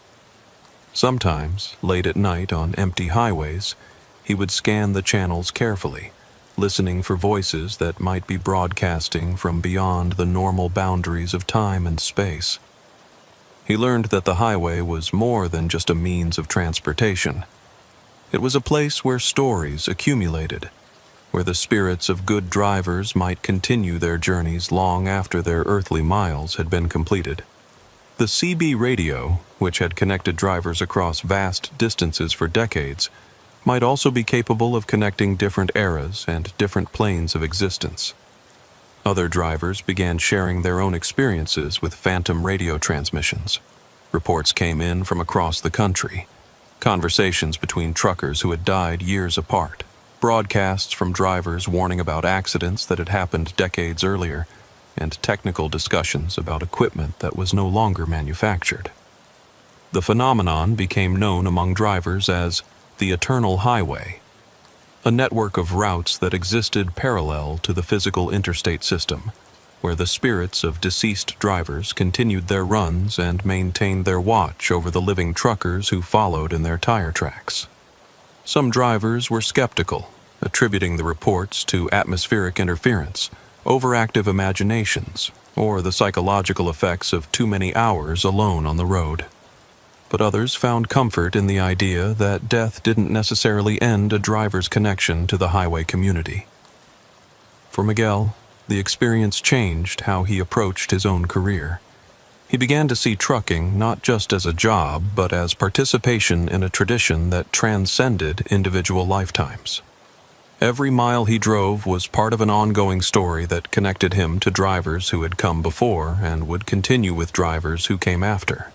Sometimes, late at night on empty highways, he would scan the channels carefully, listening for voices that might be broadcasting from beyond the normal boundaries of time and space. He learned that the highway was more than just a means of transportation. It was a place where stories accumulated, where the spirits of good drivers might continue their journeys long after their earthly miles had been completed. The CB radio, which had connected drivers across vast distances for decades, might also be capable of connecting different eras and different planes of existence. Other drivers began sharing their own experiences with phantom radio transmissions. Reports came in from across the country, conversations between truckers who had died years apart, broadcasts from drivers warning about accidents that had happened decades earlier, and technical discussions about equipment that was no longer manufactured. The phenomenon became known among drivers as the Eternal Highway, a network of routes that existed parallel to the physical interstate system, where the spirits of deceased drivers continued their runs and maintained their watch over the living truckers who followed in their tire tracks. Some drivers were skeptical, attributing the reports to atmospheric interference, overactive imaginations, or the psychological effects of too many hours alone on the road. But others found comfort in the idea that death didn't necessarily end a driver's connection to the highway community. For Miguel, the experience changed how he approached his own career. He began to see trucking not just as a job, but as participation in a tradition that transcended individual lifetimes. Every mile he drove was part of an ongoing story that connected him to drivers who had come before and would continue with drivers who came after.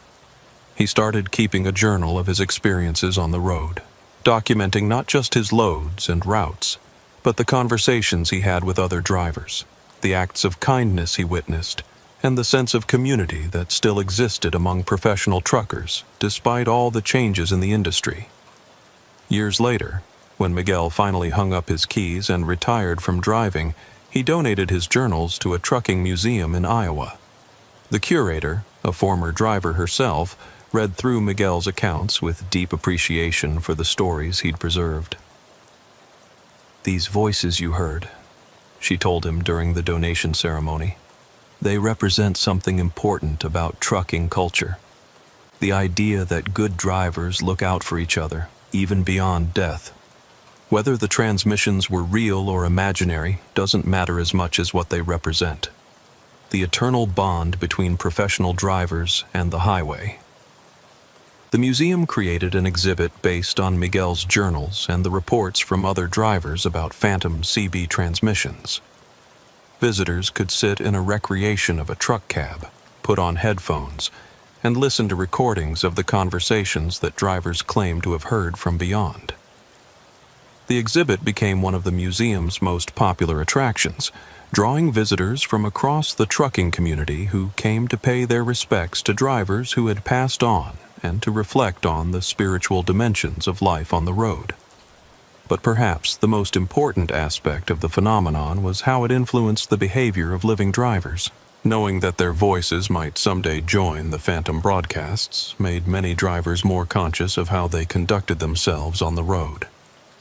He started keeping a journal of his experiences on the road, documenting not just his loads and routes, but the conversations he had with other drivers, the acts of kindness he witnessed, and the sense of community that still existed among professional truckers, despite all the changes in the industry. Years later, when Miguel finally hung up his keys and retired from driving, he donated his journals to a trucking museum in Iowa. The curator, a former driver herself, read through Miguel's accounts with deep appreciation for the stories he'd preserved. "These voices you heard," she told him during the donation ceremony, "they represent something important about trucking culture. The idea that good drivers look out for each other, even beyond death. Whether the transmissions were real or imaginary doesn't matter as much as what they represent. The eternal bond between professional drivers and the highway." The museum created an exhibit based on Miguel's journals and the reports from other drivers about phantom CB transmissions. Visitors could sit in a recreation of a truck cab, put on headphones, and listen to recordings of the conversations that drivers claimed to have heard from beyond. The exhibit became one of the museum's most popular attractions, drawing visitors from across the trucking community who came to pay their respects to drivers who had passed on and to reflect on the spiritual dimensions of life on the road. But perhaps the most important aspect of the phenomenon was how it influenced the behavior of living drivers. Knowing that their voices might someday join the phantom broadcasts made many drivers more conscious of how they conducted themselves on the road.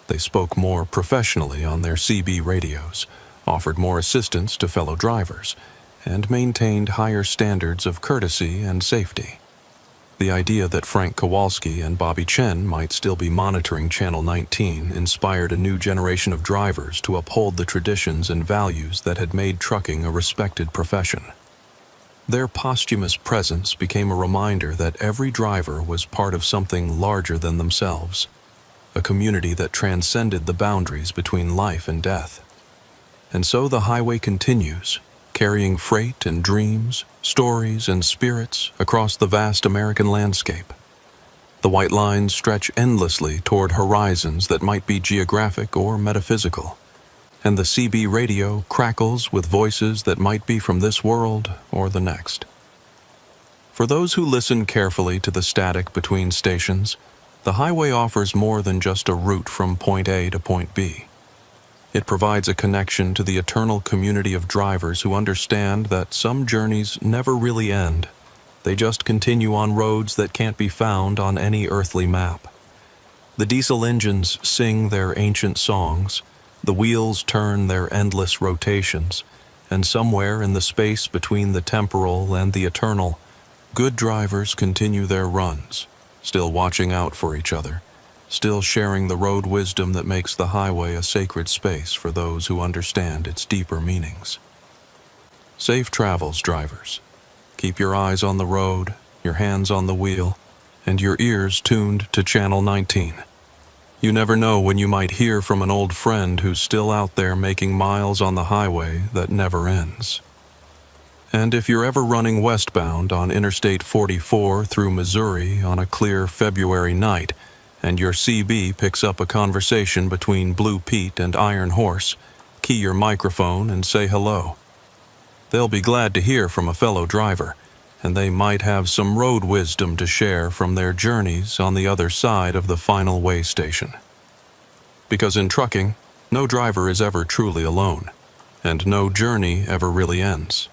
They spoke more professionally on their CB radios, offered more assistance to fellow drivers, and maintained higher standards of courtesy and safety. The idea that Frank Kowalski and Bobby Chen might still be monitoring Channel 19 inspired a new generation of drivers to uphold the traditions and values that had made trucking a respected profession. Their posthumous presence became a reminder that every driver was part of something larger than themselves, a community that transcended the boundaries between life and death. And so the highway continues, carrying freight and dreams, stories and spirits across the vast American landscape. The white lines stretch endlessly toward horizons that might be geographic or metaphysical, and the CB radio crackles with voices that might be from this world or the next. For those who listen carefully to the static between stations, the highway offers more than just a route from point A to point B. It provides a connection to the eternal community of drivers who understand that some journeys never really end. They just continue on roads that can't be found on any earthly map. The diesel engines sing their ancient songs, the wheels turn their endless rotations, and somewhere in the space between the temporal and the eternal, good drivers continue their runs, still watching out for each other, still sharing the road wisdom that makes the highway a sacred space for those who understand its deeper meanings. Safe travels, drivers. Keep your eyes on the road, your hands on the wheel, and your ears tuned to Channel 19. You never know when you might hear from an old friend who's still out there making miles on the highway that never ends. And if you're ever running westbound on Interstate 44 through Missouri on a clear February night, and your CB picks up a conversation between Blue Pete and Iron Horse, key your microphone and say hello. They'll be glad to hear from a fellow driver, and they might have some road wisdom to share from their journeys on the other side of the final way station. Because in trucking, no driver is ever truly alone, and no journey ever really ends.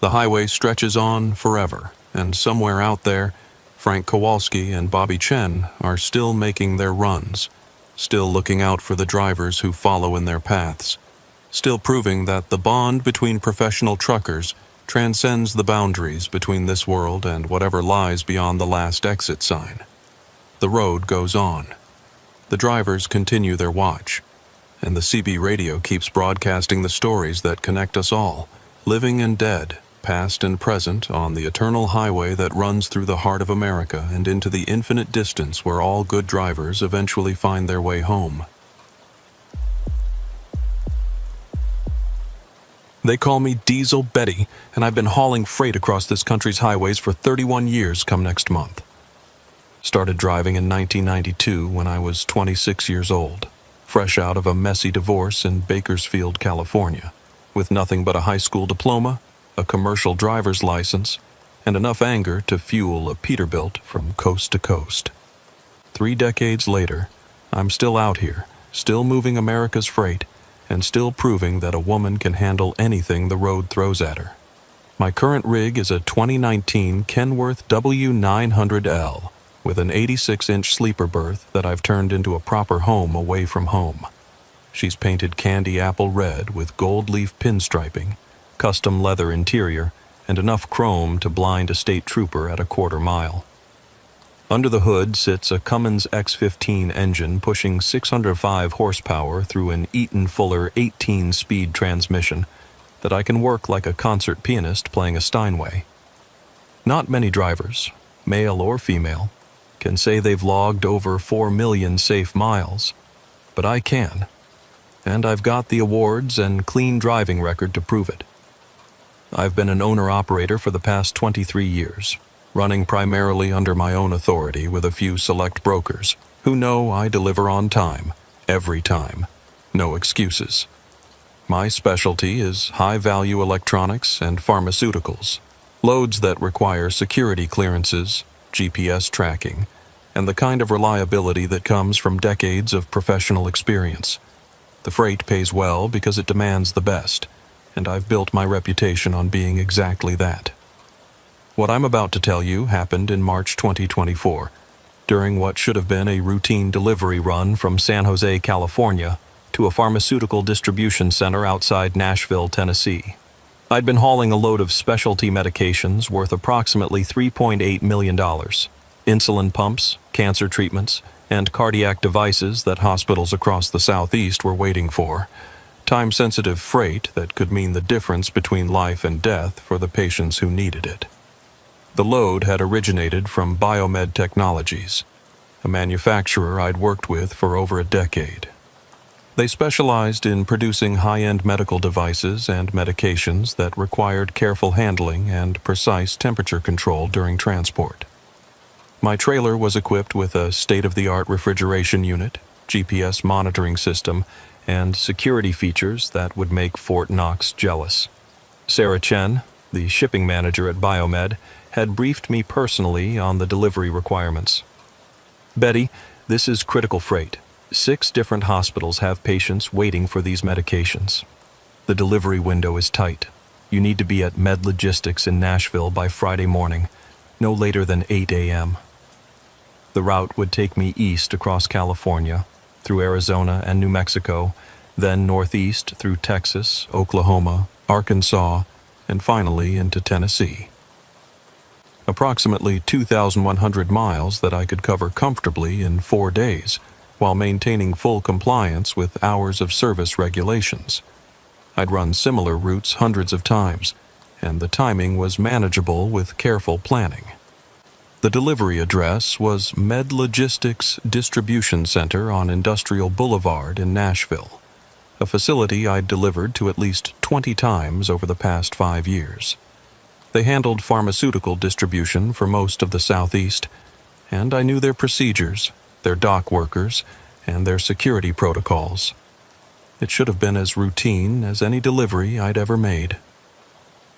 The highway stretches on forever, and somewhere out there, Frank Kowalski and Bobby Chen are still making their runs, still looking out for the drivers who follow in their paths, still proving that the bond between professional truckers transcends the boundaries between this world and whatever lies beyond the last exit sign. The road goes on. The drivers continue their watch, and the CB radio keeps broadcasting the stories that connect us all, living and dead, past and present, on the eternal highway that runs through the heart of America and into the infinite distance where all good drivers eventually find their way home. They call me Diesel Betty, and I've been hauling freight across this country's highways for 31 years come next month. Started driving in 1992 when I was 26 years old, fresh out of a messy divorce in Bakersfield, California, with nothing but a high school diploma, a commercial driver's license, and enough anger to fuel a Peterbilt from coast to coast. 3 decades later, I'm still out here, still moving America's freight, and still proving that a woman can handle anything the road throws at her. My current rig is a 2019 Kenworth W900L with an 86-inch sleeper berth that I've turned into a proper home away from home. She's painted candy apple red with gold leaf pinstriping, custom leather interior, and enough chrome to blind a state trooper at a quarter mile. Under the hood sits a Cummins X15 engine pushing 605 horsepower through an Eaton Fuller 18-speed transmission that I can work like a concert pianist playing a Steinway. Not many drivers, male or female, can say they've logged over 4 million safe miles, but I can, and I've got the awards and clean driving record to prove it. I've been an owner-operator for the past 23 years, running primarily under my own authority with a few select brokers who know I deliver on time, every time, no excuses. My specialty is high-value electronics and pharmaceuticals, loads that require security clearances, GPS tracking, and the kind of reliability that comes from decades of professional experience. The freight pays well because it demands the best, and I've built my reputation on being exactly that. What I'm about to tell you happened in March 2024, during what should have been a routine delivery run from San Jose, California, to a pharmaceutical distribution center outside Nashville, Tennessee. I'd been hauling a load of specialty medications worth approximately $3.8 million, insulin pumps, cancer treatments, and cardiac devices that hospitals across the Southeast were waiting for, time-sensitive freight that could mean the difference between life and death for the patients who needed it. The load had originated from Biomed Technologies, a manufacturer I'd worked with for over a decade. They specialized in producing high-end medical devices and medications that required careful handling and precise temperature control during transport. My trailer was equipped with a state-of-the-art refrigeration unit, GPS monitoring system, and security features that would make Fort Knox jealous. Sarah Chen, the shipping manager at Biomed, had briefed me personally on the delivery requirements. Betty, this is critical freight. 6 different hospitals have patients waiting for these medications. The delivery window is tight. You need to be at Med Logistics in Nashville by Friday morning, no later than 8 a.m. The route would take me east across California, through Arizona and New Mexico, then northeast through Texas, Oklahoma, Arkansas, and finally into Tennessee. Approximately 2,100 miles that I could cover comfortably in 4 days, while maintaining full compliance with hours of service regulations. I'd run similar routes hundreds of times, and the timing was manageable with careful planning. The delivery address was Med Logistics Distribution Center on Industrial Boulevard in Nashville, a facility I'd delivered to at least 20 times over the past 5 years. They handled pharmaceutical distribution for most of the Southeast, and I knew their procedures, their dock workers, and their security protocols. It should have been as routine as any delivery I'd ever made.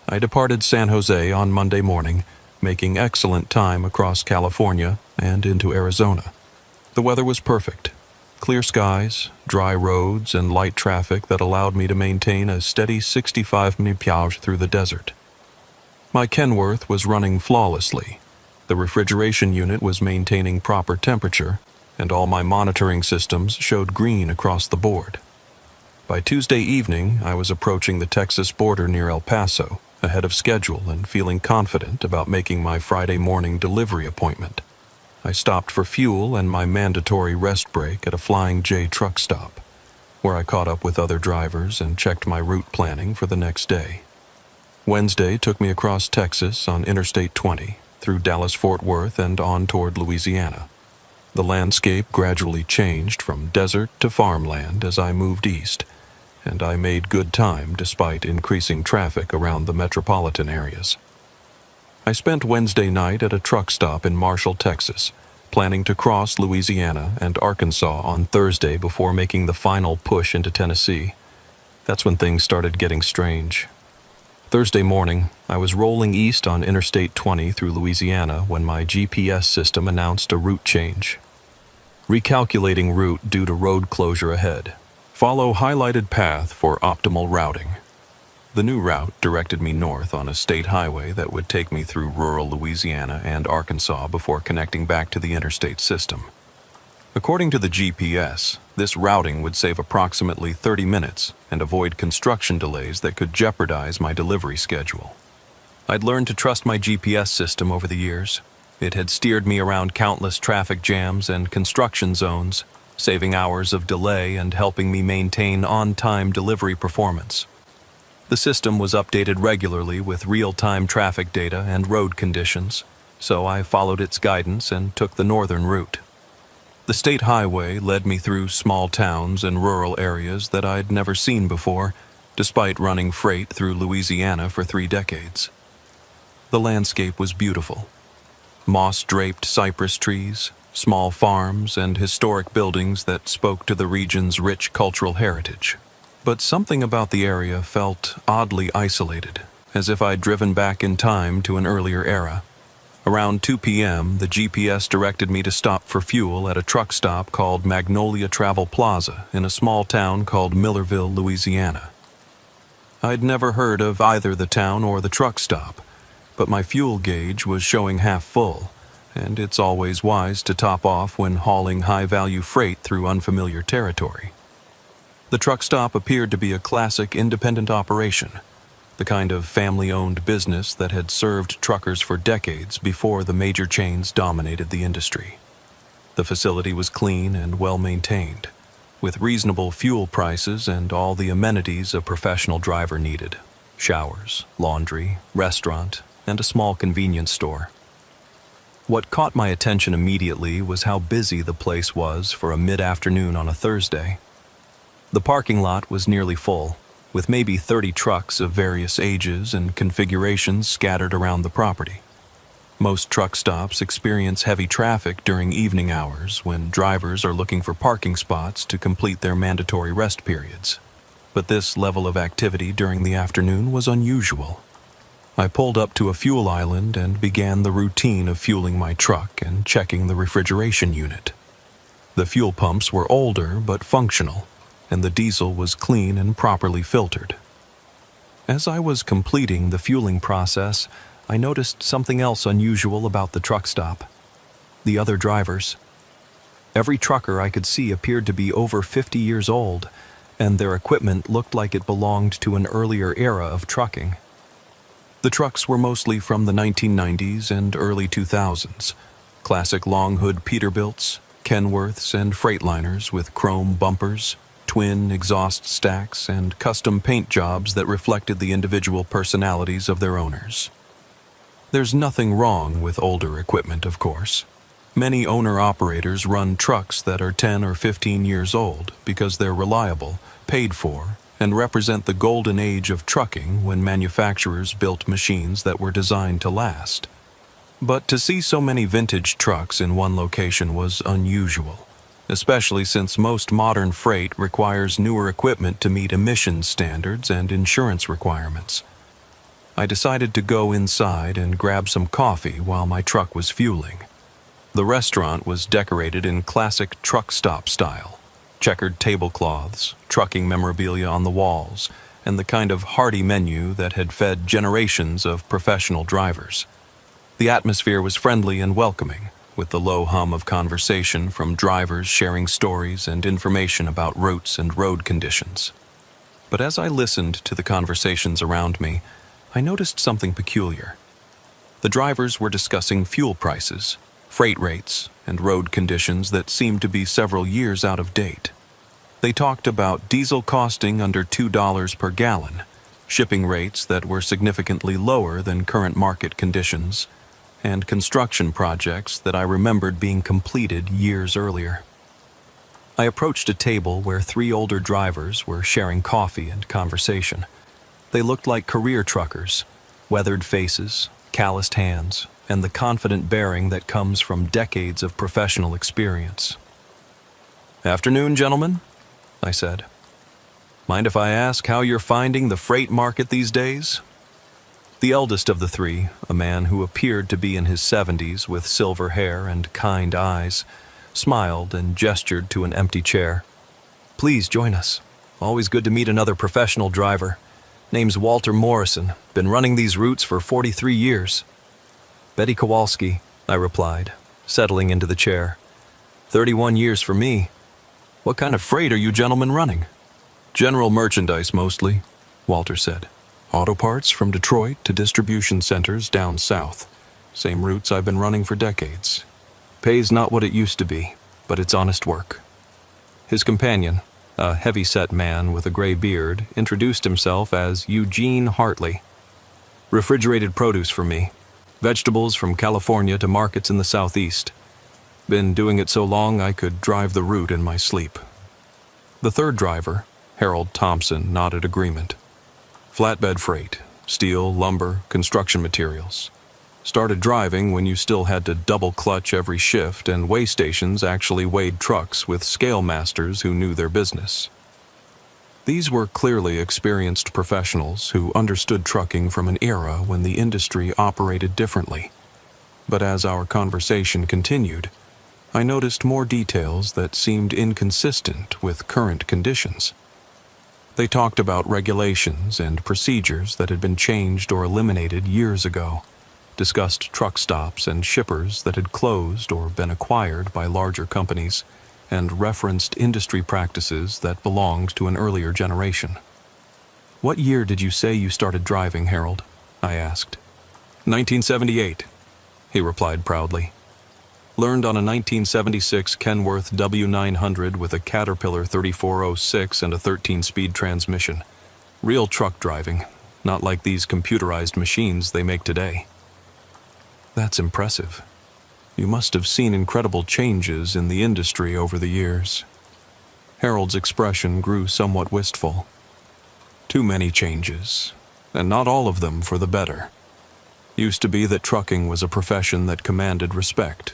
I departed San Jose on Monday morning, making excellent time across California and into Arizona. The weather was perfect. Clear skies, dry roads, and light traffic that allowed me to maintain a steady 65 mph through the desert. My Kenworth was running flawlessly. The refrigeration unit was maintaining proper temperature, and all my monitoring systems showed green across the board. By Tuesday evening, I was approaching the Texas border near El Paso, ahead of schedule and feeling confident about making my Friday morning delivery appointment. I stopped for fuel and my mandatory rest break at a Flying J truck stop, where I caught up with other drivers and checked my route planning for the next day. Wednesday took me across Texas on Interstate 20, through Dallas-Fort Worth and on toward Louisiana. The landscape gradually changed from desert to farmland as I moved east, and I made good time despite increasing traffic around the metropolitan areas. I spent Wednesday night at a truck stop in Marshall, Texas, planning to cross Louisiana and Arkansas on Thursday before making the final push into Tennessee. That's when things started getting strange. Thursday morning, I was rolling east on Interstate 20 through Louisiana when my GPS system announced a route change. Recalculating route due to road closure ahead. Follow highlighted path for optimal routing. The new route directed me north on a state highway that would take me through rural Louisiana and Arkansas before connecting back to the interstate system. According to the GPS, this routing would save approximately 30 minutes and avoid construction delays that could jeopardize my delivery schedule. I'd learned to trust my GPS system over the years. It had steered me around countless traffic jams and construction zones, saving hours of delay and helping me maintain on-time delivery performance. The system was updated regularly with real-time traffic data and road conditions, so I followed its guidance and took the northern route. The state highway led me through small towns and rural areas that I'd never seen before, despite running freight through Louisiana for 3 decades. The landscape was beautiful. Moss-draped cypress trees, small farms, and historic buildings that spoke to the region's rich cultural heritage. But something about the area felt oddly isolated, as if I'd driven back in time to an earlier era. Around 2 p.m., the GPS directed me to stop for fuel at a truck stop called Magnolia Travel Plaza in a small town called Millerville, Louisiana. I'd never heard of either the town or the truck stop, but my fuel gauge was showing half full, and it's always wise to top off when hauling high-value freight through unfamiliar territory. The truck stop appeared to be a classic independent operation, the kind of family-owned business that had served truckers for decades before the major chains dominated the industry. The facility was clean and well-maintained, with reasonable fuel prices and all the amenities a professional driver needed: showers, laundry, restaurant, and a small convenience store. What caught my attention immediately was how busy the place was for a mid-afternoon on a Thursday. The parking lot was nearly full, with maybe 30 trucks of various ages and configurations scattered around the property. Most truck stops experience heavy traffic during evening hours when drivers are looking for parking spots to complete their mandatory rest periods. But this level of activity during the afternoon was unusual. I pulled up to a fuel island and began the routine of fueling my truck and checking the refrigeration unit. The fuel pumps were older but functional, and the diesel was clean and properly filtered. As I was completing the fueling process, I noticed something else unusual about the truck stop: the other drivers. Every trucker I could see appeared to be over 50 years old, and their equipment looked like it belonged to an earlier era of trucking. The trucks were mostly from the 1990s and early 2000s, classic long hood Peterbilts, Kenworths, and Freightliners with chrome bumpers, twin exhaust stacks, and custom paint jobs that reflected the individual personalities of their owners. There's nothing wrong with older equipment, of course. Many owner-operators run trucks that are 10 or 15 years old because they're reliable, paid for, and represent the golden age of trucking when manufacturers built machines that were designed to last. But to see so many vintage trucks in one location was unusual, especially since most modern freight requires newer equipment to meet emissions standards and insurance requirements. I decided to go inside and grab some coffee while my truck was fueling. The restaurant was decorated in classic truck stop style, checkered tablecloths, trucking memorabilia on the walls, and the kind of hearty menu that had fed generations of professional drivers. The atmosphere was friendly and welcoming, with the low hum of conversation from drivers sharing stories and information about routes and road conditions. But as I listened to the conversations around me, I noticed something peculiar. The drivers were discussing fuel prices, freight rates, and road conditions that seemed to be several years out of date. They talked about diesel costing under $2 per gallon, shipping rates that were significantly lower than current market conditions, and construction projects that I remembered being completed years earlier. I approached a table where 3 older drivers were sharing coffee and conversation. They looked like career truckers, weathered faces, calloused hands, and the confident bearing that comes from decades of professional experience. "Afternoon, gentlemen," I said. "Mind if I ask how you're finding the freight market these days?" The eldest of the 3, a man who appeared to be in his 70s with silver hair and kind eyes, smiled and gestured to an empty chair. "Please join us. Always good to meet another professional driver. Name's Walter Morrison. Been running these routes for 43 years. "Betty Kowalski," I replied, settling into the chair. 31 years for me. What kind of freight are you gentlemen running?" "General merchandise mostly," Walter said. "Auto parts from Detroit to distribution centers down south. Same routes I've been running for decades. Pay's not what it used to be, but it's honest work." His companion, a heavy-set man with a gray beard, introduced himself as Eugene Hartley. "Refrigerated produce for me. Vegetables from California to markets in the southeast. Been doing it so long I could drive the route in my sleep." The third driver, Harold Thompson, nodded agreement. "Flatbed freight, steel, lumber, construction materials. Started driving when you still had to double clutch every shift, and weigh stations actually weighed trucks with scale masters who knew their business." These were clearly experienced professionals who understood trucking from an era when the industry operated differently. But as our conversation continued, I noticed more details that seemed inconsistent with current conditions. They talked about regulations and procedures that had been changed or eliminated years ago, discussed truck stops and shippers that had closed or been acquired by larger companies, and referenced industry practices that belonged to an earlier generation. "What year did you say you started driving, Harold?" I asked. 1978, he replied proudly. Learned on a 1976 Kenworth W900 with a Caterpillar 3406 and a 13-speed transmission. Real truck driving, not like these computerized machines they make today." "That's impressive. You must have seen incredible changes in the industry over the years." Harold's expression grew somewhat wistful. "Too many changes, and not all of them for the better. Used to be that trucking was a profession that commanded respect.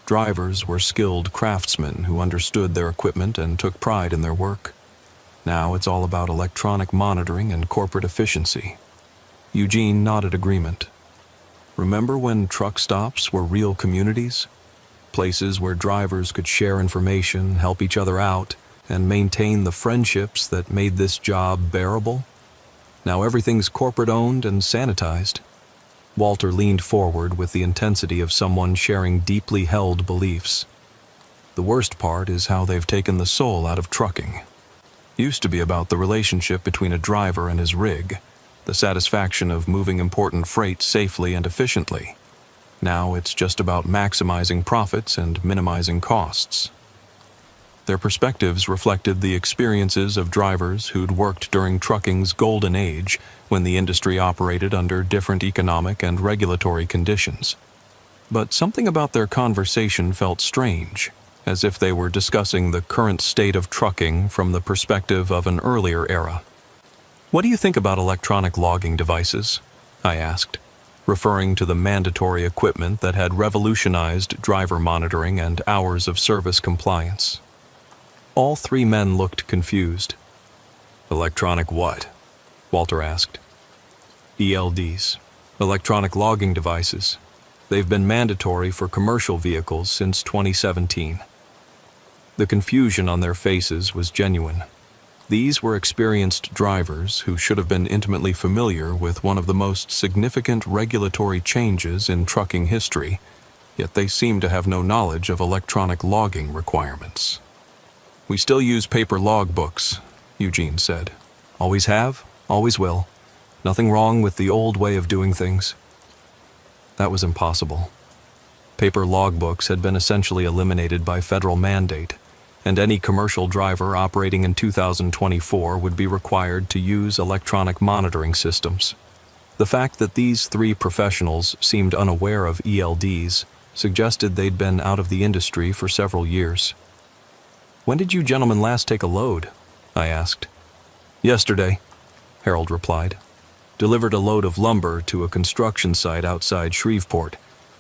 Drivers were skilled craftsmen who understood their equipment and took pride in their work. Now it's all about electronic monitoring and corporate efficiency." Eugene nodded agreement. "Remember when truck stops were real communities? Places where drivers could share information, help each other out, and maintain the friendships that made this job bearable? Now everything's corporate-owned and sanitized." Walter leaned forward with the intensity of someone sharing deeply held beliefs. "The worst part is how they've taken the soul out of trucking. Used to be about the relationship between a driver and his rig, the satisfaction of moving important freight safely and efficiently. Now it's just about maximizing profits and minimizing costs." Their perspectives reflected the experiences of drivers who'd worked during trucking's golden age when the industry operated under different economic and regulatory conditions. But something about their conversation felt strange, as if they were discussing the current state of trucking from the perspective of an earlier era. "What do you think about electronic logging devices?" I asked, referring to the mandatory equipment that had revolutionized driver monitoring and hours of service compliance. All three men looked confused. "Electronic what?" Walter asked. "ELDs, electronic logging devices. They've been mandatory for commercial vehicles since 2017. The confusion on their faces was genuine. These were experienced drivers who should have been intimately familiar with one of the most significant regulatory changes in trucking history, yet they seemed to have no knowledge of electronic logging requirements. "We still use paper logbooks," Eugene said. "Always have, always will. Nothing wrong with the old way of doing things." That was impossible. Paper logbooks had been essentially eliminated by federal mandate, and any commercial driver operating in 2024 would be required to use electronic monitoring systems. The fact that these three professionals seemed unaware of ELDs suggested they'd been out of the industry for several years. "When did you gentlemen last take a load?" I asked. "Yesterday," Harold replied. "Delivered a load of lumber to a construction site outside Shreveport,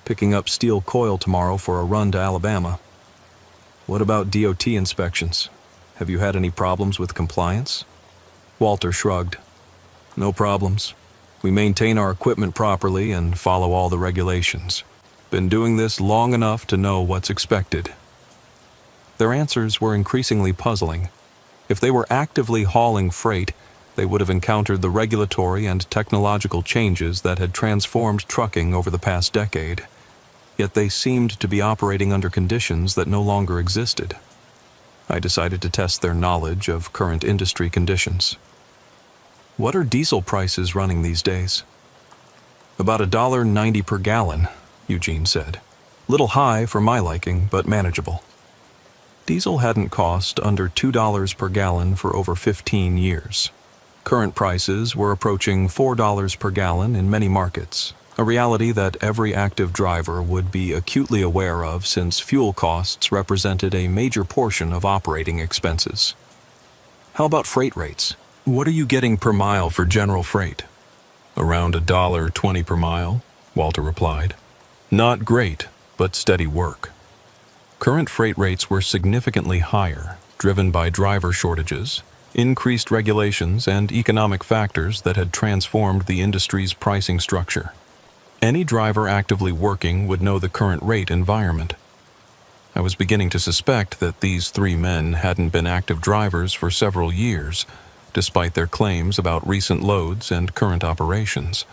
picking up steel coil tomorrow for a run to Alabama." "What about DOT inspections? Have you had any problems with compliance?" Walter shrugged. "No problems. We maintain our equipment properly and follow all the regulations. Been doing this long enough to know what's expected." Their answers were increasingly puzzling. If they were actively hauling freight, they would have encountered the regulatory and technological changes that had transformed trucking over the past decade. Yet they seemed to be operating under conditions that no longer existed. I decided to test their knowledge of current industry conditions. "What are diesel prices running these days?" "About $1.90 per gallon," Eugene said. "Little high for my liking, but manageable." Diesel hadn't cost under $2 per gallon for over 15 years. Current prices were approaching $4 per gallon in many markets, a reality that every active driver would be acutely aware of since fuel costs represented a major portion of operating expenses. "How about freight rates? What are you getting per mile for general freight?" "Around $1.20 per mile," Walter replied. "Not great, but steady work." Current freight rates were significantly higher, driven by driver shortages, increased regulations, and economic factors that had transformed the industry's pricing structure. Any driver actively working would know the current rate environment. I was beginning to suspect that these three men hadn't been active drivers for several years, despite their claims about recent loads and current operations.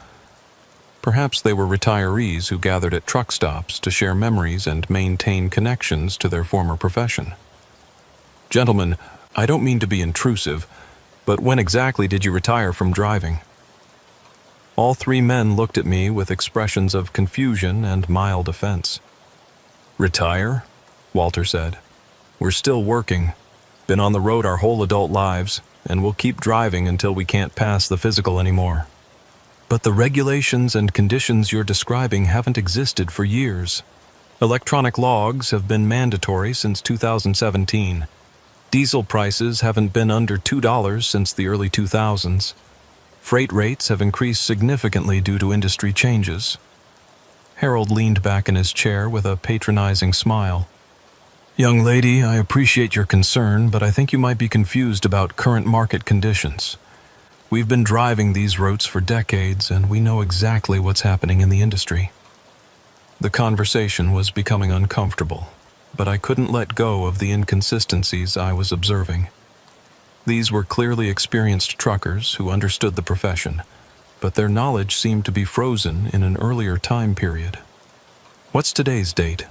Perhaps they were retirees who gathered at truck stops to share memories and maintain connections to their former profession. "Gentlemen, I don't mean to be intrusive, but when exactly did you retire from driving?" All three men looked at me with expressions of confusion and mild offense. "Retire?" Walter said. "We're still working, been on the road our whole adult lives, and we'll keep driving until we can't pass the physical anymore." "But the regulations and conditions you're describing haven't existed for years. Electronic logs have been mandatory since 2017. Diesel prices haven't been under $2 since the early 2000s. Freight rates have increased significantly due to industry changes." Harold leaned back in his chair with a patronizing smile. "Young lady, I appreciate your concern, but I think you might be confused about current market conditions. We've been driving these routes for decades, and we know exactly what's happening in the industry." The conversation was becoming uncomfortable, but I couldn't let go of the inconsistencies I was observing. These were clearly experienced truckers who understood the profession, but their knowledge seemed to be frozen in an earlier time period. "What's today's date?"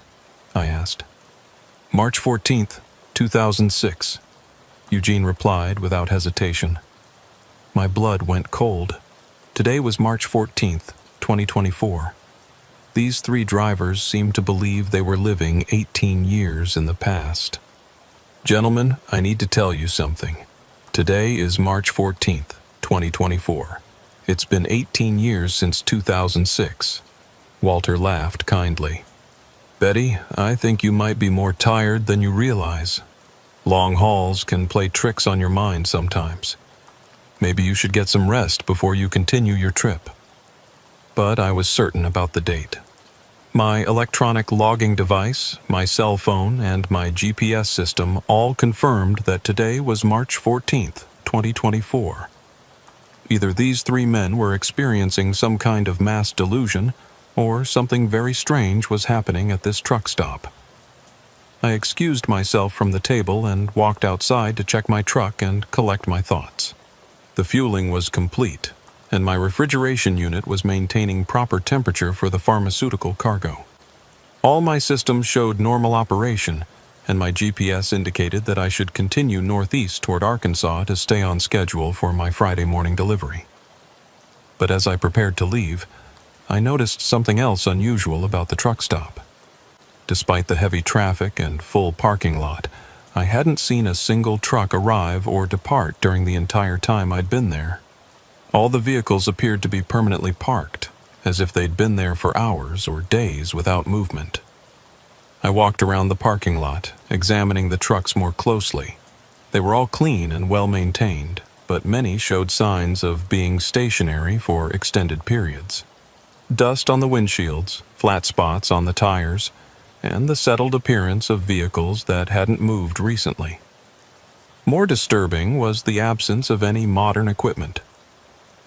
I asked. "March 14th, 2006, Eugene replied without hesitation. My blood went cold. Today was March 14th, 2024. These three drivers seemed to believe they were living 18 years in the past. "Gentlemen, I need to tell you something. Today is March 14th, 2024, It's been 18 years since 2006. Walter laughed kindly. Betty, I think you might be more tired than you realize. Long hauls can play tricks on your mind sometimes. Maybe you should get some rest before you continue your trip. But I was certain about the date. My electronic logging device, my cell phone, and my GPS system all confirmed that today was March 14th, 2024. Either these three men were experiencing some kind of mass delusion, or something very strange was happening at this truck stop. I excused myself from the table and walked outside to check my truck and collect my thoughts. The fueling was complete, and my refrigeration unit was maintaining proper temperature for the pharmaceutical cargo. All my systems showed normal operation, and my GPS indicated that I should continue northeast toward Arkansas to stay on schedule for my Friday morning delivery. But as I prepared to leave, I noticed something else unusual about the truck stop. Despite the heavy traffic and full parking lot, I hadn't seen a single truck arrive or depart during the entire time I'd been there. All the vehicles appeared to be permanently parked, as if they'd been there for hours or days without movement. I walked around the parking lot, examining the trucks more closely. They were all clean and well-maintained, but many showed signs of being stationary for extended periods. Dust on the windshields, flat spots on the tires, and the settled appearance of vehicles that hadn't moved recently. More disturbing was the absence of any modern equipment.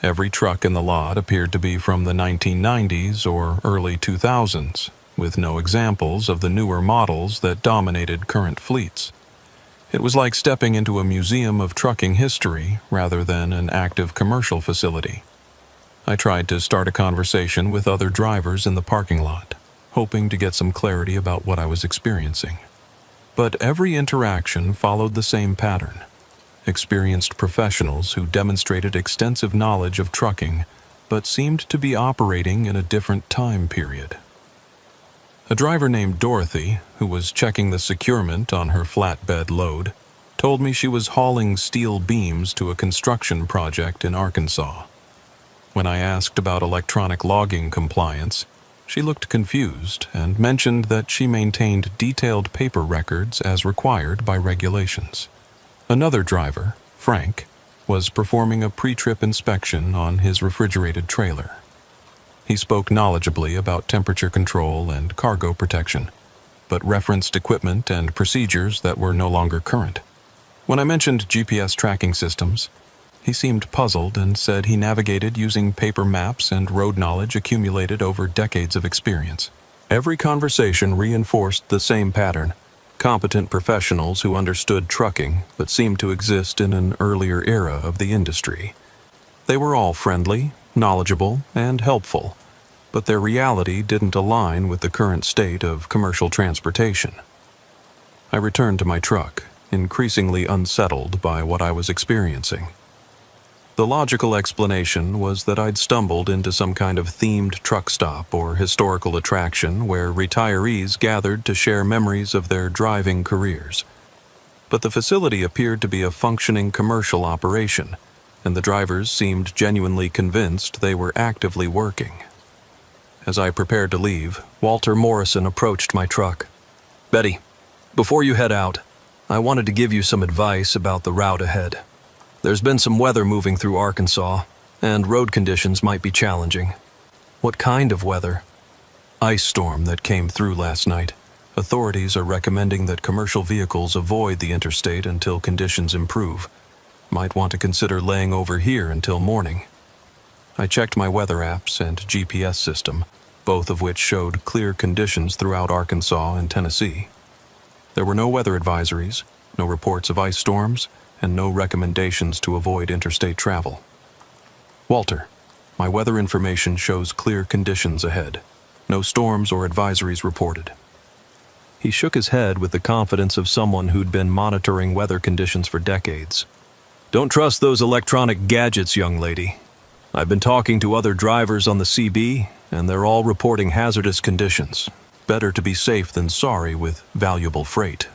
Every truck in the lot appeared to be from the 1990s or early 2000s, with no examples of the newer models that dominated current fleets. It was like stepping into a museum of trucking history rather than an active commercial facility. I tried to start a conversation with other drivers in the parking lot, hoping to get some clarity about what I was experiencing. But every interaction followed the same pattern. Experienced professionals who demonstrated extensive knowledge of trucking, but seemed to be operating in a different time period. A driver named Dorothy, who was checking the securement on her flatbed load, told me she was hauling steel beams to a construction project in Arkansas. When I asked about electronic logging compliance, she looked confused and mentioned that she maintained detailed paper records as required by regulations. Another driver, Frank, was performing a pre-trip inspection on his refrigerated trailer. He spoke knowledgeably about temperature control and cargo protection, but referenced equipment and procedures that were no longer current. When I mentioned GPS tracking systems, he seemed puzzled and said he navigated using paper maps and road knowledge accumulated over decades of experience. Every conversation reinforced the same pattern: competent professionals who understood trucking but seemed to exist in an earlier era of the industry. They were all friendly, knowledgeable, and helpful, but their reality didn't align with the current state of commercial transportation. I returned to my truck, increasingly unsettled by what I was experiencing. The logical explanation was that I'd stumbled into some kind of themed truck stop or historical attraction where retirees gathered to share memories of their driving careers. But the facility appeared to be a functioning commercial operation, and the drivers seemed genuinely convinced they were actively working. As I prepared to leave, Walter Morrison approached my truck. "Betty, before you head out, I wanted to give you some advice about the route ahead. There's been some weather moving through Arkansas, and road conditions might be challenging." "What kind of weather?" "Ice storm that came through last night. Authorities are recommending that commercial vehicles avoid the interstate until conditions improve. Might want to consider laying over here until morning." I checked my weather apps and GPS system, both of which showed clear conditions throughout Arkansas and Tennessee. There were no weather advisories, no reports of ice storms, and no recommendations to avoid interstate travel. "Walter, my weather information shows clear conditions ahead. No storms or advisories reported." He shook his head with the confidence of someone who'd been monitoring weather conditions for decades. "Don't trust those electronic gadgets, young lady. I've been talking to other drivers on the CB, and they're all reporting hazardous conditions. Better to be safe than sorry with valuable freight."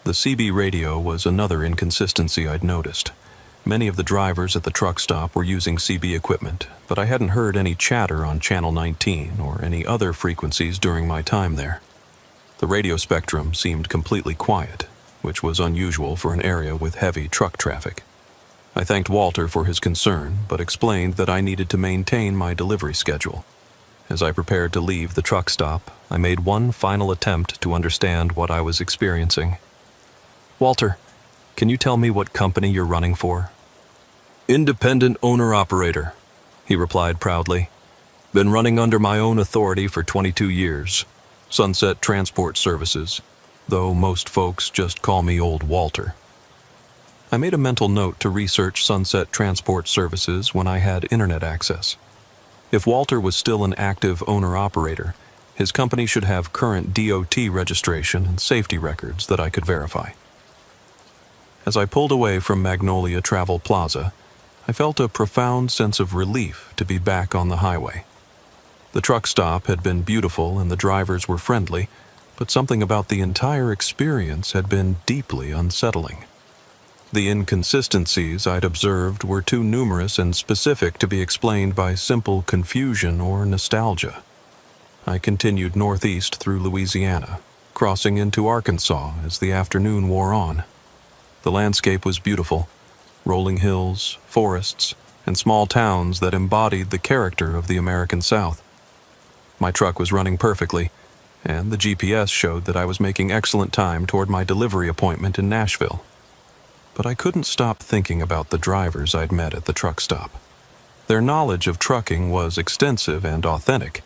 The CB radio was another inconsistency I'd noticed. Many of the drivers at the truck stop were using CB equipment, but I hadn't heard any chatter on Channel 19 or any other frequencies during my time there. The radio spectrum seemed completely quiet, which was unusual for an area with heavy truck traffic. I thanked Walter for his concern, but explained that I needed to maintain my delivery schedule. As I prepared to leave the truck stop, I made one final attempt to understand what I was experiencing. "Walter, can you tell me what company you're running for?" "Independent owner-operator," he replied proudly. "Been running under my own authority for 22 years. Sunset Transport Services, though most folks just call me Old Walter." I made a mental note to research Sunset Transport Services when I had internet access. If Walter was still an active owner-operator, his company should have current DOT registration and safety records that I could verify. As I pulled away from Magnolia Travel Plaza, I felt a profound sense of relief to be back on the highway. The truck stop had been beautiful and the drivers were friendly, but something about the entire experience had been deeply unsettling. The inconsistencies I'd observed were too numerous and specific to be explained by simple confusion or nostalgia. I continued northeast through Louisiana, crossing into Arkansas as the afternoon wore on. The landscape was beautiful, rolling hills, forests, and small towns that embodied the character of the American South. My truck was running perfectly, and the GPS showed that I was making excellent time toward my delivery appointment in Nashville. But I couldn't stop thinking about the drivers I'd met at the truck stop. Their knowledge of trucking was extensive and authentic,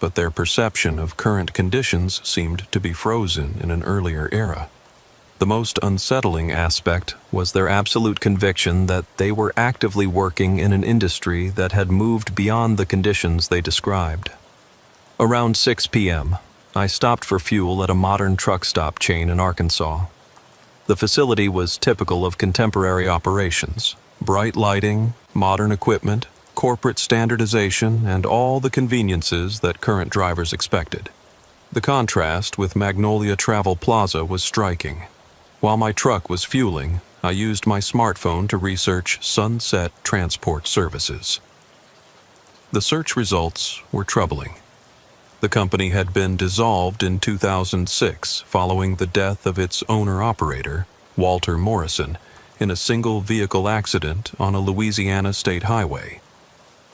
but their perception of current conditions seemed to be frozen in an earlier era. The most unsettling aspect was their absolute conviction that they were actively working in an industry that had moved beyond the conditions they described. Around 6 p.m., I stopped for fuel at a modern truck stop chain in Arkansas. The facility was typical of contemporary operations: bright lighting, modern equipment, corporate standardization, and all the conveniences that current drivers expected. The contrast with Magnolia Travel Plaza was striking. While my truck was fueling, I used my smartphone to research Sunset Transport Services. The search results were troubling. The company had been dissolved in 2006 following the death of its owner-operator, Walter Morrison, in a single-vehicle accident on a Louisiana state highway.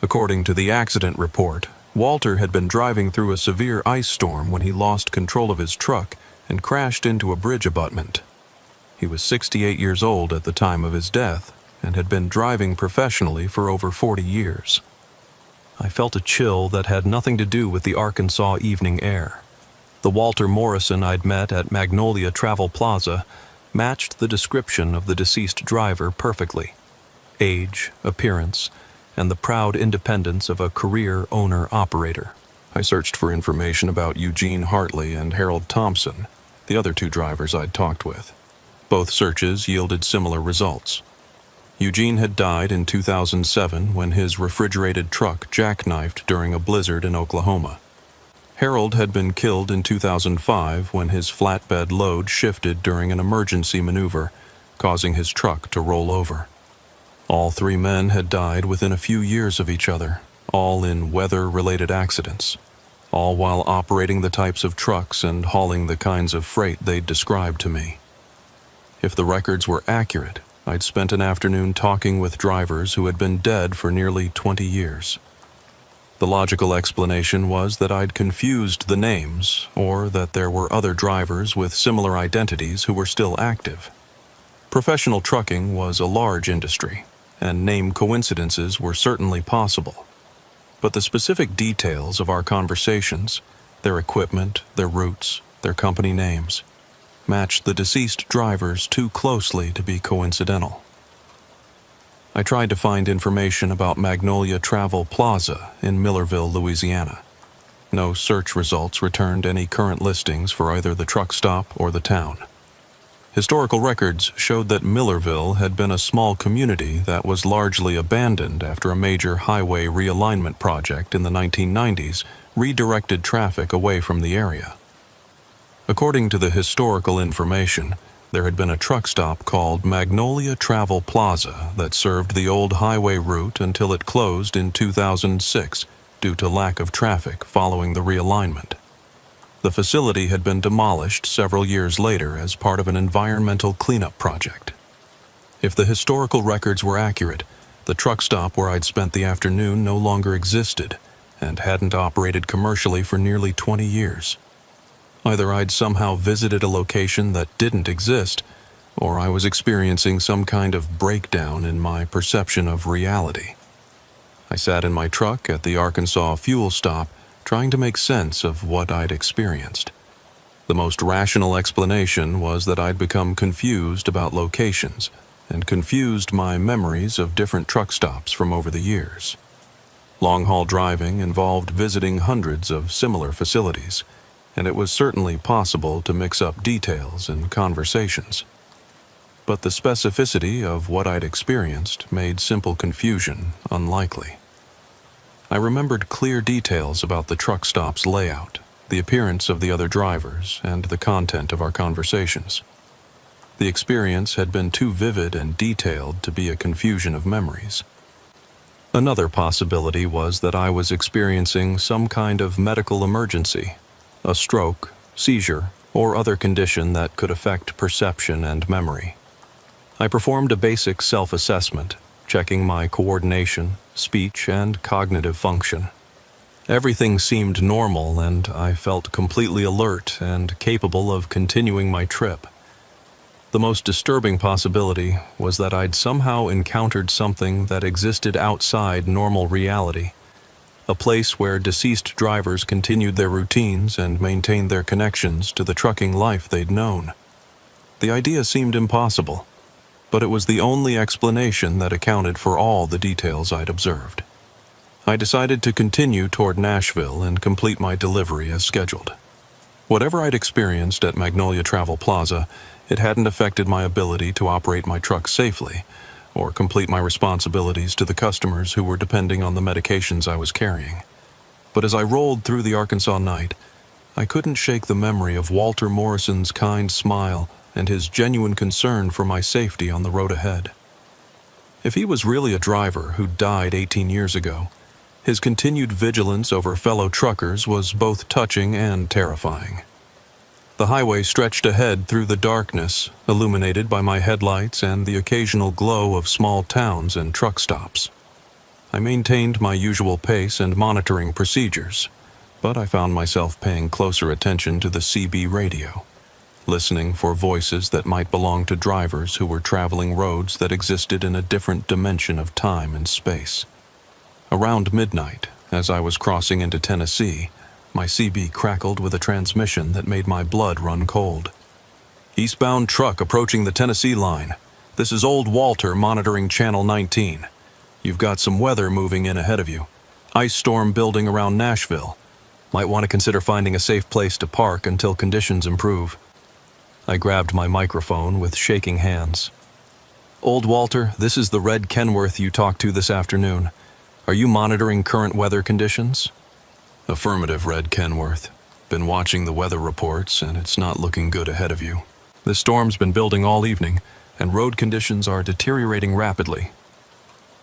According to the accident report, Walter had been driving through a severe ice storm when he lost control of his truck and crashed into a bridge abutment. He was 68 years old at the time of his death and had been driving professionally for over 40 years. I felt a chill that had nothing to do with the Arkansas evening air. The Walter Morrison I'd met at Magnolia Travel Plaza matched the description of the deceased driver perfectly. Age, appearance, and the proud independence of a career owner-operator. I searched for information about Eugene Hartley and Harold Thompson, the other two drivers I'd talked with. Both searches yielded similar results. Eugene had died in 2007 when his refrigerated truck jackknifed during a blizzard in Oklahoma. Harold had been killed in 2005 when his flatbed load shifted during an emergency maneuver, causing his truck to roll over. All three men had died within a few years of each other, all in weather-related accidents, all while operating the types of trucks and hauling the kinds of freight they'd described to me. If the records were accurate, I'd spent an afternoon talking with drivers who had been dead for nearly 20 years. The logical explanation was that I'd confused the names, or that there were other drivers with similar identities who were still active. Professional trucking was a large industry, and name coincidences were certainly possible. But the specific details of our conversations, their equipment, their routes, their company names, matched the deceased drivers too closely to be coincidental. I tried to find information about Magnolia Travel Plaza in Millerville, Louisiana. No search results returned any current listings for either the truck stop or the town. Historical records showed that Millerville had been a small community that was largely abandoned after a major highway realignment project in the 1990s redirected traffic away from the area. According to the historical information, There had been a truck stop called Magnolia Travel Plaza that served the old highway route until it closed in 2006 due to lack of traffic following the realignment. The facility had been demolished several years later as part of an environmental cleanup project. If the historical records were accurate, the truck stop where I'd spent the afternoon no longer existed and hadn't operated commercially for nearly 20 years. Either I'd somehow visited a location that didn't exist, or I was experiencing some kind of breakdown in my perception of reality. I sat in my truck at the Arkansas fuel stop, trying to make sense of what I'd experienced. The most rational explanation was that I'd become confused about locations and confused my memories of different truck stops from over the years. Long-haul driving involved visiting hundreds of similar facilities, and it was certainly possible to mix up details in conversations. But the specificity of what I'd experienced made simple confusion unlikely. I remembered clear details about the truck stop's layout, the appearance of the other drivers, and the content of our conversations. The experience had been too vivid and detailed to be a confusion of memories. Another possibility was that I was experiencing some kind of medical emergency, a stroke, seizure, or other condition that could affect perception and memory. I performed a basic self-assessment, checking my coordination, speech, and cognitive function. Everything seemed normal, and I felt completely alert and capable of continuing my trip. The most disturbing possibility was that I'd somehow encountered something that existed outside normal reality, a place where deceased drivers continued their routines and maintained their connections to the trucking life they'd known. The idea seemed impossible, but it was the only explanation that accounted for all the details I'd observed. I decided to continue toward Nashville and complete my delivery as scheduled. Whatever I'd experienced at Magnolia Travel Plaza, it hadn't affected my ability to operate my truck safely or complete my responsibilities to the customers who were depending on the medications I was carrying. But as I rolled through the Arkansas night, I couldn't shake the memory of Walter Morrison's kind smile and his genuine concern for my safety on the road ahead. If he was really a driver who died 18 years ago, his continued vigilance over fellow truckers was both touching and terrifying. The highway stretched ahead through the darkness, illuminated by my headlights and the occasional glow of small towns and truck stops. I maintained my usual pace and monitoring procedures, but I found myself paying closer attention to the CB radio, listening for voices that might belong to drivers who were traveling roads that existed in a different dimension of time and space. Around midnight, as I was crossing into Tennessee, my CB crackled with a transmission that made my blood run cold. "Eastbound truck approaching the Tennessee line. This is Old Walter monitoring Channel 19. You've got some weather moving in ahead of you. Ice storm building around Nashville. Might want to consider finding a safe place to park until conditions improve." I grabbed my microphone with shaking hands. "Old Walter, this is the Red Kenworth you talked to this afternoon. Are you monitoring current weather conditions?" "Affirmative, Red Kenworth. Been watching the weather reports, and it's not looking good ahead of you. The storm's been building all evening, and road conditions are deteriorating rapidly."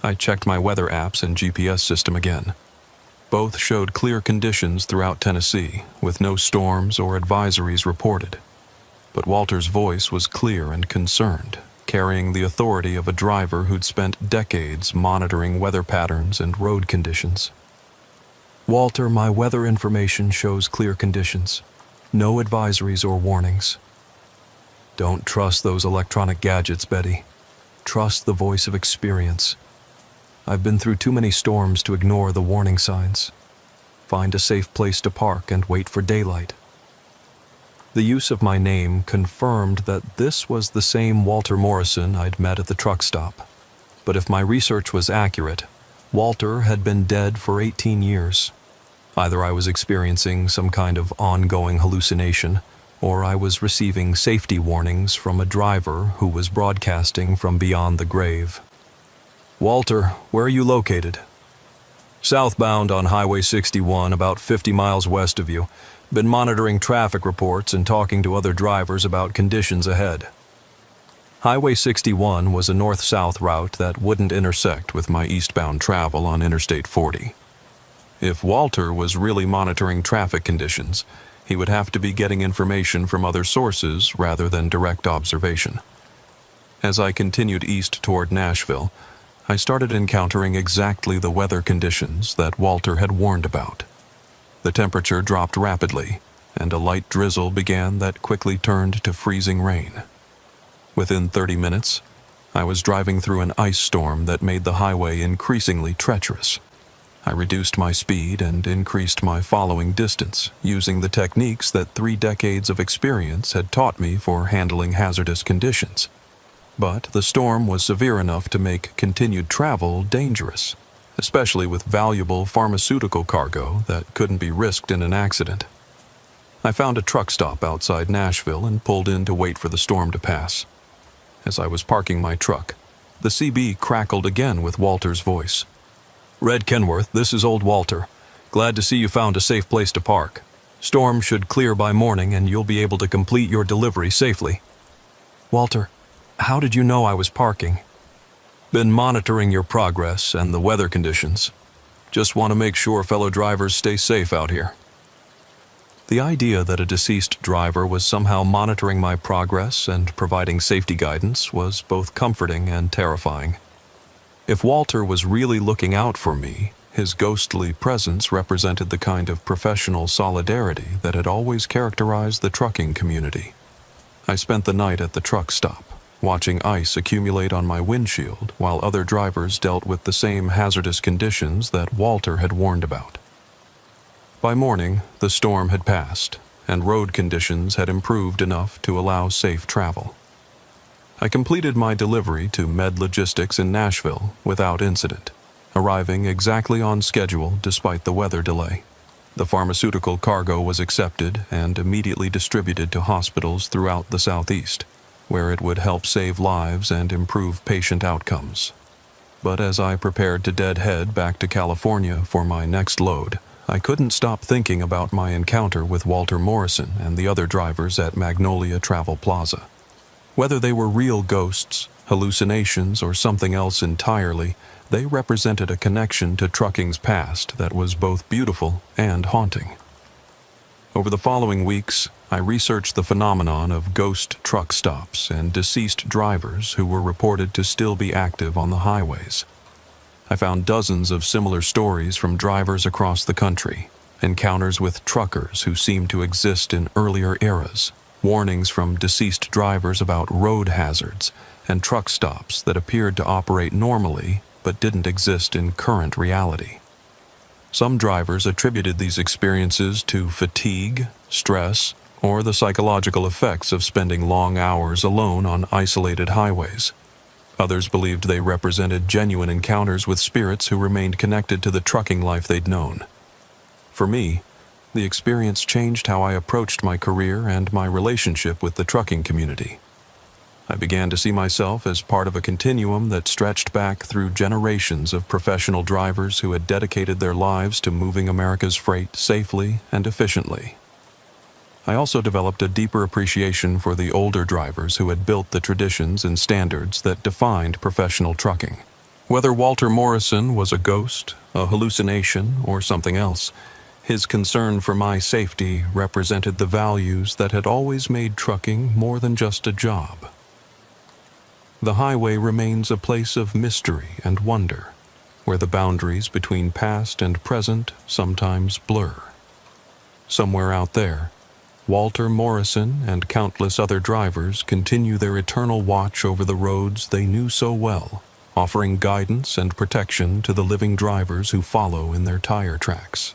I checked my weather apps and GPS system again. Both showed clear conditions throughout Tennessee, with no storms or advisories reported. But Walter's voice was clear and concerned, carrying the authority of a driver who'd spent decades monitoring weather patterns and road conditions. "Walter, my weather information shows clear conditions. No advisories or warnings." "Don't trust those electronic gadgets, Betty. Trust the voice of experience. I've been through too many storms to ignore the warning signs. Find a safe place to park and wait for daylight." The use of my name confirmed that this was the same Walter Morrison I'd met at the truck stop. But if my research was accurate, Walter had been dead for 18 years. Either I was experiencing some kind of ongoing hallucination, or I was receiving safety warnings from a driver who was broadcasting from beyond the grave. "Walter, where are you located?" "Southbound on Highway 61, about 50 miles west of you. Been monitoring traffic reports and talking to other drivers about conditions ahead." Highway 61 was a north-south route that wouldn't intersect with my eastbound travel on Interstate 40. If Walter was really monitoring traffic conditions, he would have to be getting information from other sources rather than direct observation. As I continued east toward Nashville, I started encountering exactly the weather conditions that Walter had warned about. The temperature dropped rapidly, and a light drizzle began that quickly turned to freezing rain. Within 30 minutes, I was driving through an ice storm that made the highway increasingly treacherous. I reduced my speed and increased my following distance, using the techniques that 3 decades of experience had taught me for handling hazardous conditions. But the storm was severe enough to make continued travel dangerous, especially with valuable pharmaceutical cargo that couldn't be risked in an accident. I found a truck stop outside Nashville and pulled in to wait for the storm to pass. As I was parking my truck, the CB crackled again with Walter's voice. "Red Kenworth, this is old Walter. Glad to see you found a safe place to park. Storm should clear by morning and you'll be able to complete your delivery safely." "Walter, how did you know I was parking?" "Been monitoring your progress and the weather conditions. Just want to make sure fellow drivers stay safe out here." The idea that a deceased driver was somehow monitoring my progress and providing safety guidance was both comforting and terrifying. If Walter was really looking out for me, his ghostly presence represented the kind of professional solidarity that had always characterized the trucking community. I spent the night at the truck stop, watching ice accumulate on my windshield while other drivers dealt with the same hazardous conditions that Walter had warned about. By morning, the storm had passed, and road conditions had improved enough to allow safe travel. I completed my delivery to Med Logistics in Nashville without incident, arriving exactly on schedule despite the weather delay. The pharmaceutical cargo was accepted and immediately distributed to hospitals throughout the Southeast, where it would help save lives and improve patient outcomes. But as I prepared to deadhead back to California for my next load, I couldn't stop thinking about my encounter with Walter Morrison and the other drivers at Magnolia Travel Plaza. Whether they were real ghosts, hallucinations, or something else entirely, they represented a connection to trucking's past that was both beautiful and haunting. Over the following weeks, I researched the phenomenon of ghost truck stops and deceased drivers who were reported to still be active on the highways. I found dozens of similar stories from drivers across the country, encounters with truckers who seemed to exist in earlier eras, warnings from deceased drivers about road hazards, and truck stops that appeared to operate normally but didn't exist in current reality. Some drivers attributed these experiences to fatigue, stress, or the psychological effects of spending long hours alone on isolated highways. Others believed they represented genuine encounters with spirits who remained connected to the trucking life they'd known. For me, the experience changed how I approached my career and my relationship with the trucking community. I began to see myself as part of a continuum that stretched back through generations of professional drivers who had dedicated their lives to moving America's freight safely and efficiently. I also developed a deeper appreciation for the older drivers who had built the traditions and standards that defined professional trucking. Whether Walter Morrison was a ghost, a hallucination, or something else, his concern for my safety represented the values that had always made trucking more than just a job. The highway remains a place of mystery and wonder, where the boundaries between past and present sometimes blur. Somewhere out there, Walter Morrison and countless other drivers continue their eternal watch over the roads they knew so well, offering guidance and protection to the living drivers who follow in their tire tracks.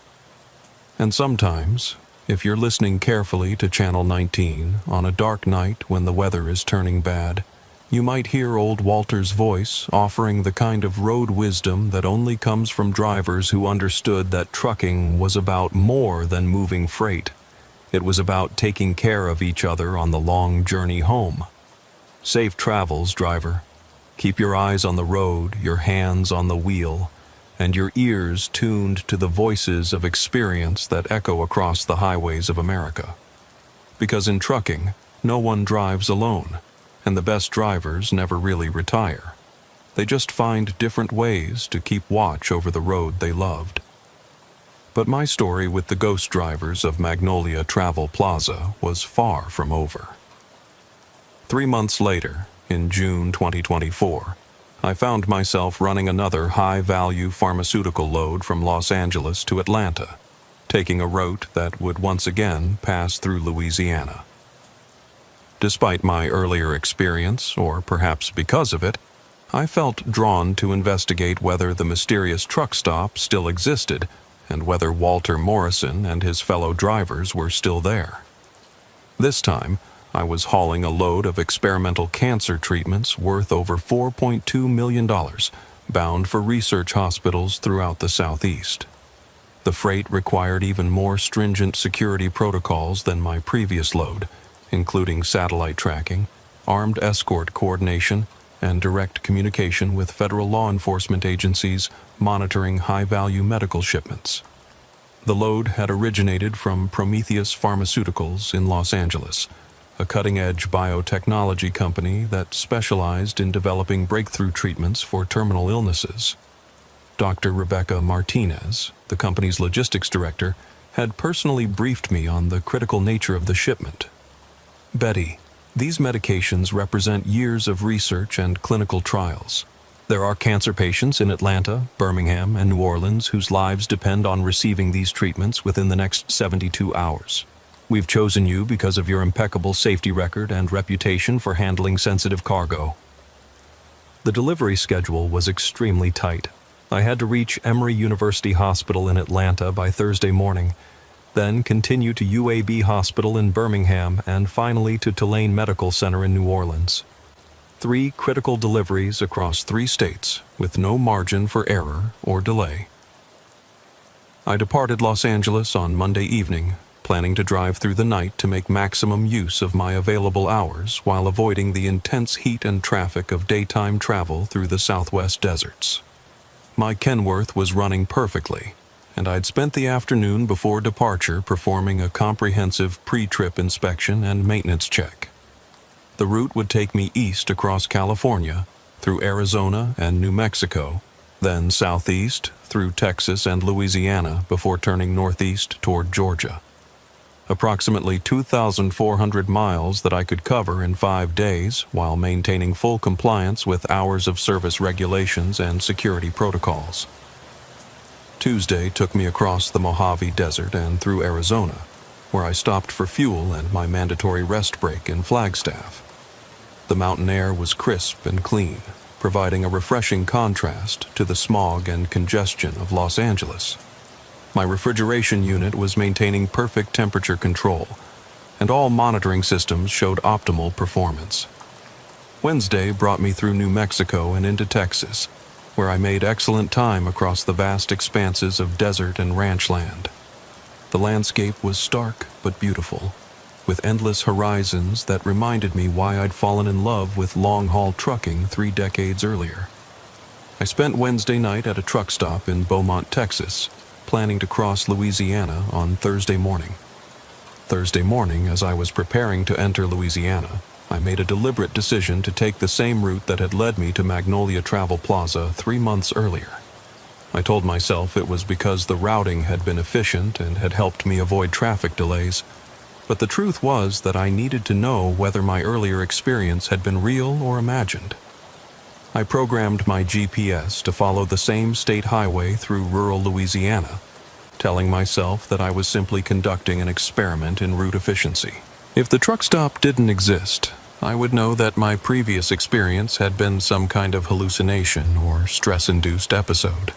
And sometimes, if you're listening carefully to Channel 19 on a dark night when the weather is turning bad, you might hear old Walter's voice offering the kind of road wisdom that only comes from drivers who understood that trucking was about more than moving freight. It was about taking care of each other on the long journey home. Safe travels, driver. Keep your eyes on the road, your hands on the wheel, and your ears tuned to the voices of experience that echo across the highways of America. Because in trucking, no one drives alone, and the best drivers never really retire. They just find different ways to keep watch over the road they loved. But my story with the ghost drivers of Magnolia Travel Plaza was far from over. 3 months later, in June 2024, I found myself running another high-value pharmaceutical load from Los Angeles to Atlanta, taking a route that would once again pass through Louisiana. Despite my earlier experience, or perhaps because of it, I felt drawn to investigate whether the mysterious truck stop still existed and whether Walter Morrison and his fellow drivers were still there. This time, I was hauling a load of experimental cancer treatments worth over $4.2 million, bound for research hospitals throughout the Southeast. The freight required even more stringent security protocols than my previous load, including satellite tracking, armed escort coordination, and direct communication with federal law enforcement agencies monitoring high-value medical shipments. The load had originated from Prometheus Pharmaceuticals in Los Angeles, a cutting-edge biotechnology company that specialized in developing breakthrough treatments for terminal illnesses. Dr. Rebecca Martinez, the company's logistics director, had personally briefed me on the critical nature of the shipment. "Betty, these medications represent years of research and clinical trials. There are cancer patients in Atlanta, Birmingham, and New Orleans whose lives depend on receiving these treatments within the next 72 hours. We've chosen you because of your impeccable safety record and reputation for handling sensitive cargo." The delivery schedule was extremely tight. I had to reach Emory University Hospital in Atlanta by Thursday morning, then continue to UAB Hospital in Birmingham, and finally to Tulane Medical Center in New Orleans. 3 critical deliveries across 3 states, with no margin for error or delay. I departed Los Angeles on Monday evening, planning to drive through the night to make maximum use of my available hours while avoiding the intense heat and traffic of daytime travel through the Southwest deserts. My Kenworth was running perfectly, and I'd spent the afternoon before departure performing a comprehensive pre-trip inspection and maintenance check. The route would take me east across California, through Arizona and New Mexico, then southeast through Texas and Louisiana before turning northeast toward Georgia. Approximately 2,400 miles that I could cover in 5 days while maintaining full compliance with hours of service regulations and security protocols. Tuesday took me across the Mojave Desert and through Arizona, where I stopped for fuel and my mandatory rest break in Flagstaff. The mountain air was crisp and clean, providing a refreshing contrast to the smog and congestion of Los Angeles. My refrigeration unit was maintaining perfect temperature control, and all monitoring systems showed optimal performance. Wednesday brought me through New Mexico and into Texas, where I made excellent time across the vast expanses of desert and ranch land. The landscape was stark but beautiful, with endless horizons that reminded me why I'd fallen in love with long-haul trucking 3 decades earlier. I spent Wednesday night at a truck stop in Beaumont, Texas, planning to cross Louisiana on Thursday morning. Thursday morning, as I was preparing to enter Louisiana, I made a deliberate decision to take the same route that had led me to Magnolia Travel Plaza 3 months earlier. I told myself it was because the routing had been efficient and had helped me avoid traffic delays, but the truth was that I needed to know whether my earlier experience had been real or imagined. I programmed my GPS to follow the same state highway through rural Louisiana, telling myself that I was simply conducting an experiment in route efficiency. If the truck stop didn't exist, I would know that my previous experience had been some kind of hallucination or stress-induced episode.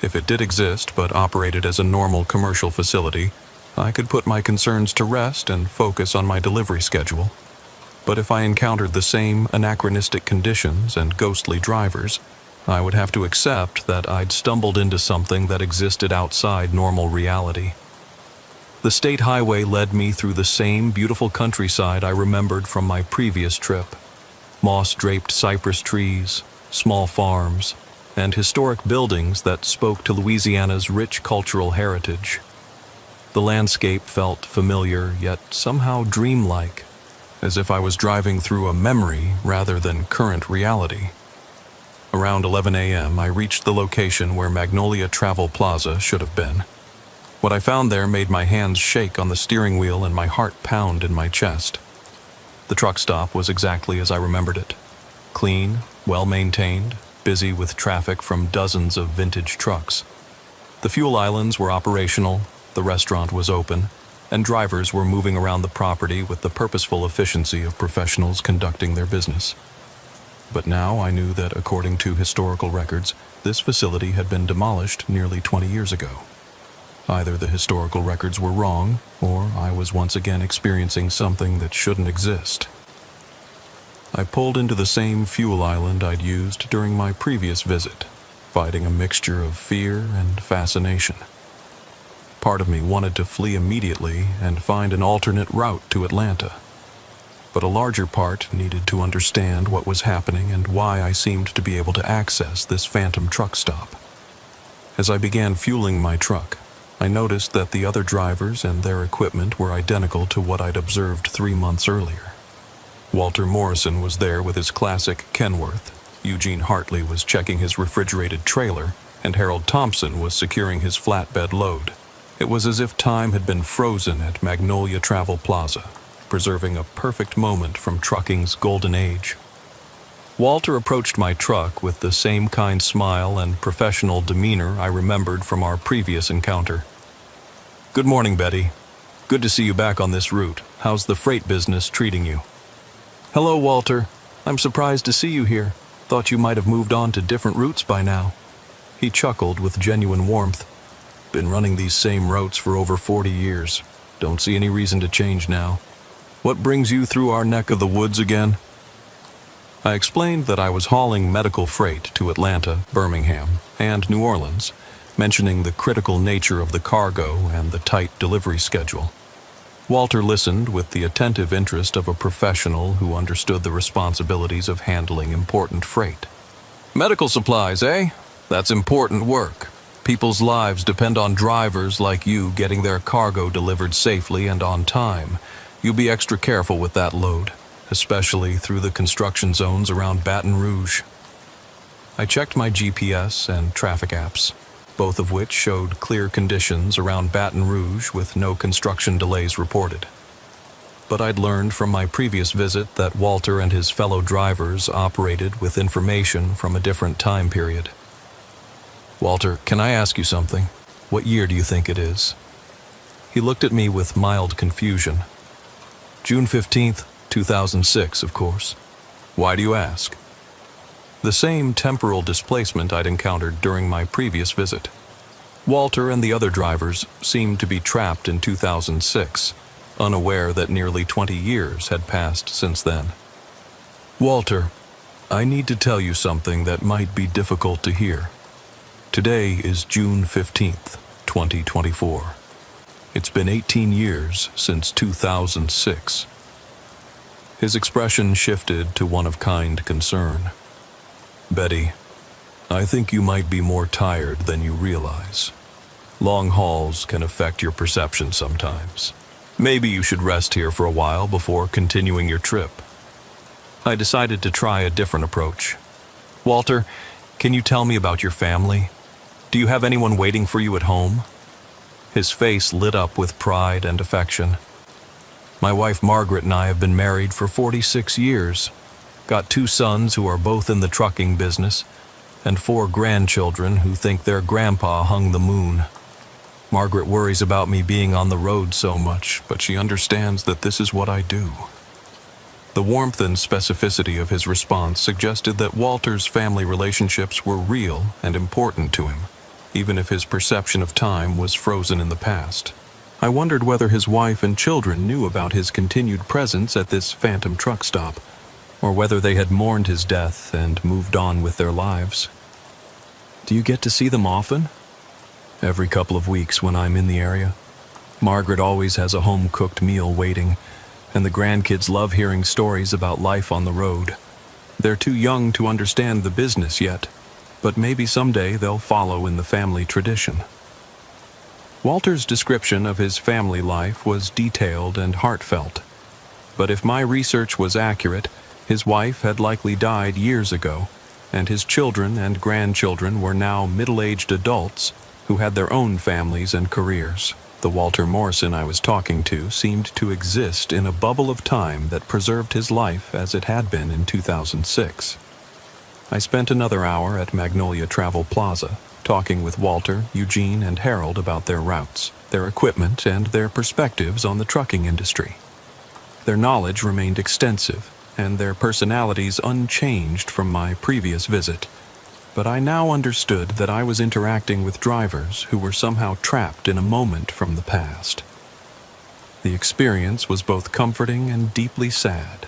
If it did exist but operated as a normal commercial facility, I could put my concerns to rest and focus on my delivery schedule. But if I encountered the same anachronistic conditions and ghostly drivers, I would have to accept that I'd stumbled into something that existed outside normal reality. The state highway led me through the same beautiful countryside I remembered from my previous trip. Moss-draped cypress trees, small farms, and historic buildings that spoke to Louisiana's rich cultural heritage. The landscape felt familiar, yet somehow dreamlike, as if I was driving through a memory rather than current reality. Around 11 a.m., I reached the location where Magnolia Travel Plaza should have been. What I found there made my hands shake on the steering wheel and my heart pound in my chest. The truck stop was exactly as I remembered it. Clean, well-maintained, busy with traffic from dozens of vintage trucks. The fuel islands were operational, the restaurant was open, and drivers were moving around the property with the purposeful efficiency of professionals conducting their business. But now I knew that, according to historical records, this facility had been demolished nearly 20 years ago. Either the historical records were wrong, or I was once again experiencing something that shouldn't exist. I pulled into the same fuel island I'd used during my previous visit, fighting a mixture of fear and fascination. Part of me wanted to flee immediately and find an alternate route to Atlanta. But a larger part needed to understand what was happening and why I seemed to be able to access this phantom truck stop. As I began fueling my truck, I noticed that the other drivers and their equipment were identical to what I'd observed 3 months earlier. Walter Morrison was there with his classic Kenworth, Eugene Hartley was checking his refrigerated trailer, and Harold Thompson was securing his flatbed load. It was as if time had been frozen at Magnolia Travel Plaza, preserving a perfect moment from trucking's golden age. Walter approached my truck with the same kind smile and professional demeanor I remembered from our previous encounter. "Good morning, Betty. Good to see you back on this route. How's the freight business treating you?" "Hello, Walter. I'm surprised to see you here. Thought you might have moved on to different routes by now." He chuckled with genuine warmth. "Been running these same routes for over 40 years. Don't see any reason to change now. What brings you through our neck of the woods again?" I explained that I was hauling medical freight to Atlanta, Birmingham, and New Orleans, mentioning the critical nature of the cargo and the tight delivery schedule. Walter listened with the attentive interest of a professional who understood the responsibilities of handling important freight. "Medical supplies, eh? That's important work. People's lives depend on drivers like you getting their cargo delivered safely and on time. You'll be extra careful with that load, especially through the construction zones around Baton Rouge." I checked my GPS and traffic apps, both of which showed clear conditions around Baton Rouge with no construction delays reported. But I'd learned from my previous visit that Walter and his fellow drivers operated with information from a different time period. "Walter, can I ask you something? What year do you think it is?" He looked at me with mild confusion. "June 15th, 2006, of course. Why do you ask?" The same temporal displacement I'd encountered during my previous visit. Walter and the other drivers seemed to be trapped in 2006, unaware that nearly 20 years had passed since then. "Walter, I need to tell you something that might be difficult to hear. Today is June 15th, 2024. It's been 18 years since 2006. His expression shifted to one of kind concern. "Betty, I think you might be more tired than you realize. Long hauls can affect your perception sometimes. Maybe you should rest here for a while before continuing your trip." I decided to try a different approach. "Walter, can you tell me about your family? Do you have anyone waiting for you at home?" His face lit up with pride and affection. "My wife Margaret and I have been married for 46 years. Got 2 sons who are both in the trucking business, and 4 grandchildren who think their grandpa hung the moon. Margaret worries about me being on the road so much, but she understands that this is what I do." The warmth and specificity of his response suggested that Walter's family relationships were real and important to him, even if his perception of time was frozen in the past. I wondered whether his wife and children knew about his continued presence at this phantom truck stop, or whether they had mourned his death and moved on with their lives. "Do you get to see them often?" "Every couple of weeks when I'm in the area. Margaret always has a home-cooked meal waiting, and the grandkids love hearing stories about life on the road. They're too young to understand the business yet, but maybe someday they'll follow in the family tradition." Walter's description of his family life was detailed and heartfelt. But if my research was accurate, his wife had likely died years ago, and his children and grandchildren were now middle-aged adults who had their own families and careers. The Walter Morrison I was talking to seemed to exist in a bubble of time that preserved his life as it had been in 2006. I spent another hour at Magnolia Travel Plaza, talking with Walter, Eugene, and Harold about their routes, their equipment, and their perspectives on the trucking industry. Their knowledge remained extensive, and their personalities unchanged from my previous visit. But I now understood that I was interacting with drivers who were somehow trapped in a moment from the past. The experience was both comforting and deeply sad.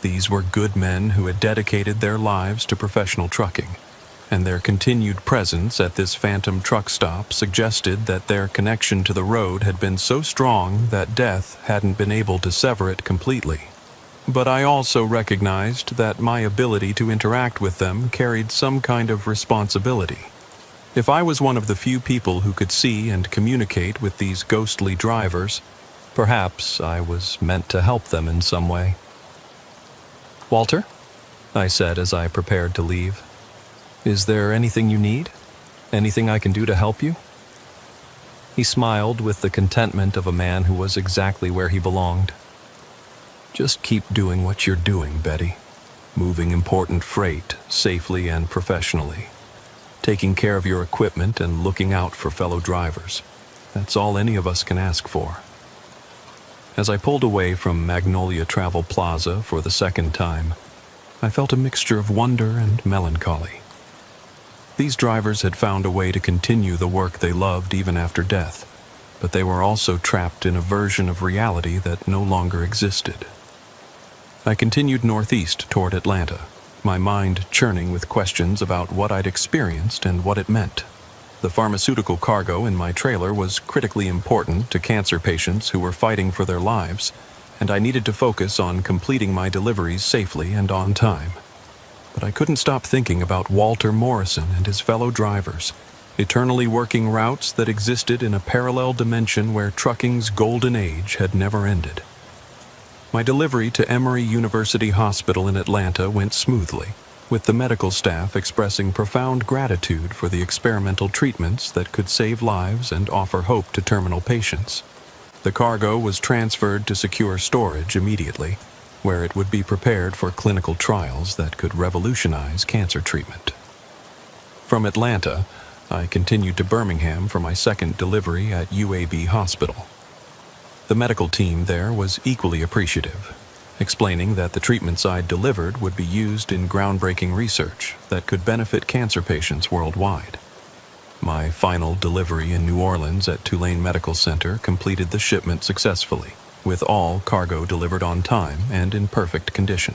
These were good men who had dedicated their lives to professional trucking, and their continued presence at this phantom truck stop suggested that their connection to the road had been so strong that death hadn't been able to sever it completely. But I also recognized that my ability to interact with them carried some kind of responsibility. If I was one of the few people who could see and communicate with these ghostly drivers, perhaps I was meant to help them in some way. "Walter," I said as I prepared to leave, "is there anything you need? Anything I can do to help you?" He smiled with the contentment of a man who was exactly where he belonged. "Just keep doing what you're doing, Betty. Moving important freight safely and professionally. Taking care of your equipment and looking out for fellow drivers. That's all any of us can ask for." As I pulled away from Magnolia Travel Plaza for the second time, I felt a mixture of wonder and melancholy. These drivers had found a way to continue the work they loved even after death, but they were also trapped in a version of reality that no longer existed. I continued northeast toward Atlanta, my mind churning with questions about what I'd experienced and what it meant. The pharmaceutical cargo in my trailer was critically important to cancer patients who were fighting for their lives, and I needed to focus on completing my deliveries safely and on time. But I couldn't stop thinking about Walter Morrison and his fellow drivers, eternally working routes that existed in a parallel dimension where trucking's golden age had never ended. My delivery to Emory University Hospital in Atlanta went smoothly, with the medical staff expressing profound gratitude for the experimental treatments that could save lives and offer hope to terminal patients. The cargo was transferred to secure storage immediately, where it would be prepared for clinical trials that could revolutionize cancer treatment. From Atlanta, I continued to Birmingham for my second delivery at UAB Hospital. The medical team there was equally appreciative, explaining that the treatments I'd delivered would be used in groundbreaking research that could benefit cancer patients worldwide. My final delivery in New Orleans at Tulane Medical Center completed the shipment successfully, with all cargo delivered on time and in perfect condition.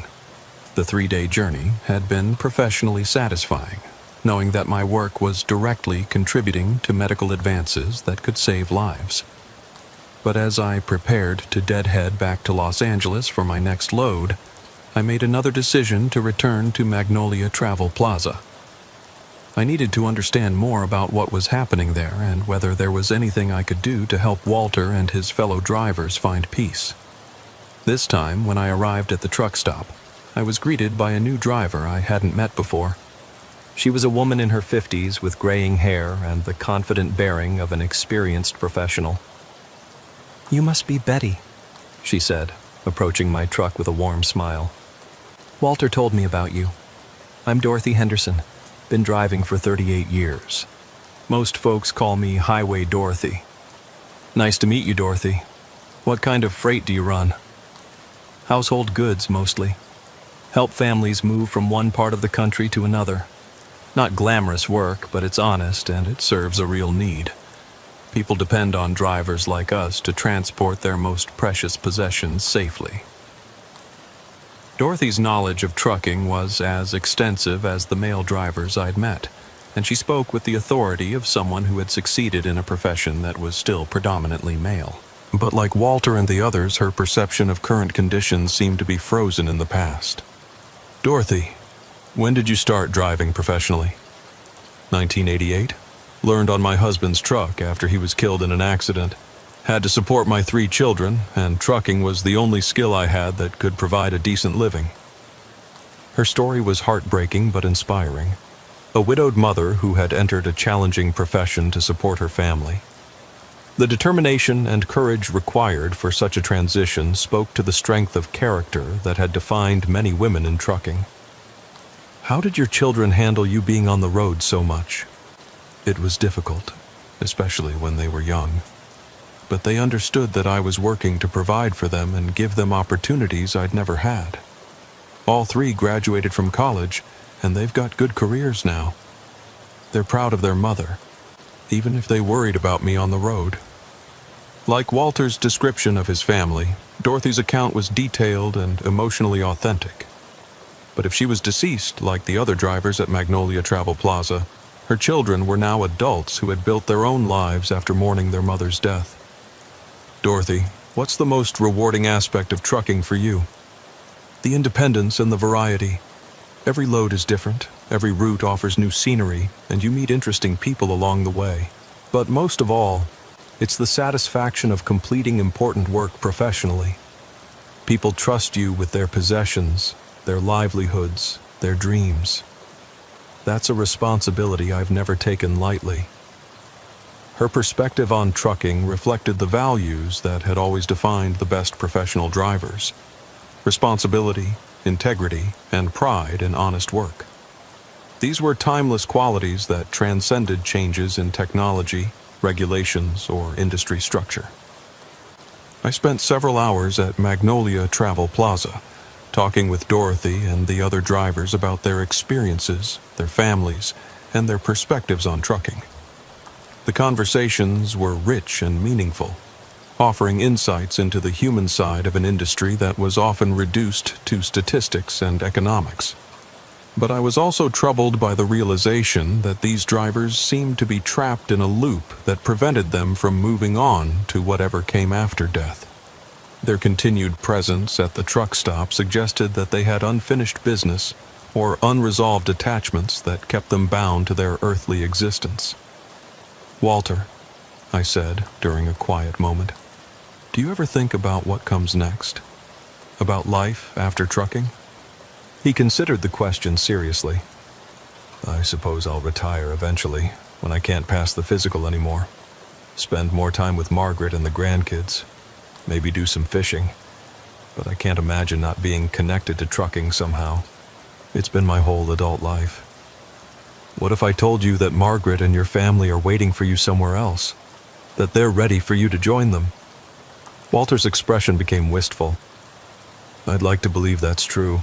The 3-day journey had been professionally satisfying, knowing that my work was directly contributing to medical advances that could save lives. But as I prepared to deadhead back to Los Angeles for my next load, I made another decision to return to Magnolia Travel Plaza. I needed to understand more about what was happening there and whether there was anything I could do to help Walter and his fellow drivers find peace. This time, when I arrived at the truck stop, I was greeted by a new driver I hadn't met before. She was a woman in her 50s with graying hair and the confident bearing of an experienced professional. "You must be Betty," she said, approaching my truck with a warm smile. "Walter told me about you. I'm Dorothy Henderson. Been driving for 38 years. Most folks call me Highway Dorothy." "Nice to meet you, Dorothy. What kind of freight do you run?" "Household goods, mostly. Help families move from one part of the country to another. Not glamorous work, but it's honest and it serves a real need. People depend on drivers like us to transport their most precious possessions safely." Dorothy's knowledge of trucking was as extensive as the male drivers I'd met, and she spoke with the authority of someone who had succeeded in a profession that was still predominantly male. But like Walter and the others, her perception of current conditions seemed to be frozen in the past. "Dorothy, when did you start driving professionally?" 1988. Learned on my husband's truck after he was killed in an accident. Had to support my 3 children, and trucking was the only skill I had that could provide a decent living. Her story was heartbreaking but inspiring. A widowed mother who had entered a challenging profession to support her family. The determination and courage required for such a transition spoke to the strength of character that had defined many women in trucking. How did your children handle you being on the road so much? It was difficult, especially when they were young. But they understood that I was working to provide for them and give them opportunities I'd never had. All 3 graduated from college, and they've got good careers now. They're proud of their mother, even if they worried about me on the road. Like Walter's description of his family, Dorothy's account was detailed and emotionally authentic. But if she was deceased, like the other drivers at Magnolia Travel Plaza, her children were now adults who had built their own lives after mourning their mother's death. Dorothy, what's the most rewarding aspect of trucking for you? The independence and the variety. Every load is different, every route offers new scenery, and you meet interesting people along the way. But most of all, it's the satisfaction of completing important work professionally. People trust you with their possessions, their livelihoods, their dreams. That's a responsibility I've never taken lightly. Her perspective on trucking reflected the values that had always defined the best professional drivers: responsibility, integrity, and pride in honest work. These were timeless qualities that transcended changes in technology, regulations, or industry structure. I spent several hours at Magnolia Travel Plaza, talking with Dorothy and the other drivers about their experiences, their families, and their perspectives on trucking. The conversations were rich and meaningful, offering insights into the human side of an industry that was often reduced to statistics and economics. But I was also troubled by the realization that these drivers seemed to be trapped in a loop that prevented them from moving on to whatever came after death. Their continued presence at the truck stop suggested that they had unfinished business or unresolved attachments that kept them bound to their earthly existence. "Walter," I said during a quiet moment, "do you ever think about what comes next? About life after trucking?" He considered the question seriously. "I suppose I'll retire eventually, when I can't pass the physical anymore. Spend more time with Margaret and the grandkids. Maybe do some fishing. But I can't imagine not being connected to trucking somehow. It's been my whole adult life. What if I told you that Margaret and your family are waiting for you somewhere else? That they're ready for you to join them?" Walter's expression became wistful. "I'd like to believe that's true.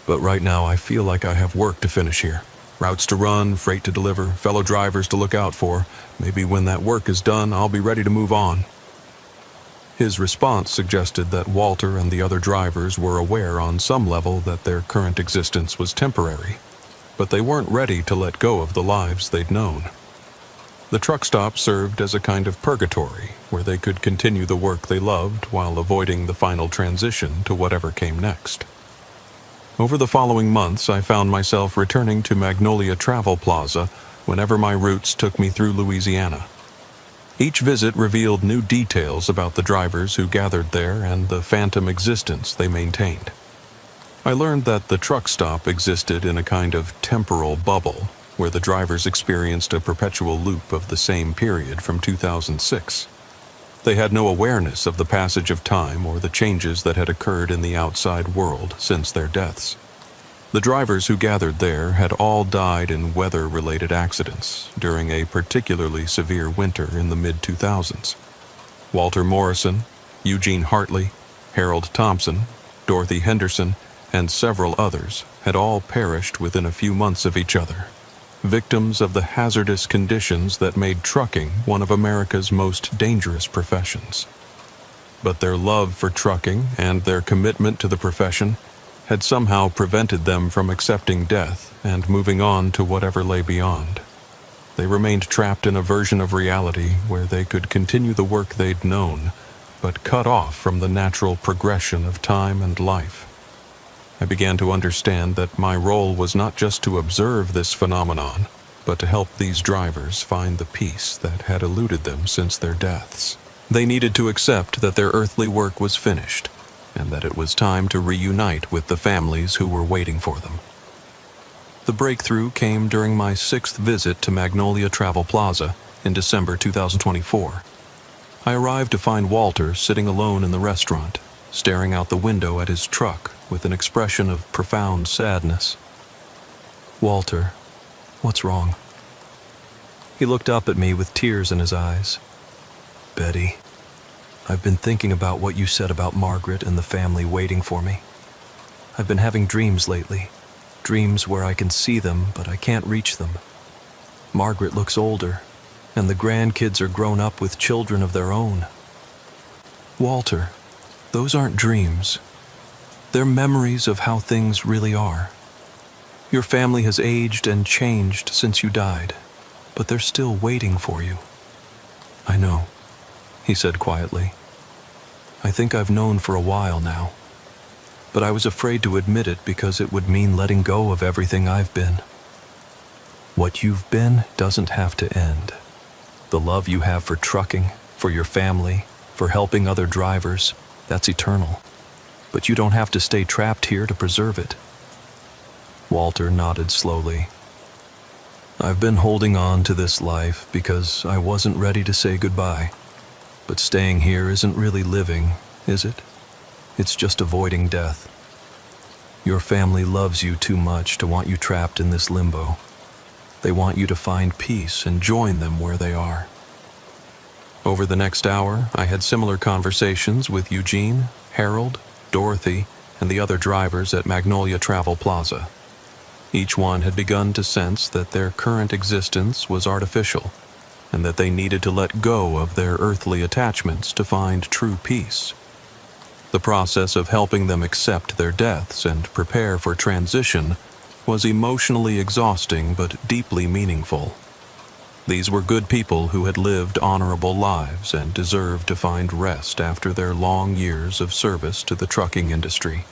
But right now I feel like I have work to finish here. Routes to run, freight to deliver, fellow drivers to look out for. Maybe when that work is done, I'll be ready to move on." His response suggested that Walter and the other drivers were aware on some level that their current existence was temporary, but they weren't ready to let go of the lives they'd known. The truck stop served as a kind of purgatory where they could continue the work they loved while avoiding the final transition to whatever came next. Over the following months, I found myself returning to Magnolia Travel Plaza whenever my routes took me through Louisiana. Each visit revealed new details about the drivers who gathered there and the phantom existence they maintained. I learned that the truck stop existed in a kind of temporal bubble, where the drivers experienced a perpetual loop of the same period from 2006. They had no awareness of the passage of time or the changes that had occurred in the outside world since their deaths. The drivers who gathered there had all died in weather-related accidents during a particularly severe winter in the mid-2000s. Walter Morrison, Eugene Hartley, Harold Thompson, Dorothy Henderson, and several others had all perished within a few months of each other, victims of the hazardous conditions that made trucking one of America's most dangerous professions. But their love for trucking and their commitment to the profession had somehow prevented them from accepting death and moving on to whatever lay beyond. They remained trapped in a version of reality where they could continue the work they'd known, but cut off from the natural progression of time and life. I began to understand that my role was not just to observe this phenomenon, but to help these drivers find the peace that had eluded them since their deaths. They needed to accept that their earthly work was finished, and that it was time to reunite with the families who were waiting for them. The breakthrough came during my 6th visit to Magnolia Travel Plaza in December 2024. I arrived to find Walter sitting alone in the restaurant, staring out the window at his truck with an expression of profound sadness. "Walter, what's wrong?" He looked up at me with tears in his eyes. "Betty, I've been thinking about what you said about Margaret and the family waiting for me. I've been having dreams lately, dreams where I can see them, but I can't reach them. Margaret looks older, and the grandkids are grown up with children of their own. Walter, those aren't dreams. They're memories of how things really are. Your family has aged and changed since you died, but they're still waiting for you." "I know," he said quietly. "I think I've known for a while now, but I was afraid to admit it because it would mean letting go of everything I've been. What you've been doesn't have to end. The love you have for trucking, for your family, for helping other drivers, that's eternal. But you don't have to stay trapped here to preserve it." Walter nodded slowly. "I've been holding on to this life because I wasn't ready to say goodbye. But staying here isn't really living, is it? It's just avoiding death. Your family loves you too much to want you trapped in this limbo. They want you to find peace and join them where they are." Over the next hour, I had similar conversations with Eugene, Harold, Dorothy, and the other drivers at Magnolia Travel Plaza. Each one had begun to sense that their current existence was artificial, and that they needed to let go of their earthly attachments to find true peace. The process of helping them accept their deaths and prepare for transition was emotionally exhausting but deeply meaningful. These were good people who had lived honorable lives and deserved to find rest after their long years of service to the trucking industry.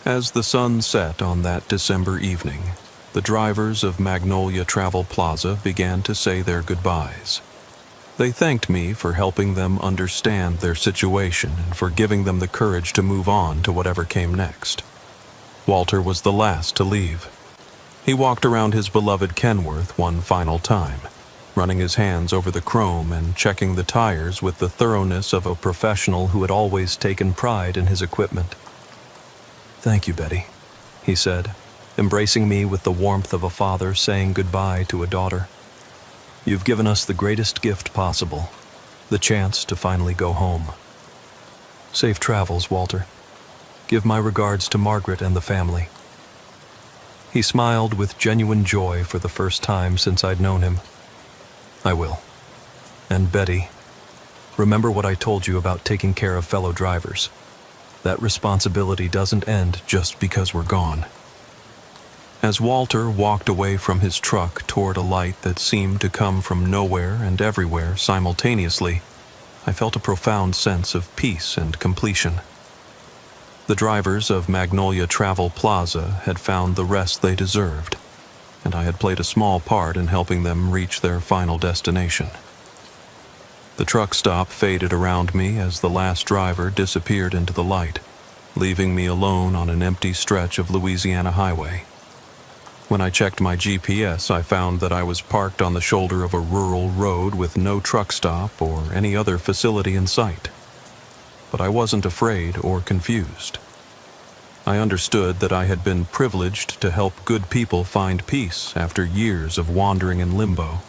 As the sun set on that December evening, the drivers of Magnolia Travel Plaza began to say their goodbyes. They thanked me for helping them understand their situation and for giving them the courage to move on to whatever came next. Walter was the last to leave. He walked around his beloved Kenworth one final time, running his hands over the chrome and checking the tires with the thoroughness of a professional who had always taken pride in his equipment. "Thank you, Betty," he said, embracing me with the warmth of a father saying goodbye to a daughter. "You've given us the greatest gift possible, the chance to finally go home. Safe travels, Walter. Give my regards to Margaret and the family." He smiled with genuine joy for the first time since I'd known him. "I will. And Betty, remember what I told you about taking care of fellow drivers. That responsibility doesn't end just because we're gone." As Walter walked away from his truck toward a light that seemed to come from nowhere and everywhere simultaneously, I felt a profound sense of peace and completion. The drivers of Magnolia Travel Plaza had found the rest they deserved, and I had played a small part in helping them reach their final destination. The truck stop faded around me as the last driver disappeared into the light, leaving me alone on an empty stretch of Louisiana highway. When I checked my GPS, I found that I was parked on the shoulder of a rural road with no truck stop or any other facility in sight. But I wasn't afraid or confused. I understood that I had been privileged to help good people find peace after years of wandering in limbo.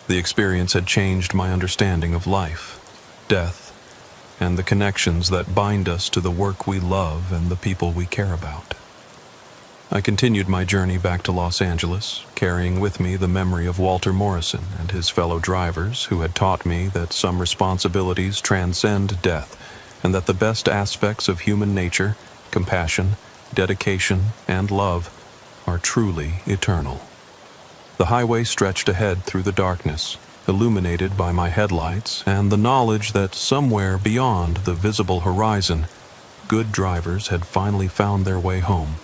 The experience had changed my understanding of life, death, and the connections that bind us to the work we love and the people we care about. I continued my journey back to Los Angeles, carrying with me the memory of Walter Morrison and his fellow drivers who had taught me that some responsibilities transcend death and that the best aspects of human nature, compassion, dedication, and love, are truly eternal. The highway stretched ahead through the darkness, illuminated by my headlights and the knowledge that somewhere beyond the visible horizon, good drivers had finally found their way home.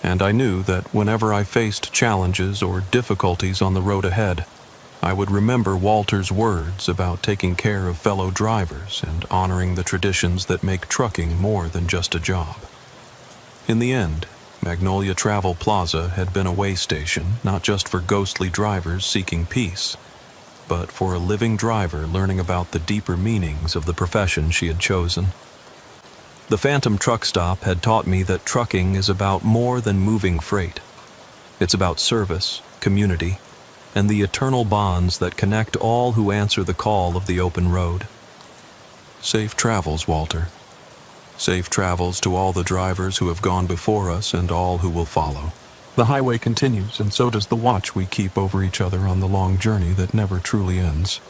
And I knew that whenever I faced challenges or difficulties on the road ahead, I would remember Walter's words about taking care of fellow drivers and honoring the traditions that make trucking more than just a job. In the end, Magnolia Travel Plaza had been a way station not just for ghostly drivers seeking peace, but for a living driver learning about the deeper meanings of the profession she had chosen. The Phantom Truck Stop had taught me that trucking is about more than moving freight. It's about service, community, and the eternal bonds that connect all who answer the call of the open road. Safe travels, Walter. Safe travels to all the drivers who have gone before us and all who will follow. The highway continues, and so does the watch we keep over each other on the long journey that never truly ends.